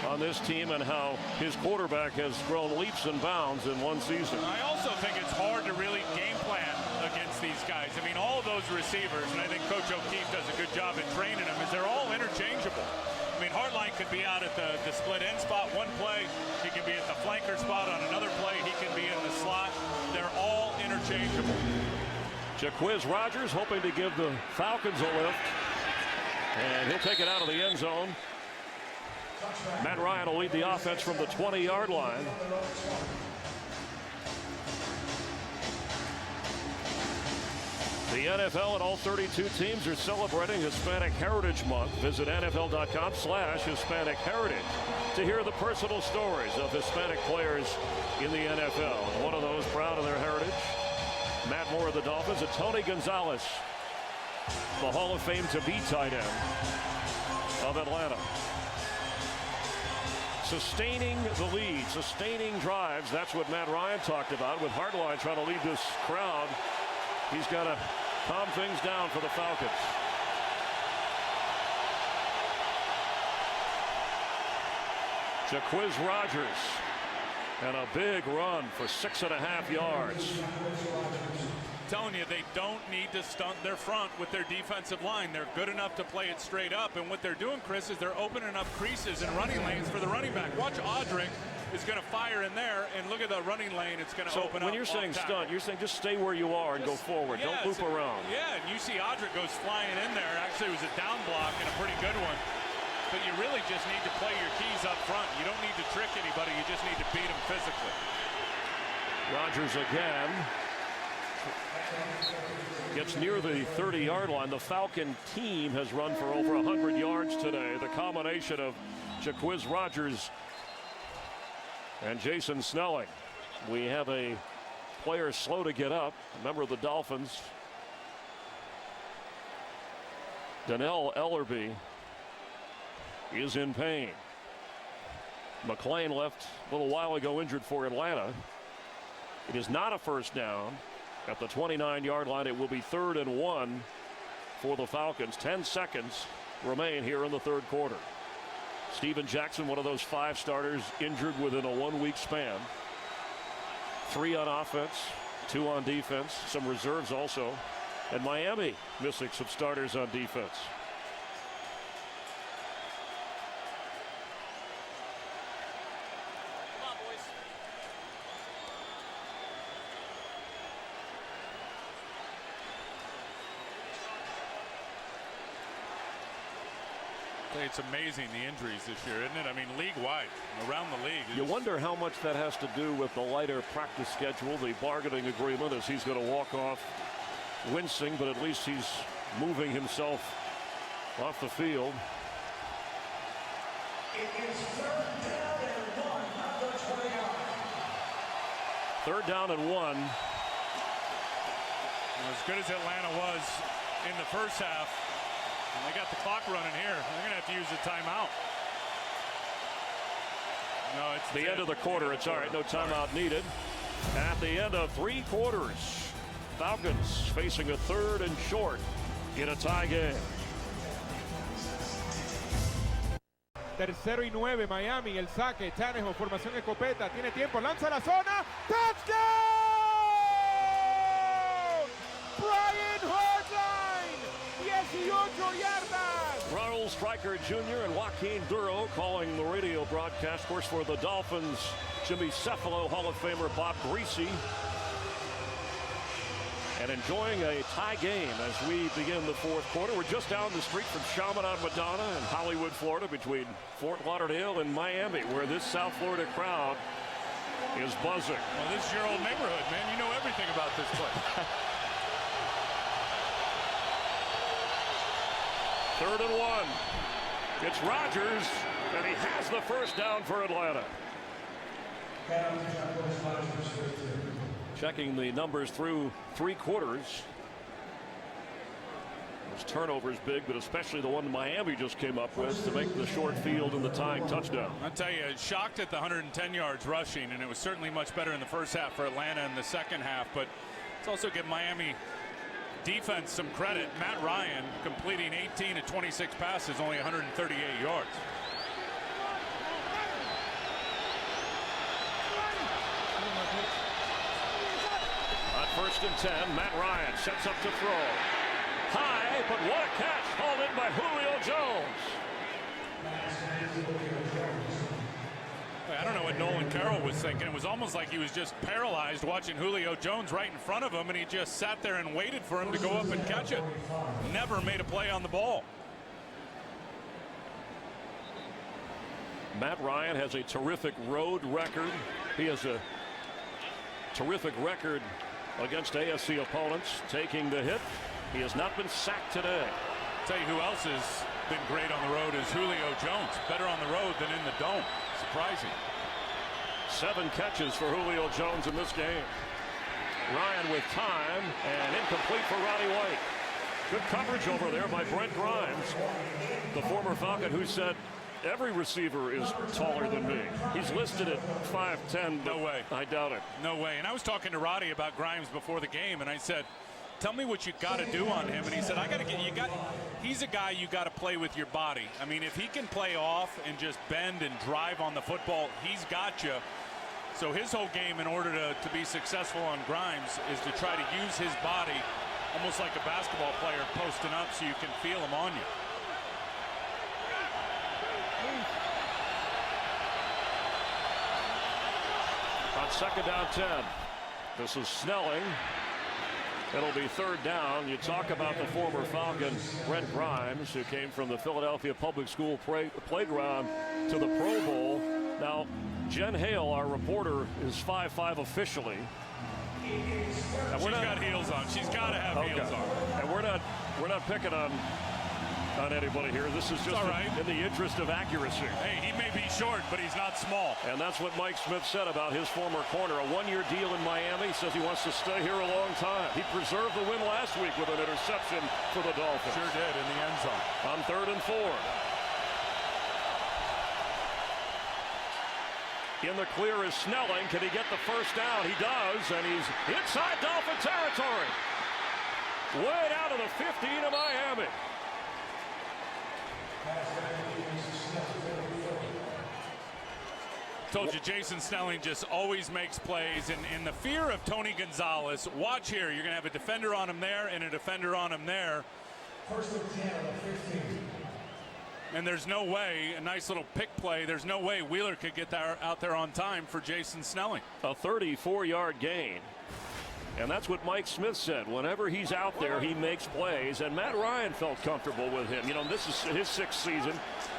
on this team and how his quarterback has grown leaps and bounds in one season. I also think it's hard to really game plan against these guys. I mean, all of those receivers, and I think Coach O'Keefe does a good job at training them, is they're all interchangeable. I mean, Hartline could be out at the split end spot one play. He can be at the flanker spot on another play. He can be in the slot. They're all interchangeable. Jaquiz Rogers hoping to give the Falcons a lift. And he'll take it out of the end zone. Matt Ryan will lead the offense from the 20-yard line. The NFL and all 32 teams are celebrating Hispanic Heritage Month. Visit NFL.com/Hispanic Heritage to hear the personal stories of Hispanic players in the NFL. One of those proud of their heritage, Matt Moore of the Dolphins, and Tony Gonzalez, the Hall of Fame to be tight end of Atlanta. Sustaining the lead, sustaining drives, that's what Matt Ryan talked about with Hartline trying to lead this crowd. He's got to calm things down for the Falcons. Jaquiz Rogers, and a big run for 6.5 yards. Telling you, they don't need to stunt their front with their defensive line. They're good enough to play it straight up, and what they're doing, Chris, is they're opening up creases and running lanes for the running back. Watch Audric is going to fire in there, and look at the running lane. It's going to open up. When you're saying stunt, you're saying just stay where you are and go forward. Don't loop around. Yeah, and you see Audric goes flying in there. Actually, it was a down block and a pretty good one. But you really just need to play your keys up front. You don't need to trick anybody. You just need to beat them physically. Rogers again gets near the 30-yard line. The Falcon team has run for over 100 yards today. The combination of Jaquiz Rogers and Jason Snelling. We have a player slow to get up, a member of the Dolphins, Donnell Ellerby, is in pain. McClain left a little while ago injured for Atlanta. It is not a first down. At the 29-yard line, it will be 3rd and 1 for the Falcons. 10 seconds remain here in the third quarter. Steven Jackson, one of those 5 starters, injured within a 1-week span. 3 on offense, 2 on defense, some reserves also. And Miami missing some starters on defense. It's amazing the injuries this year, isn't it? I mean, league-wide, around the league. You wonder how much that has to do with the lighter practice schedule, the bargaining agreement, as he's going to walk off wincing, but at least he's moving himself off the field. It is 3rd down and 1 on the 20-yard. 3rd down and 1. As good as Atlanta was in the first half, and they got the clock running here. They're going to have to use a timeout. No, it's the end of the quarter. It's all right. No timeout needed. At the end of 3 quarters, Falcons facing a 3rd and short in a tie game. 3rd y 9, Miami, el saque, Tannehill, formación escopeta, tiene tiempo, lanza la zona, touchdown! Brian Hartline, 18 yardas! Ronald Stryker Jr. and Joaquin Duro calling the radio broadcast. Of course, for the Dolphins, Jimmy Cephalo, Hall of Famer Bob Greasy. and enjoying a tie game as we begin the fourth quarter. We're just down the street from Chaminade, Madonna in Hollywood, Florida, between Fort Lauderdale and Miami, where this South Florida crowd is buzzing. Well, this is your old neighborhood, man. You know everything about this place. 3rd and 1. It's Rodgers, and he has the first down for Atlanta. Checking the numbers through 3 quarters. Those turnovers big, but especially the one Miami just came up with to make the short field and the tying touchdown. I'll tell you, shocked at the 110 yards rushing, and it was certainly much better in the first half for Atlanta in the second half, but let's also give Miami defense some credit. Matt Ryan completing 18 of 26 passes, only 138 yards. On 1st and 10, Matt Ryan sets up to throw. High, but what a catch, hauled in by Julio Jones. I don't know what Nolan Carroll was thinking. It was almost like he was just paralyzed watching Julio Jones right in front of him, and he just sat there and waited for him to go up and catch it. Never made a play on the ball. Matt Ryan has a terrific road record. He has a terrific record against AFC opponents, taking the hit. He has not been sacked today. Tell you who else has been great on the road is Julio Jones. Better on the road than in the dome. Surprising. 7 catches for Julio Jones in this game. Ryan with time, and incomplete for Roddy White. Good coverage over there by Brent Grimes, the former Falcon, who said every receiver is taller than me. He's listed at 5'10". No way. I doubt it. No way. And I was talking to Roddy about Grimes before the game, and I said, tell me what you got to do on him. And he said, he's a guy you got to play with your body. I mean, if he can play off and just bend and drive on the football, he's got you. So his whole game, in order to be successful on Grimes, is to try to use his body almost like a basketball player posting up so you can feel him on you. On 2nd down 10, this is Snelling. It'll be 3rd down. You talk about the former Falcon, Brent Grimes, who came from the Philadelphia Public School playground to the Pro Bowl. Now, Jen Hale, our reporter, is 5'5" officially. She's got heels on. She's got to have heels on. And we're not picking on anybody here. This is just in the interest of accuracy. Hey, he may be short, but he's not small. And that's what Mike Smith said about his former corner. A 1-year deal in Miami. Says he wants to stay here a long time. He preserved the win last week with an interception for the Dolphins. Sure did, in the end zone. On 3rd and 4. In the clear is Snelling. Can he get the first down? He does, and he's inside Dolphin territory. Way out of the 15 of Miami. Told you, Jason Snelling just always makes plays, and in the fear of Tony Gonzalez, watch here. You're going to have a defender on him there and a defender on him there. 1st and 10 on the 15. And there's no way, a nice little pick play, there's no way Wheeler could get out there on time for Jason Snelling. A 34-yard gain. And that's what Mike Smith said. Whenever he's out there, he makes plays. And Matt Ryan felt comfortable with him. You know, this is his 6th season.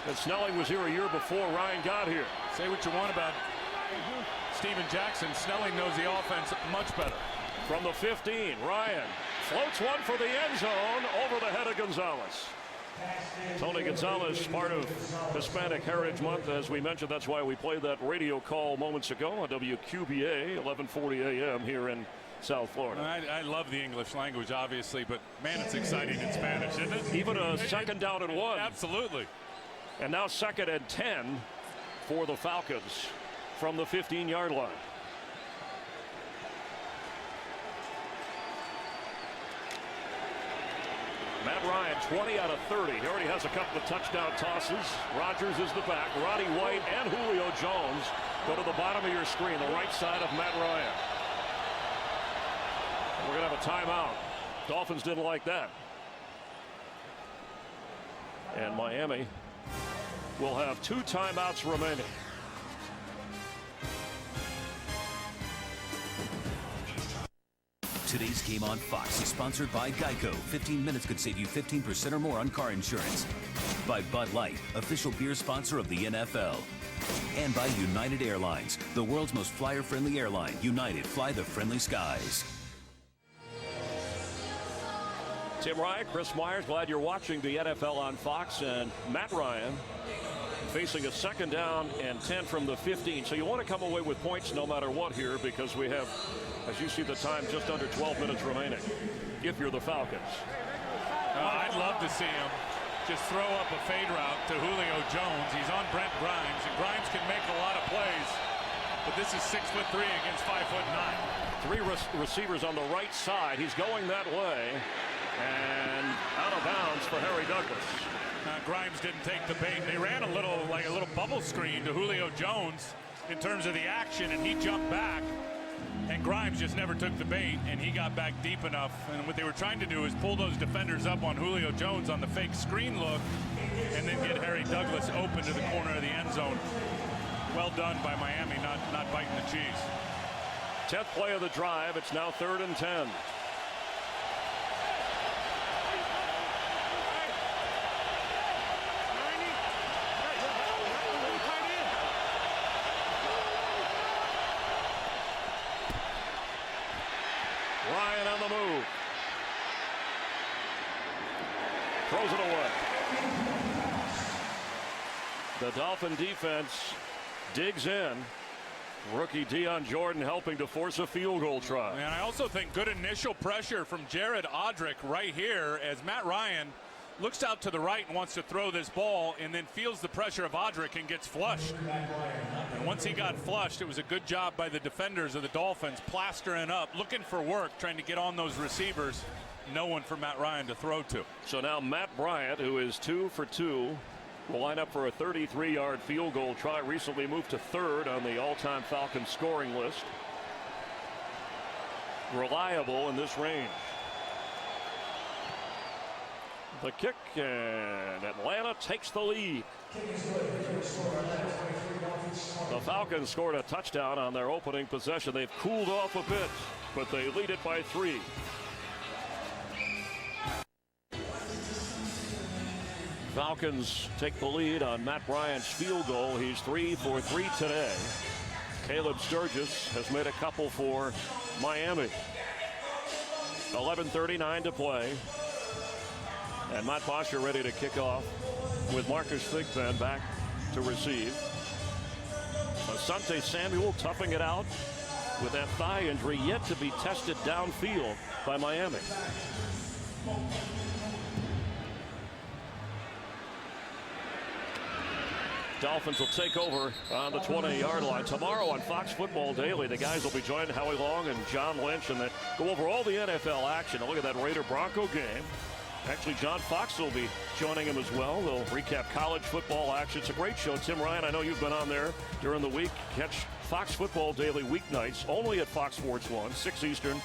And Snelling was here a year before Ryan got here. Say what you want about Steven Jackson. Snelling knows the offense much better. From the 15, Ryan floats one for the end zone over the head of Gonzalez. Tony Gonzalez, part of Hispanic Heritage Month. As we mentioned, that's why we played that radio call moments ago on WQBA, 1140 a.m. here in South Florida. I love the English language, obviously, but man, it's exciting in Spanish, isn't it? Even a 2nd down and 1. Absolutely. And now 2nd and 10 for the Falcons from the 15-yard line. Matt Ryan, 20 out of 30. He already has a couple of touchdown tosses. Rodgers is the back. Roddy White and Julio Jones go to the bottom of your screen, the right side of Matt Ryan. We're going to have a timeout. Dolphins didn't like that. And Miami will have 2 timeouts remaining. Today's Game on Fox is sponsored by Geico. 15 minutes could save you 15% or more on car insurance. By Bud Light, official beer sponsor of the NFL. And by United Airlines, the world's most flyer-friendly airline. United, fly the friendly skies. Tim Ryan, Chris Myers, glad you're watching the NFL on Fox. And Matt Ryan facing a 2nd down and 10 from the 15. So you want to come away with points no matter what here, because we have, as you see the time, just under 12 minutes remaining if you're the Falcons. I'd love to see him just throw up a fade route to Julio Jones. He's on Brent Grimes, and Grimes can make a lot of plays, but this is 6'3" against 5'9". 3 receivers on the right side. He's going that way, and out of bounds for Harry Douglas. Grimes didn't take the bait. They ran a little bubble screen to Julio Jones in terms of the action, and he jumped back, and Grimes just never took the bait, and he got back deep enough. And what they were trying to do is pull those defenders up on Julio Jones on the fake screen look, and then get Harry Douglas open to the corner of the end zone. Well done by Miami, not biting the cheese. 10th play of the drive. It's now 3rd and 10. Ryan on the move. Throws it away. The Dolphin defense digs in. Rookie Deion Jordan helping to force a field goal try. And I also think good initial pressure from Jared Odrick right here as Matt Ryan looks out to the right and wants to throw this ball, and then feels the pressure of Odrick and gets flushed. And once he got flushed, it was a good job by the defenders of the Dolphins, plastering up, looking for work, trying to get on those receivers. No one for Matt Ryan to throw to. So now Matt Bryant, who is 2 for 2, will line up for a 33-yard field goal try. Recently moved to 3rd on the all-time Falcons scoring list. Reliable in this range. The kick, and Atlanta takes the lead. The Falcons scored a touchdown on their opening possession. They've cooled off a bit, but they lead it by 3. Falcons take the lead on Matt Bryant's field goal. He's 3 for 3 today. Caleb Sturgis has made a couple for Miami. 11:39 to play. And Matt Bosher ready to kick off with Marcus Thigpen back to receive. Asante Samuel toughing it out with that thigh injury yet to be tested downfield by Miami. Dolphins will take over on the 20-yard line. Tomorrow on Fox Football Daily, the guys will be joined, Howie Long and John Lynch, and they go over all the NFL action. Look at that Raider-Bronco game. Actually, John Fox will be joining him as well. They'll recap college football action. It's a great show. Tim Ryan, I know you've been on there during the week. Catch Fox Football Daily weeknights only at Fox Sports 1, 6 Eastern,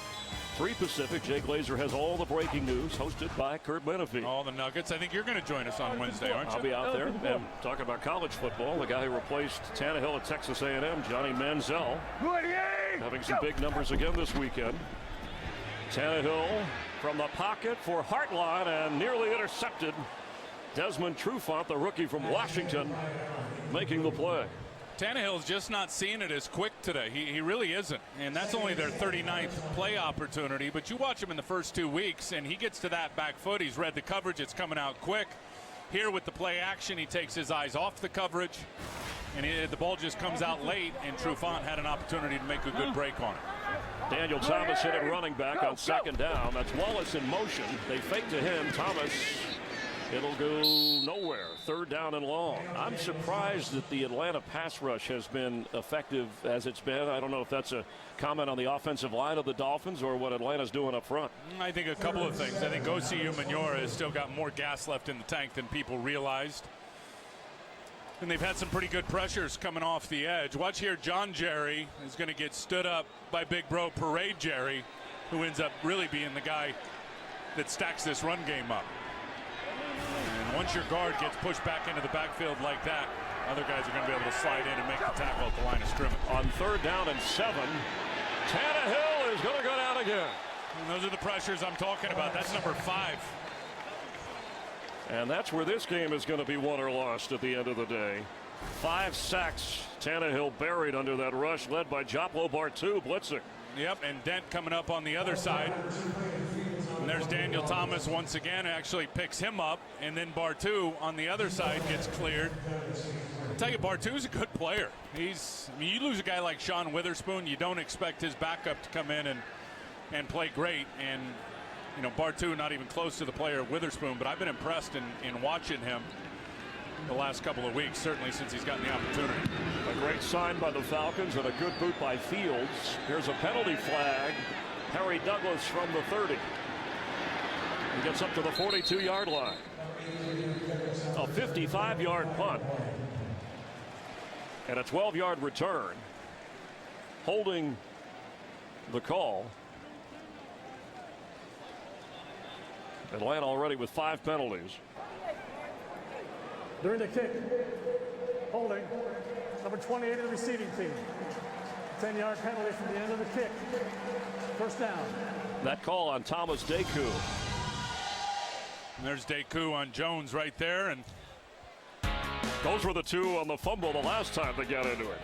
3 Pacific. Jay Glazer has all the breaking news, hosted by Kurt Menefee. All the nuggets. I think you're going to join us on Wednesday, aren't you? I'll be out there talking about college football. The guy who replaced Tannehill at Texas A&M, Johnny Manziel, having some big numbers again this weekend. Tannehill from the pocket for Hartline and nearly intercepted. Desmond Trufant, the rookie from Washington, making the play. Tannehill's just not seeing it as quick today. He really isn't. And that's only their 39th play opportunity. But you watch him in the first 2 weeks, and he gets to that back foot. He's read the coverage. It's coming out quick. Here with the play action, he takes his eyes off the coverage. And the ball just comes out late, and Trufant had an opportunity to make a good break on it. Daniel Thomas hit it running back on 2nd down. That's Wallace in motion. They fake to him. Thomas, it'll go nowhere. 3rd down and long. I'm surprised that the Atlanta pass rush has been effective as it's been. I don't know if that's a comment on the offensive line of the Dolphins or what Atlanta's doing up front. I think a couple of things. I think Osi Umenyiora has still got more gas left in the tank than people realized. And they've had some pretty good pressures coming off the edge. Watch here, John Jerry is going to get stood up by big bro Parade Jerry, who ends up really being the guy that stacks this run game up. And once your guard gets pushed back into the backfield like that, other guys are going to be able to slide in and make the tackle at the line of scrimmage. On 3rd down and 7, Tannehill is going to go down again. And those are the pressures I'm talking about. That's number 5. And that's where this game is going to be won or lost at the end of the day. 5 sacks. Tannehill buried under that rush, led by Joplo Bartu blitzing. Yep, and Dent coming up on the other side. And there's Daniel Thomas once again, actually picks him up, and then Bartu on the other side gets cleared. I'll tell you, Bartu's a good player. I mean, you lose a guy like Sean Witherspoon, you don't expect his backup to come in and play great. And you know, Bartu not even close to the player of Witherspoon, but I've been impressed in watching him the last couple of weeks, certainly since he's gotten the opportunity. A great sign by the Falcons and a good boot by Fields. Here's a penalty flag. Harry Douglas from the 30. He gets up to the 42-yard line. A 55-yard punt. And a 12-yard return. Holding the call. Atlanta already with 5 penalties. During the kick, holding, number 28 of the receiving team. 10-yard penalty from the end of the kick. First down. That call on Thomas Deku. And there's Deku on Jones right there. And those were the 2 on the fumble the last time they got into it.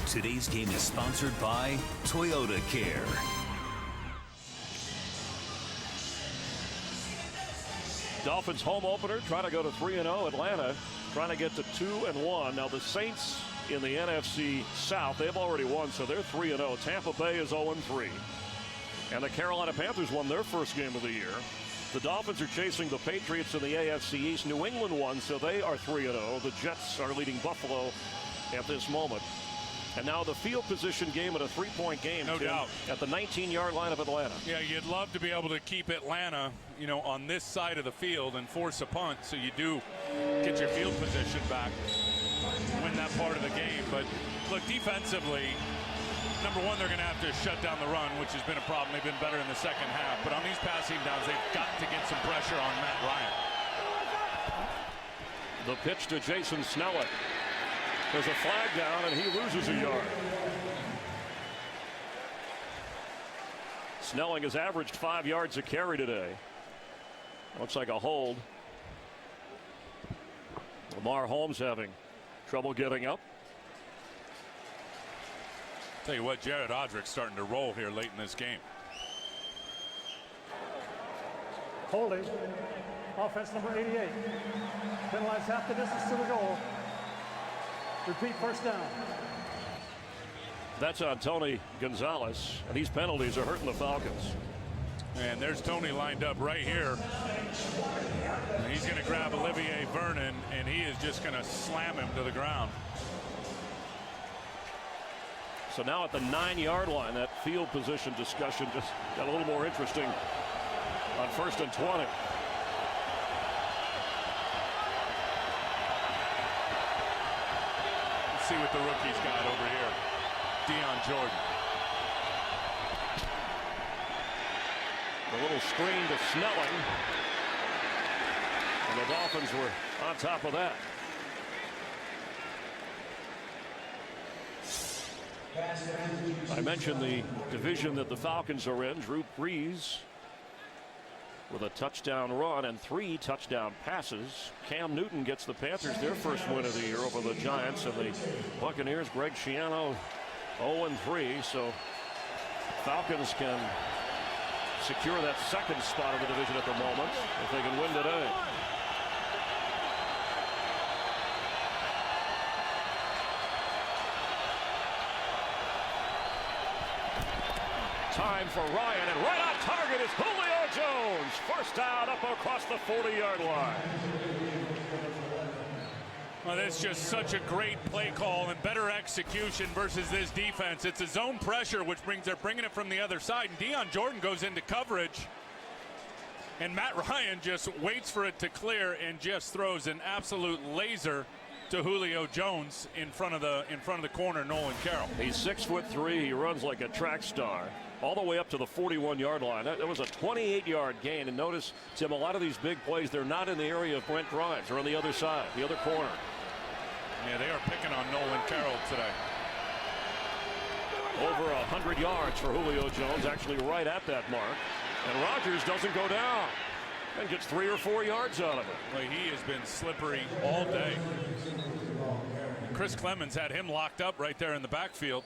Today's game is sponsored by Toyota Care. Dolphins home opener trying to go to 3-0. Atlanta trying to get to 2-1. Now the Saints in the NFC South, they've already won, so they're 3-0. Tampa Bay is 0-3. And the Carolina Panthers won their first game of the year. The Dolphins are chasing the Patriots in the AFC East. New England won, so they are 3-0. The Jets are leading Buffalo at this moment. And now the field position game at a 3-point game. No doubt. At the 19-yard line of Atlanta. Yeah, you'd love to be able to keep Atlanta, you know, on this side of the field and force a punt, so you do get your field position back, win that part of the game. But look, defensively, number one, they're going to have to shut down the run, which has been a problem. They've been better in the second half. But on these passing downs, they've got to get some pressure on Matt Ryan. The pitch to Jason Snelling. There's a flag down, and he loses a yard. Snelling has averaged 5 yards a carry today. Looks like a hold. Lamar Holmes having trouble getting up. Tell you what, Jared Odrick's starting to roll here late in this game. Holding. Offense number 88. Penalized half the distance to the goal. Repeat, first down. That's on Tony Gonzalez, and these penalties are hurting the Falcons. And there's Tony lined up right here. And he's going to grab Olivier Vernon, and he is just going to slam him to the ground. So now at the 9-yard line, that field position discussion just got a little more interesting on 1st and 20. See what the rookie's got over here. Deion Jordan. A little screen to Snelling. And the Dolphins were on top of that. I mentioned the division that the Falcons are in. Drew Brees with a touchdown run and 3 touchdown passes. Cam Newton gets the Panthers their first win of the year over the Giants, and the Buccaneers, Greg Schiano, 0-3. So Falcons can secure that second spot in the division at the moment if they can win today. Time for Ryan, and right on target is Julio Jones. First down up across the 40-yard line. Well, that's just such a great play call and better execution versus this defense. It's a zone pressure, which they're bringing it from the other side. And Deion Jordan goes into coverage, and Matt Ryan just waits for it to clear and just throws an absolute laser to Julio Jones in front of the corner, Nolan Carroll. He's 6'3". He runs like a track star all the way up to the 41-yard line. That was a 28-yard gain. And notice, Tim, a lot of these big plays, they're not in the area of Brent Grimes. They're on the other side, the other corner. Yeah, they are picking on Nolan Carroll today. Over 100 yards for Julio Jones, actually right at that mark. And Rodgers doesn't go down and gets 3 or 4 yards out of it. Well, he has been slippery all day. Chris Clemens had him locked up right there in the backfield.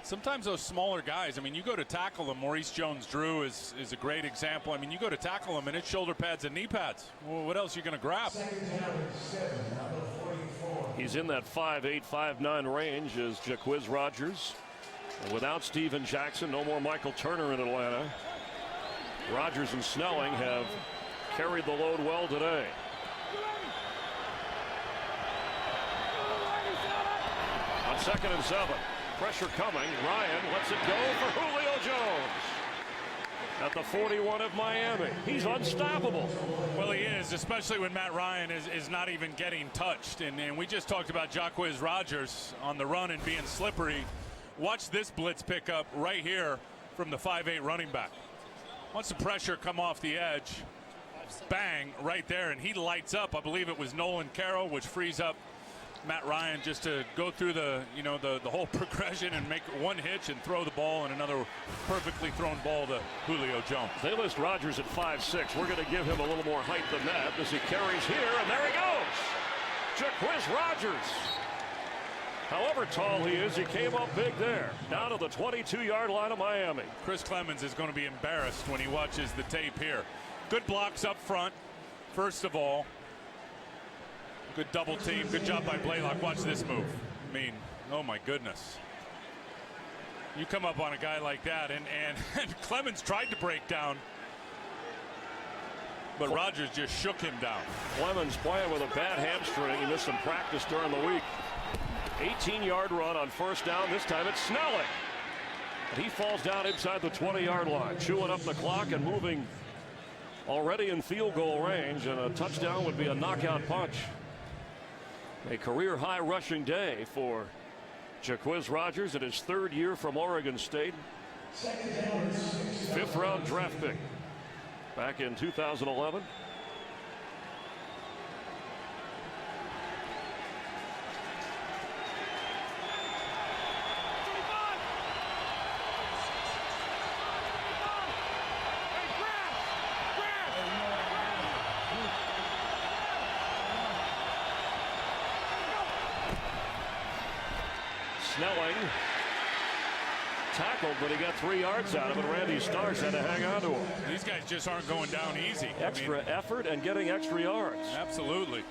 Sometimes those smaller guys, I mean, you go to tackle them. Maurice Jones-Drew is a great example. I mean, you go to tackle them and it's shoulder pads and knee pads. Well, what else are you going to grab? He's in that 5'8", 5'9" range is Jacquizz Rodgers. And without Steven Jackson, no more Michael Turner in Atlanta. Rodgers and Snelling have carried the load well today. On 2nd and 7. Pressure coming. Ryan lets it go for Julio Jones. At the 41 of Miami. He's unstoppable. Well, he is, especially when Matt Ryan is not even getting touched. And we just talked about Jacquizz Rodgers on the run and being slippery. Watch this blitz pickup right here from the 5'8" running back. Once the pressure come off the edge, bang, right there, and he lights up. I believe it was Nolan Carroll, which frees up Matt Ryan just to go through the whole progression and make one hitch and throw the ball, and another perfectly thrown ball to Julio Jones. They list Rodgers at 5'6". We're going to give him a little more height than that as he carries here, and there he goes. Jacquizz Rodgers. However tall he is, he came up big there. Down to the 22-yard line of Miami. Chris Clemens is going to be embarrassed when he watches the tape here. Good blocks up front, first of all. Good double team. Good job by Blaylock. Watch this move. I mean, oh my goodness. You come up on a guy like that, and Clemens tried to break down, but Rodgers just shook him down. Clemens playing with a bad hamstring. He missed some practice during the week. 18-yard run on 1st down. This time it's Snelling. And he falls down inside the 20-yard line, chewing up the clock and moving already in field goal range, and a touchdown would be a knockout punch. A career-high rushing day for Jacquizz Rodgers in his 3rd year from Oregon State. 5th-round draft pick back in 2011. Snelling tackled, but he got 3 yards out of it. Randy Starks had to hang on to him. These guys just aren't going down easy. Extra effort and getting extra yards. Absolutely.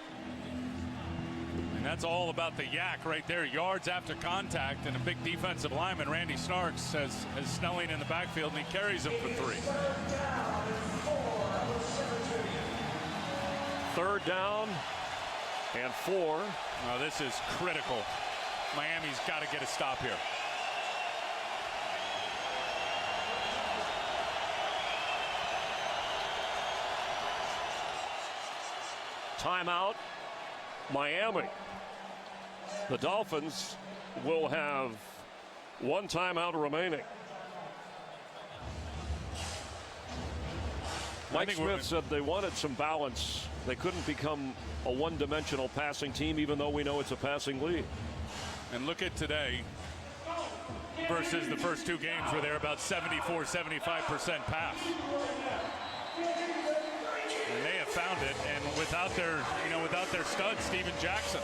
And that's all about the yak right there. Yards after contact, and a big defensive lineman, Randy Starks, has Snelling in the backfield, and he carries him for 3. 3rd down and 4. Now this is critical. Miami's got to get a stop here. Timeout, Miami. The Dolphins will have 1 timeout remaining. Mike Smith said they wanted some balance. They couldn't become a one-dimensional passing team, even though we know it's a passing league. And look at today versus the first 2 games where they're about 74-75% pass. And they have found it, and without their stud, Steven Jackson.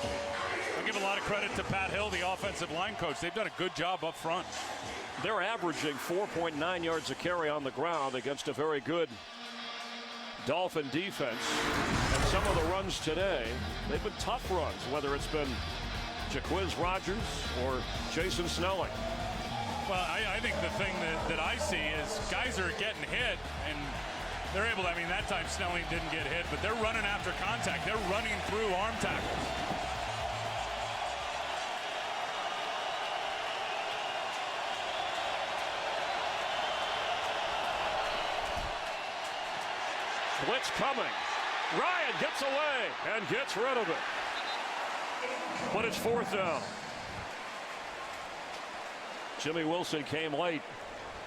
I give a lot of credit to Pat Hill, the offensive line coach. They've done a good job up front. They're averaging 4.9 yards a carry on the ground against a very good Dolphin defense. And some of the runs today, they've been tough runs, whether it's been Jacquizz Rodgers or Jason Snelling. Well, I think the thing that I see is guys are getting hit, and they're able to, I mean, that time Snelling didn't get hit, but they're running after contact. They're running through arm tackles. Blitz coming. Ryan gets away and gets rid of it. But it's 4th down. Jimmy Wilson came late.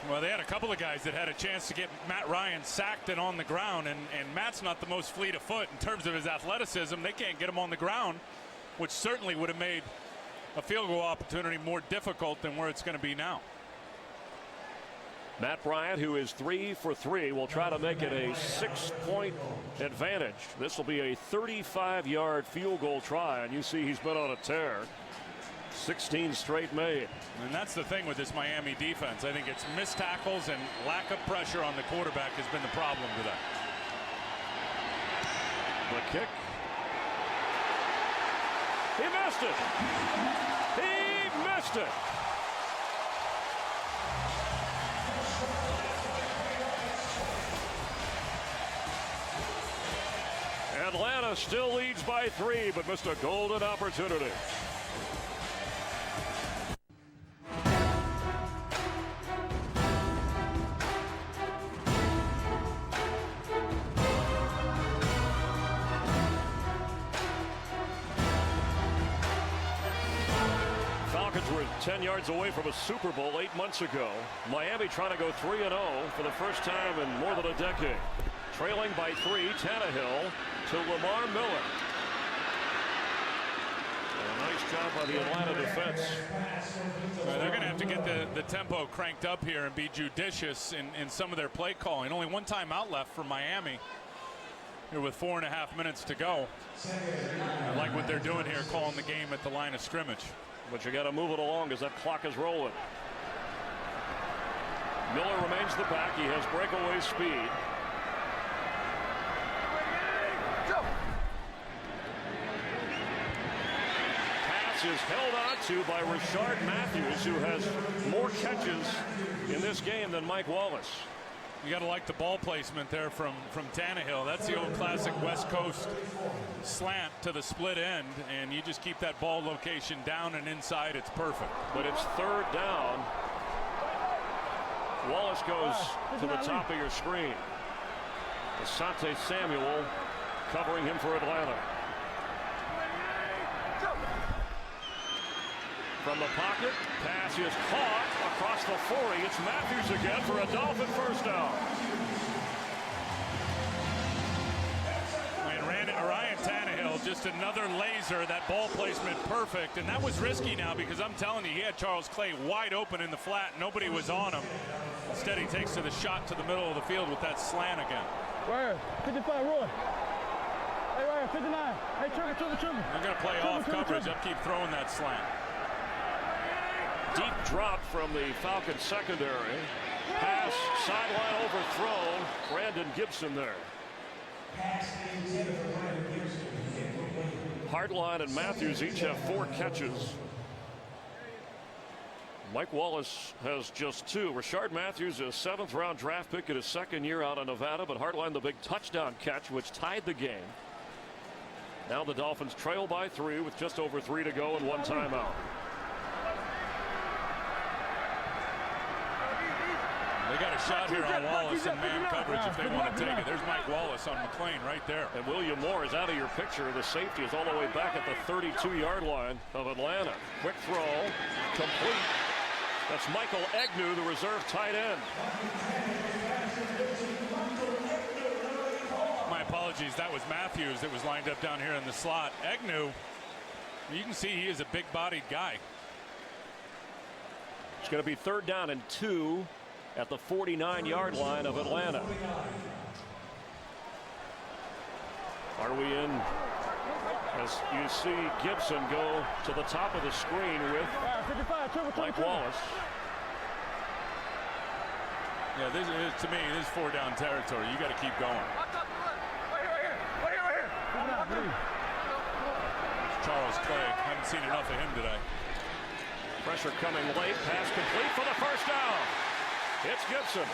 Well, they had a couple of guys that had a chance to get Matt Ryan sacked and on the ground, and Matt's not the most fleet of foot in terms of his athleticism. They can't get him on the ground, which certainly would have made a field goal opportunity more difficult than where it's going to be now. Matt Bryant, who is 3 for 3, will try to make it a 6-point advantage. This will be a 35-yard field goal try, and you see he's been on a tear. 16 straight made. And that's the thing with this Miami defense. I think it's missed tackles and lack of pressure on the quarterback has been the problem today. The kick. He missed it. He missed it. Atlanta still leads by 3, but missed a golden opportunity. Falcons were 10 yards away from a Super Bowl 8 months ago. Miami trying to go 3-0 for the first time in more than a decade. Trailing by 3, Tannehill to Lamar Miller. A nice job by the Atlanta defense. They're going to have to get the tempo cranked up here and be judicious in some of their play calling. Only one timeout left for Miami here with 4.5 minutes to go. I like what they're doing here, calling the game at the line of scrimmage. But you got to move it along as that clock is rolling. Miller remains the back. He has breakaway speed. Pass is held on to by Rashard Matthews, who has more catches in this game than Mike Wallace. You got to like the ball placement there from Tannehill. That's the old classic West Coast slant to the split end, and you just keep that ball location down and inside. It's perfect. But it's 3rd down. Wallace goes to the top of your screen. Asante Samuel covering him for Atlanta. From the pocket, pass is caught across the 40. It's Matthews again for a Dolphin first down. And Ryan Tannehill, just another laser. That ball placement perfect, and that was risky now because I'm telling you, he had Charles Clay wide open in the flat. Nobody was on him. Instead, he takes to the shot to the middle of the field with that slant again. Where? 55, Roy. Hey, right here, 59. Hey, Trevor. They're going to play off coverage. I'll keep throwing that slant. Deep drop from the Falcons secondary. Pass, sideline overthrown. Brandon Gibson there. Hartline and Matthews each have 4 catches. Mike Wallace has just 2. Rashard Matthews, a 7th-round draft pick in his 2nd year out of Nevada, but Hartline the big touchdown catch, which tied the game. Now the Dolphins trail by 3 with just over 3 to go and 1 timeout. They got a shot here on Wallace in man coverage if they want to take it. There's Mike Wallace on McLean right there. And William Moore is out of your picture. The safety is all the way back at the 32-yard line of Atlanta. Quick throw, complete. That's Michael Egnew, the reserve tight end. My apologies, that was Matthews that was lined up down here in the slot. Egnew, you can see he is a big-bodied guy. It's going to be 3rd down and 2 at the 49-yard line of Atlanta. Are we in? As you see Gibson go to the top of the screen with Mike Wallace. Yeah, this is, to me, this is 4-down territory. You got to keep going. Charles Clay, haven't seen enough of him today. Pressure coming late. Pass complete for the first down. It's Gibson.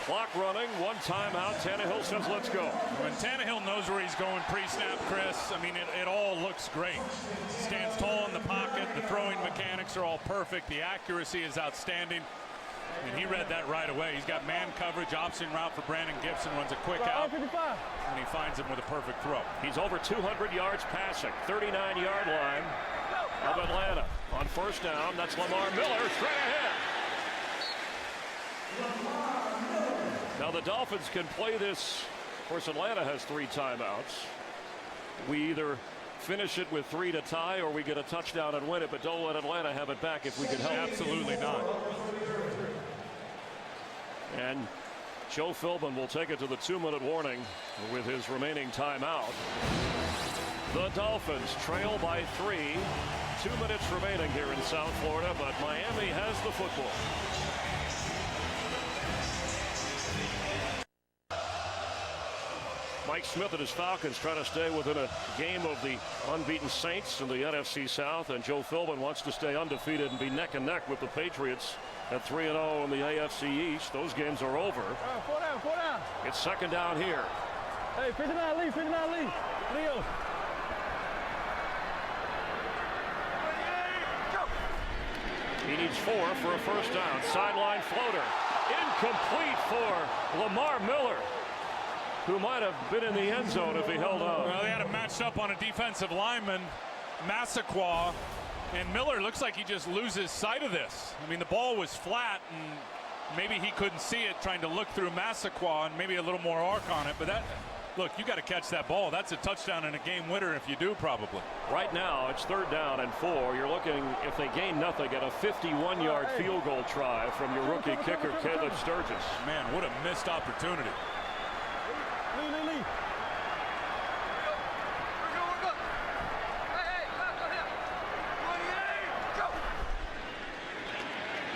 Clock running, 1 timeout. Tannehill says, let's go. When Tannehill knows where he's going pre-snap, Chris, I mean, it all looks great. Stands tall in the pocket. The throwing mechanics are all perfect. The accuracy is outstanding. And he read that right away. He's got man coverage, option route for Brandon Gibson, runs a quick out, and he finds him with a perfect throw. He's over 200 yards passing, 39-yard line of Atlanta. On first down, that's Lamar Miller straight ahead. Now the Dolphins can play this. Of course, Atlanta has 3 timeouts. We either finish it with 3 to tie, or we get a touchdown and win it, but don't let Atlanta have it back if we can help. Absolutely not. And Joe Philbin will take it to the 2-minute warning with his remaining timeout. The Dolphins trail by 3. 2 minutes remaining here in South Florida, but Miami has the football. Mike Smith and his Falcons trying to stay within a game of the unbeaten Saints in the NFC South, and Joe Philbin wants to stay undefeated and be neck and neck with the Patriots at 3-0 in the AFC East. Those games are over. 4 down. It's second down here. Hey, 59 lead. Leo. He needs 4 for a first down. Sideline floater. Incomplete for Lamar Miller, who might have been in the end zone if he held on. Well, they had him matched up on a defensive lineman, Massaquoi, and Miller looks like he just loses sight of this. I mean, the ball was flat, and maybe he couldn't see it trying to look through Massaquoi and maybe a little more arc on it. But that, look, you got to catch that ball. That's a touchdown and a game winner if you do, probably. Right now, it's 3rd down and 4. You're looking, if they gain nothing, at a 51-yard field goal try from your rookie kicker, Caleb Sturgis. Man, what a missed opportunity. Lee.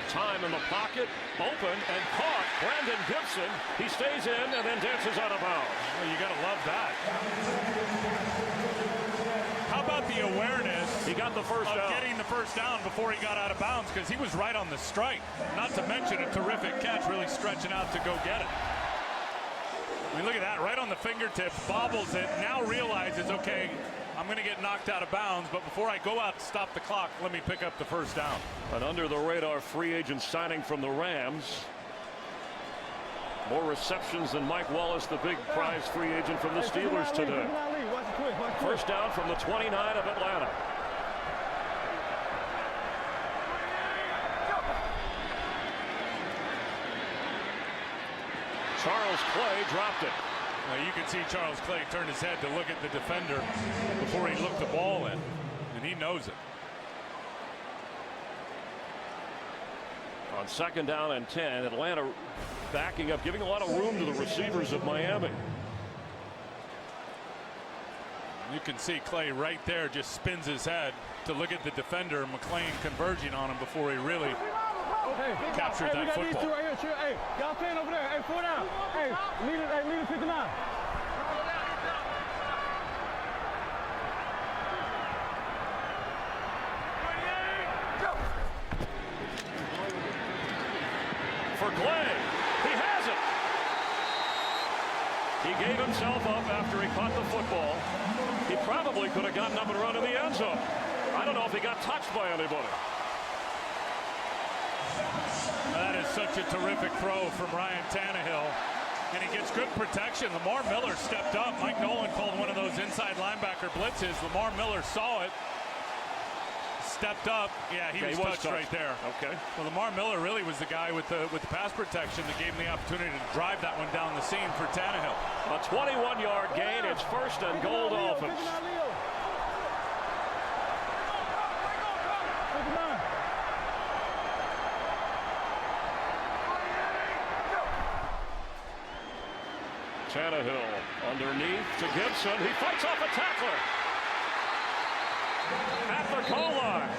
Time in the pocket, open and caught. Brandon Gibson, he stays in and then dances out of bounds. Well, you got to love that. How about the awareness? He got the first down. Getting the first down before he got out of bounds, because he was right on the strike. Not to mention a terrific catch, really stretching out to go get it. I mean, look at that, right on the fingertips, bobbles it, now realizes, okay, I'm going to get knocked out of bounds, but before I go out to stop the clock, let me pick up the first down. An under-the-radar free agent signing from the Rams. More receptions than Mike Wallace, the big prize free agent from the Steelers today. First down from the 29 of Atlanta. Charles Clay dropped it. Now you can see Charles Clay turn his head to look at the defender before he looked the ball in, and he knows it. On 2nd down and 10, Atlanta backing up, giving a lot of room to the receivers of Miami. You can see Clay right there just spins his head to look at the defender, McClain converging on him before he really captured that football. Hey, right here. Hey, y'all playing over there. Hey, 4 down. Hey, lead it 59. For Clay, he has it. He gave himself up after he caught the football. He probably could have gotten up and run in the end zone. I don't know if he got touched by anybody. That is such a terrific throw from Ryan Tannehill, and he gets good protection. Lamar Miller stepped up. Mike Nolan called one of those inside linebacker blitzes. Lamar Miller saw it, stepped up. Yeah, he was touched right there. Okay. Well, Lamar Miller really was the guy with the pass protection that gave him the opportunity to drive that one down the seam for Tannehill. A 21-yard gain. It's 1st and goal, Dolphins. Tannehill underneath to Gibson. He fights off a tackler at the goal line.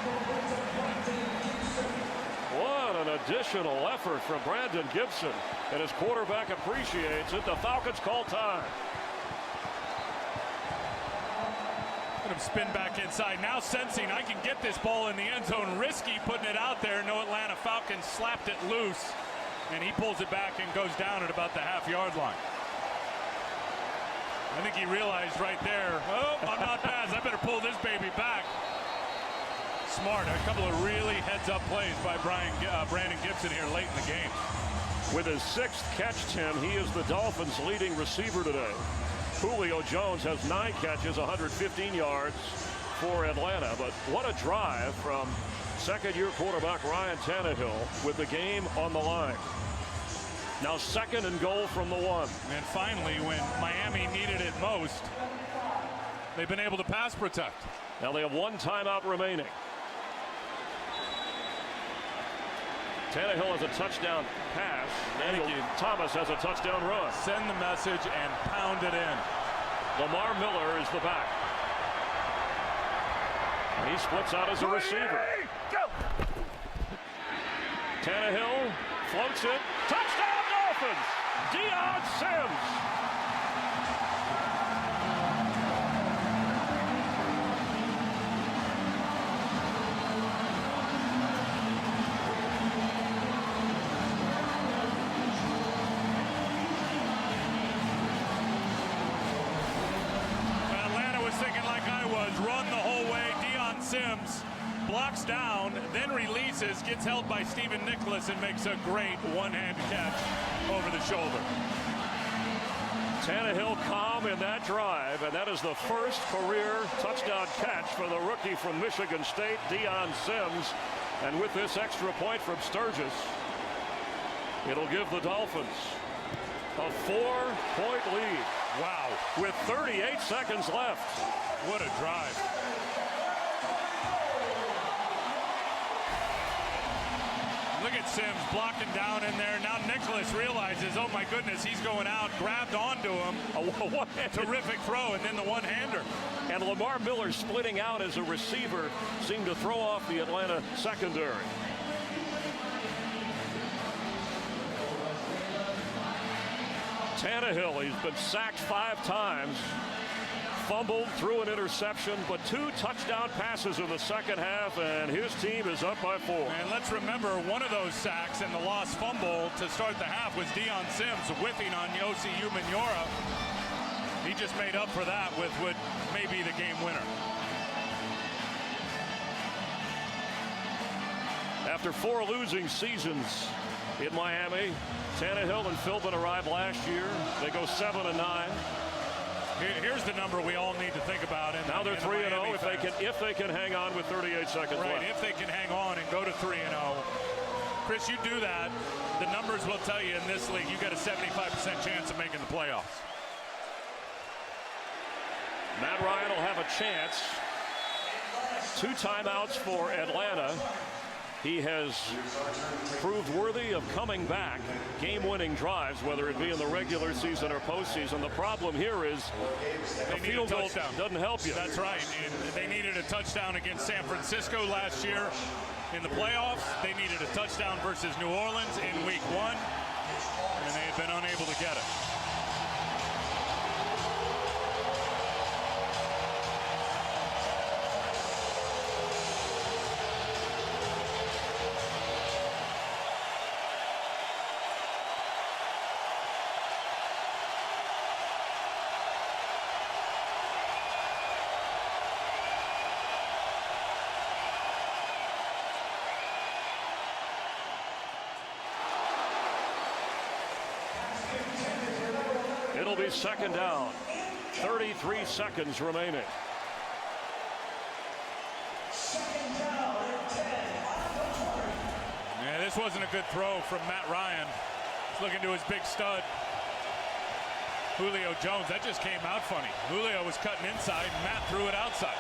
What an additional effort from Brandon Gibson, and his quarterback appreciates it. The Falcons call time. Let him spin back inside. Now sensing I can get this ball in the end zone. Risky putting it out there. No Atlanta Falcons slapped it loose, and he pulls it back and goes down at about the half-yard line. I think he realized right there, oh, I'm not passed. I better pull this baby back. Smart. A couple of really heads-up plays by Brandon Gibson here late in the game. With his 6th catch, Tim, he is the Dolphins' leading receiver today. Julio Jones has 9 catches, 115 yards for Atlanta. But what a drive from second-year quarterback Ryan Tannehill with the game on the line. Now 2nd and goal from the 1. And finally, when Miami needed it most, They've been able to pass protect. Now they have one timeout remaining. Tannehill has a touchdown pass. Daniel Thomas has a touchdown run. Send the message and pound it in. Lamar Miller is the back. And he splits out as a receiver. Tannehill floats it. Touchdown Dolphins! Deion Sims. Sims blocks down, then releases, gets held by Stephen Nicholas, and makes a great one-hand catch over the shoulder. Tannehill calm in that drive, and that is the first career touchdown catch for the rookie from Michigan State, Deion Sims. And with this extra point from Sturgis, it'll give the Dolphins a 4-point lead. Wow. With 38 seconds left. What a drive. Look at Sims blocking down in there. Now Nicholas realizes, oh my goodness, he's going out, grabbed onto him. A terrific throw, and then the one-hander. And Lamar Miller splitting out as a receiver seemed to throw off the Atlanta secondary. Tannehill, he's been sacked 5 times. Fumbled, threw an interception, but 2 touchdown passes in the second half, and his team is up by 4. And let's remember, one of those sacks and the lost fumble to start the half was Deion Sims whiffing on Yossi Umenyiora. He just made up for that with what may be the game winner. After 4 losing seasons in Miami, Tannehill and Philbin arrived last year. They go 7-9. Here's the number we all need to think about. Now they're 3-0 if they can hang on with 38 seconds left. Right, if they can hang on and go to 3-0. Chris, you do that, the numbers will tell you in this league you got a 75% chance of making the playoffs. Matt Ryan will have a chance. 2 timeouts for Atlanta. He has proved worthy of coming back, game-winning drives, whether it be in the regular season or postseason. The problem here is a field goal doesn't help you. That's right. And they needed a touchdown against San Francisco last year in the playoffs. They needed a touchdown versus New Orleans in week 1, and they had been unable to get it. It'll be second down. 33 seconds remaining. Yeah, this wasn't a good throw from Matt Ryan. He's looking to his big stud, Julio Jones. That just came out funny. Julio was cutting inside, and Matt threw it outside.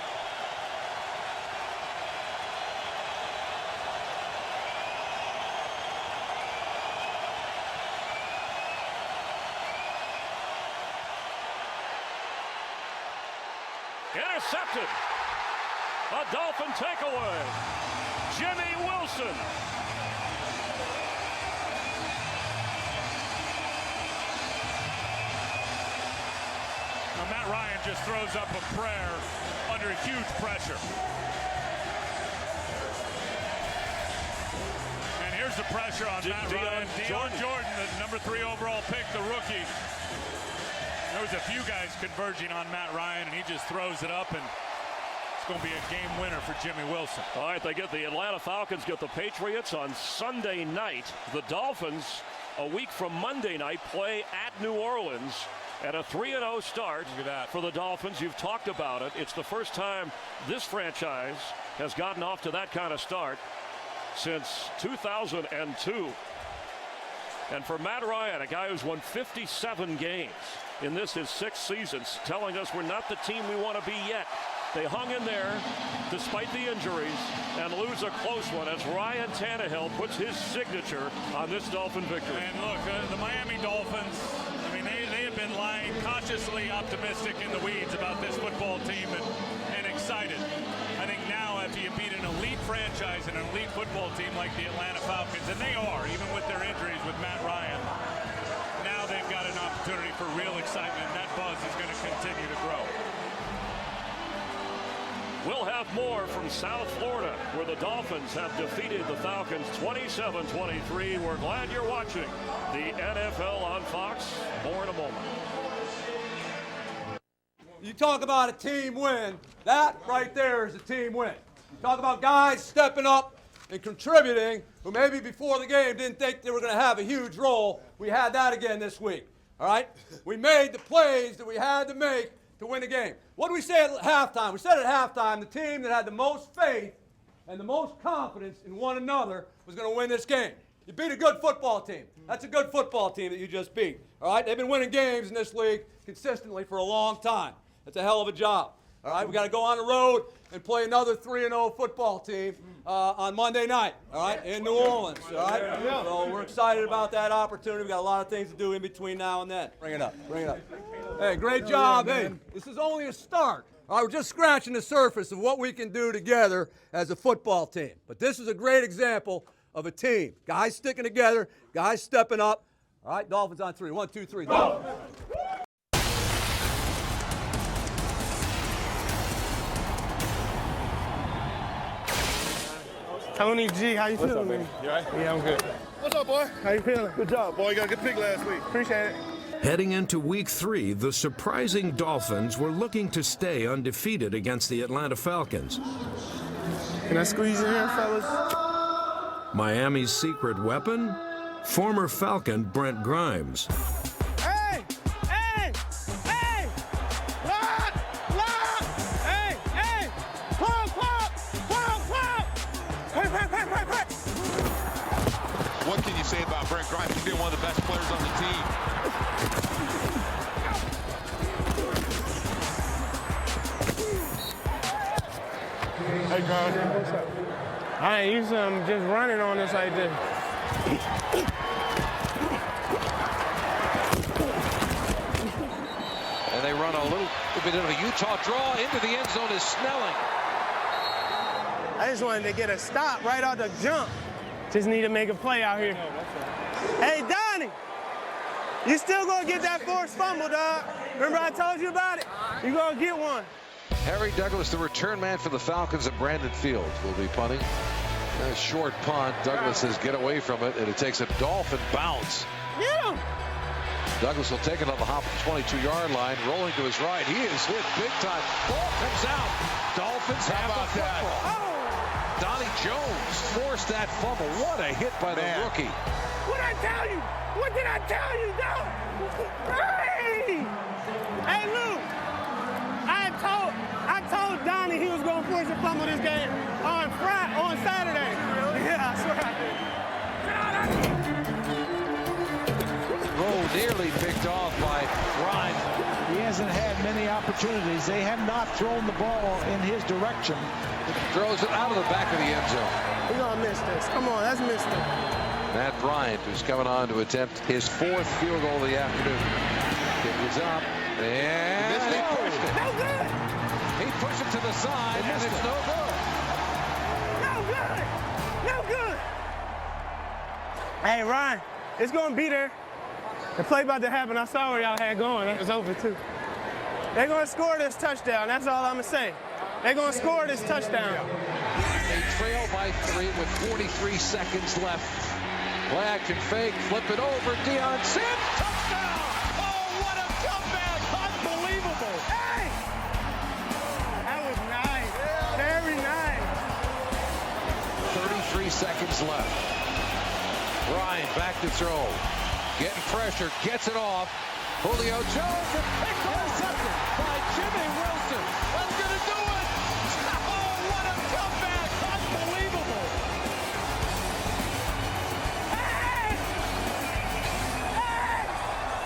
Intercepted. A Dolphin takeaway. Jimmy Wilson. Now Matt Ryan just throws up a prayer under huge pressure. And here's the pressure on Matt Ryan. Deion Jordan, the number 3 overall pick, the rookie. There was a few guys converging on Matt Ryan, and he just throws it up, and it's going to be a game winner for Jimmy Wilson. All right, they get the Atlanta Falcons, get the Patriots on Sunday night. The Dolphins, a week from Monday night, play at New Orleans at a 3-0 start for the Dolphins. You've talked about it. It's the first time this franchise has gotten off to that kind of start since 2002. And for Matt Ryan, a guy who's won 57 games in this his 6th season, telling us we're not the team we want to be yet. They hung in there despite the injuries and lose a close one as Ryan Tannehill puts his signature on this Dolphin victory. And look, the Miami Dolphins, I mean, they have been lying cautiously optimistic in the weeds about this football team and excited. I think now after you beat an elite franchise and an elite football team like the Atlanta Falcons, and they are, even with their injuries with Matt Ryan, now they've got an opportunity for real excitement, and that buzz is going to continue to grow. We'll have more from South Florida, where the Dolphins have defeated the Falcons 27-23. We're glad you're watching the NFL on Fox. More in a moment. You talk about a team win, that right there is a team win. You talk about guys stepping up and contributing who maybe before the game didn't think they were going to have a huge role. We had that again this week, all right? We made the plays that we had to make to win the game. What did we say at halftime? We said at halftime the team that had the most faith and the most confidence in one another was going to win this game. You beat a good football team. That's a good football team that you just beat, all right? They've been winning games in this league consistently for a long time. That's a hell of a job. All right, we got to go on the road and play another 3-0 football team on Monday night, all right, in New Orleans, all right? So we're excited about that opportunity. We got a lot of things to do in between now and then. Bring it up, bring it up. Hey, great job. Hey, this is only a start. All right, we're just scratching the surface of what we can do together as a football team. But this is a great example of a team. Guys sticking together, guys stepping up. All right, Dolphins on 3. 1, 2, 3, go. Tony G, how you feeling, man? You all right? Yeah, I'm good. What's up, boy? How you feeling? Good job, boy. You got a good pick last week. Appreciate it. Heading into week 3, the surprising Dolphins were looking to stay undefeated against the Atlanta Falcons. Can I squeeze in here, fellas? Miami's secret weapon? Former Falcon Brent Grimes. Hey! Hey! Hey! Lock! Lock! Hey! Hey! Pump! Pump! Pump! Pump! Hey! Hey! Hey! Hey! Hey! What can you say about Brent Grimes? He's been one of the best players on the team. Hey, guys. What's up? I ain't used to just running on us like this. And they run a little bit of a Utah draw into the end zone is Snelling. I just wanted to get a stop right out the jump. Just need to make a play out here. Hey, Donnie, you still gonna get that forced fumble, dog. Remember I told you about it? You gonna get one. Harry Douglas, the return man for the Falcons, and Brandon Fields will be punting. A short punt. Douglas says get away from it, and it takes a Dolphin bounce. Get him! Douglas will take it on the hop at the 22-yard line, rolling to his right. He is hit big time. Ball comes out. Dolphins have the football. Oh. Donnie Jones forced that fumble. What a hit by the rookie. What did I tell you? What did I tell you, dog? Hey! Hey, Lou! I told Donnie he was going to force a fumble this game on Saturday. Yeah, I swear I did. Throw nearly picked off by Grimes. He hasn't had many opportunities. They have not thrown the ball in his direction. Throws it out of the back of the end zone. We're going to miss this. Come on, let's miss this. Matt Bryant, who's coming on to attempt his 4th field goal of the afternoon. Kick is up, and he pushed it. No good. He pushed it to the side, and it's no good. No good. No good. Hey, Ryan, it's going to be there. The play about to happen. I saw where y'all had going. It was over, too. They're going to score this touchdown. That's all I'm going to say. They're going to score this touchdown. They trail by 3 with 43 seconds left. Play action fake, flip it over, Deion Sims, touchdown! Oh, what a comeback! Unbelievable! Hey! That was nice. Very nice. 33 seconds left. Ryan back to throw. Getting pressure, gets it off. Julio Jones and picked intercepted by Jimmy Wilson. That's going to do it! Oh, what a comeback! Unbelievable! Hey!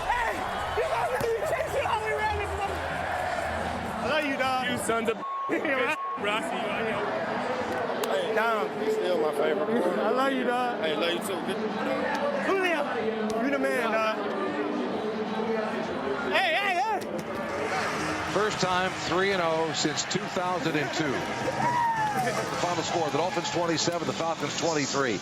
Hey! You gonna let me chase son's a bro. I see you out here. Hey, Dom. He's still my favorite. I love you, dog. Hey, love you too. Julio, you the man, dog. Hey, hey, hey. First time 3-0 since 2002. The final score, the Dolphins 27, the Falcons 23.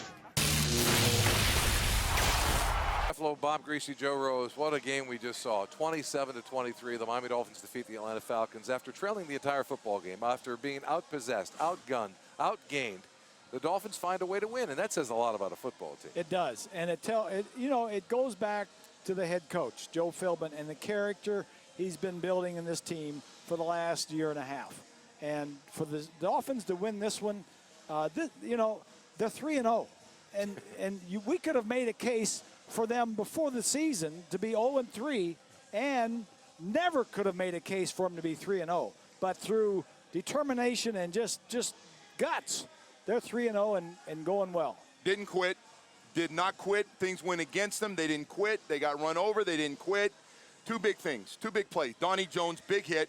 Buffalo, Bob Greasy, Joe Rose. What a game we just saw. 27-23, the Miami Dolphins defeat the Atlanta Falcons after trailing the entire football game, after being outpossessed, outgunned, outgained. The Dolphins find a way to win, and that says a lot about a football team. It does, and it goes back to the head coach, Joe Philbin, and the character he's been building in this team for the last year and a half. And for the Dolphins to win this one, they're 3-0, and we could have made a case for them before the season to be 0-3, and never could have made a case for them to be 3-0. But through determination and just guts, they're 3-0 and going well. Didn't quit, did not quit. Things went against them. They didn't quit. They got run over. They didn't quit. Two big things, two big plays. Donnie Jones, big hit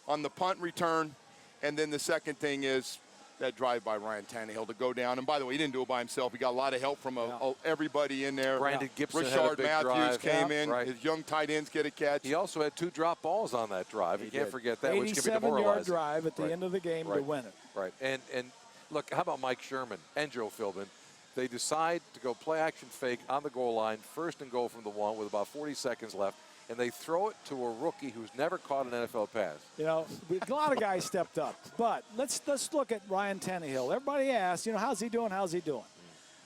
on the punt return. And then the second thing is that drive by Ryan Tannehill to go down. And by the way, he didn't do it by himself. He got a lot of help from everybody in there. Brandon Gibson had a Richard big Matthews drive. came in. His young tight ends get a catch. He also had 2 drop balls on that drive. You can't forget that, which can be 87-yard demoralizing. drive at the end of the game to win it. Right. And look, how about Mike Sherman and Joe Philbin? They decide to go play action fake on the goal line, first and goal from the 1 with about 40 seconds left. And they throw it to a rookie who's never caught an NFL pass. A lot of guys stepped up. But let's look at Ryan Tannehill. Everybody asks, how's he doing? How's he doing?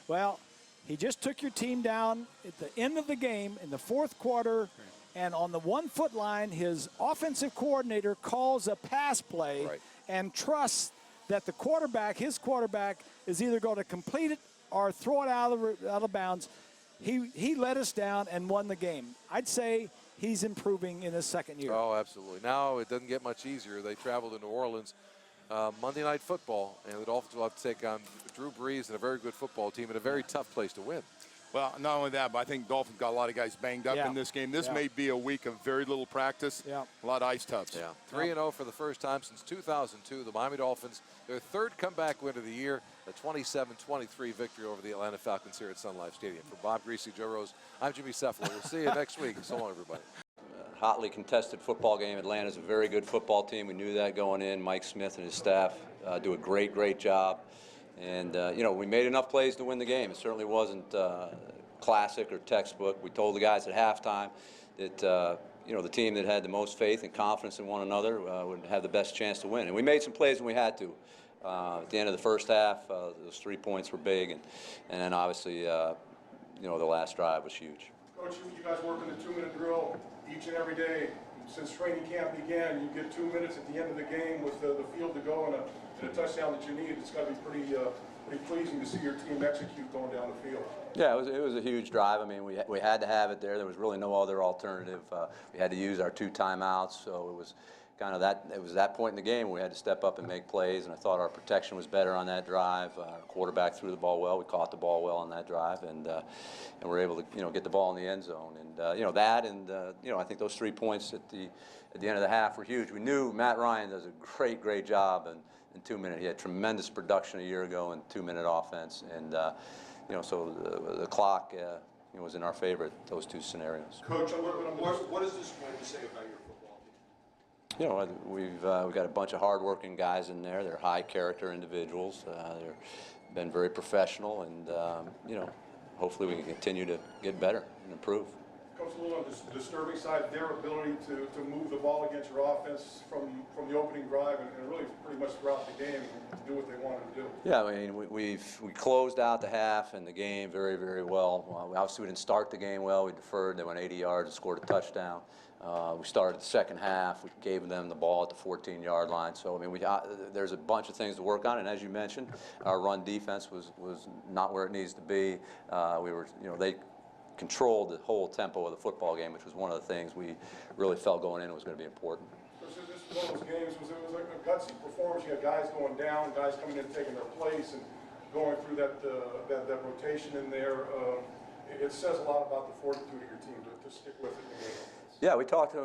Well, he just took your team down at the end of the game in the fourth quarter, and on the 1-foot line, his offensive coordinator calls a pass play and trusts that the quarterback, his quarterback, is either going to complete it or throw it out of bounds. He let us down and won the game. I'd say he's improving in his second year. Oh, absolutely. Now it doesn't get much easier. They travel to New Orleans Monday Night Football, and the Dolphins will have to take on Drew Brees and a very good football team in a very tough place to win. Well, not only that, but I think Dolphins got a lot of guys banged up in this game. This may be a week of very little practice, a lot of ice tubs. 3-0 for the first time since 2002. The Miami Dolphins, their third comeback win of the year, a 27-23 victory over the Atlanta Falcons here at Sun Life Stadium. For Bob Greasy, Joe Rose, I'm Jimmy Seffler. We'll see you next week. So long, everybody. Hotly contested football game. Atlanta's a very good football team. We knew that going in. Mike Smith and his staff do a great job. And, we made enough plays to win the game. It certainly wasn't classic or textbook. We told the guys at halftime that, the team that had the most faith and confidence in one another would have the best chance to win. And we made some plays when we had to. At the end of the first half, those 3 points were big. And then, obviously, the last drive was huge. Coach, you guys work in the 2-minute drill each and every day. Since training camp began, you get 2 minutes at the end of the game with the field to go and a touchdown that you need. It's got to be pretty pleasing to see your team execute going down the field. Yeah, it was a huge drive. I mean, we had to have it there. There was really no other alternative. We had to use our 2 timeouts, so it was kind of that. It was that point in the game where we had to step up and make plays, and I thought our protection was better on that drive. Our quarterback threw the ball well. We caught the ball well on that drive, and we're able to get the ball in the end zone. And I think those 3 points at the end of the half were huge. We knew Matt Ryan does a great job in 2 minutes. He had tremendous production a year ago in 2-minute offense, and so the clock was in our favor at those 2 scenarios. Coach, what does this win say about your football team? We've got a bunch of hard-working guys in there. They're high-character individuals. They've been very professional, and hopefully we can continue to get better and improve. Coach, a little on the disturbing side, their ability to move the ball against your offense from the opening drive and really pretty much throughout the game and do what they wanted to do. Yeah, I mean, we closed out the half and the game very, very well. Obviously, we didn't start the game well. We deferred. They went 80 yards and scored a touchdown. We started the second half. We gave them the ball at the 14-yard line. So, I mean, there's a bunch of things to work on. And as you mentioned, our run defense was not where it needs to be. They controlled the whole tempo of the football game, which was one of the things we really felt going in was going to be important. This was one of those games, it was like a gutsy performance. You had guys going down, guys coming in taking their place and going through that rotation in there. It says a lot about the fortitude of your team to stick with it in the game. Yeah, we talked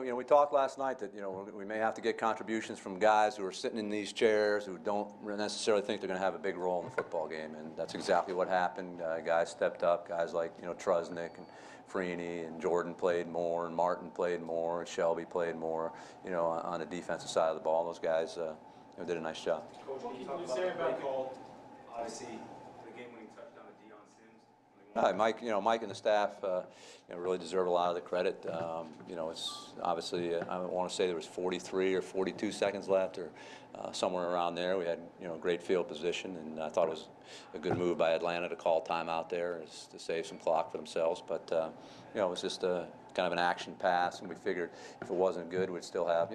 last night that, we may have to get contributions from guys who are sitting in these chairs who don't necessarily think they're going to have a big role in the football game, and that's exactly what happened. Guys stepped up, guys like, Trusnick and Freeney and Jordan played more, and Martin played more, and Shelby played more, on the defensive side of the ball. Those guys, did a nice job. Coach, what can you say about call, obviously, the game-winning touchdown to Deion Sims? Mike and the staff, really deserve a lot of the credit. It's obviously, I want to say there was 43 or 42 seconds left, or somewhere around there. We had, great field position, and I thought it was a good move by Atlanta to call timeout there to save some clock for themselves. But it was just a kind of an action pass, and we figured if it wasn't good, we'd still have,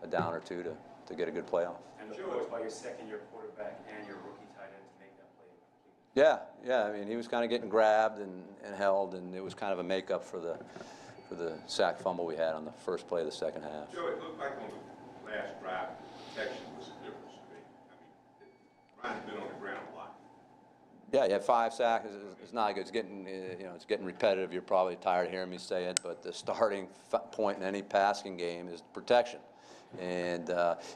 a down or two to get a good playoff. And the play was by your second-year quarterback and your rookie tight end to make that play. Yeah. I mean, he was kind of getting grabbed and held, and it was kind of a makeup for the sack fumble we had on the first play of the second half. Joe, it looked like on the last drive, protection was the difference to me. I mean, Ryan's been on the ground a lot. Yeah, you had 5 sacks. It's not good. It's getting, it's getting repetitive. You're probably tired of hearing me say it, but the starting point in any passing game is protection. And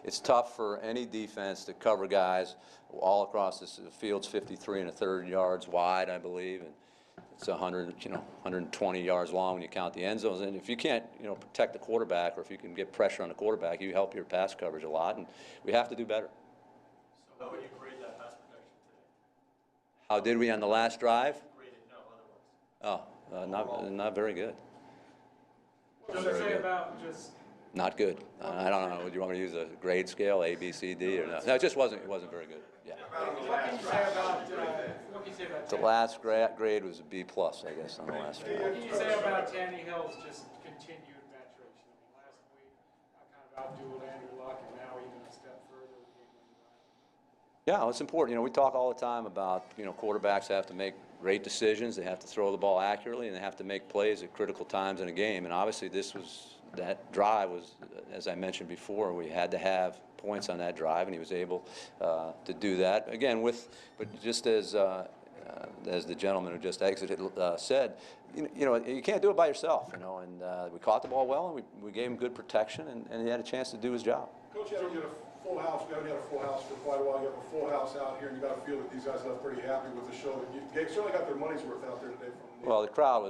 it's tough for any defense to cover guys all across this field's 53 1/3 yards wide, I believe, and it's 120 yards long when you count the end zones. And if you can't, protect the quarterback, or if you can get pressure on the quarterback, you help your pass coverage a lot. And we have to do better. So how would you grade that pass protection today? How did we on the last drive? Grade it, no, otherwise. Not very good. What does it say about just? Not good. I don't know. Do you want me to use a grade scale, A, B, C, D, or no? No, it just wasn't. It wasn't very good. Yeah. What can you say about? The last grade was a B+, I guess, on the last one. What can you say about Tannehill's just continued maturation? I mean, last week I kind of outdueled Andrew Luck, and now even a step further. Yeah, well, it's important. We talk all the time about, quarterbacks have to make great decisions. They have to throw the ball accurately, and they have to make plays at critical times in a game. And obviously, that drive was, as I mentioned before, we had to have points on that drive, and he was able to do that. Again, but just as the gentleman who just exited said, you can't do it by yourself, and we caught the ball well, and we gave him good protection, and he had a chance to do his job. Coach, you had a full house. We haven't had a full house for quite a while. You have a full house out here, and you got to feel that these guys left pretty happy with the show. They certainly got their money's worth out there today. Well, the crowd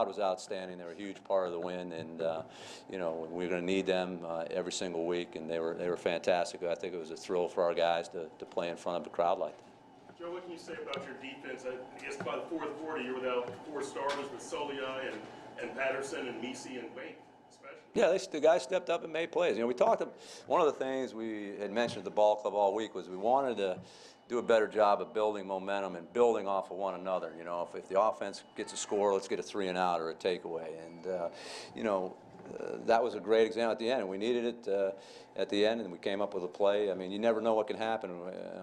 was outstanding. They were a huge part of the win, and we're going to need them every single week, and they were fantastic. I think it was a thrill for our guys to play in front of a crowd like that. Joe, what can you say about your defense? I guess by the fourth quarter, you were without 4 starters with Soliai and Patterson and Misi and Wake. Yeah, the guys stepped up and made plays. We talked. One of the things we had mentioned at the ball club all week was we wanted to do a better job of building momentum and building off of one another. If the offense gets a score, let's get a 3-and-out or a takeaway. And that was a great example at the end. And we needed it at the end, and we came up with a play. I mean, you never know what can happen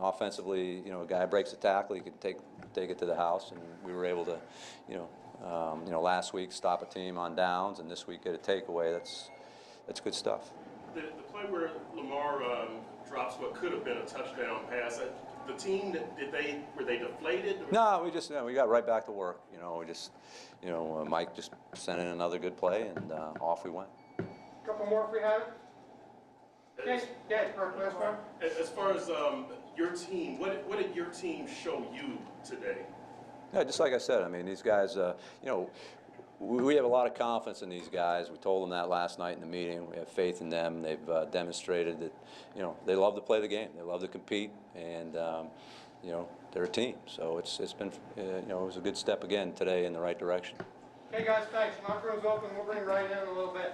offensively. A guy breaks a tackle, he can take it to the house, and we were able to, last week stop a team on downs, and this week get a takeaway. That's good stuff. The play where Lamar drops what could have been a touchdown pass, the team, were they deflated? No, we got right back to work. Mike just sent in another good play, and off we went. A couple more if we have it. As far as your team, what did your team show you today? Yeah, just like I said, I mean, these guys, we have a lot of confidence in these guys. We told them that last night in the meeting. We have faith in them. They've demonstrated that, they love to play the game. They love to compete, and, they're a team. So it's been, it was a good step again today in the right direction. Okay, guys, thanks. Locker room's open. We'll bring Ryan in a little bit.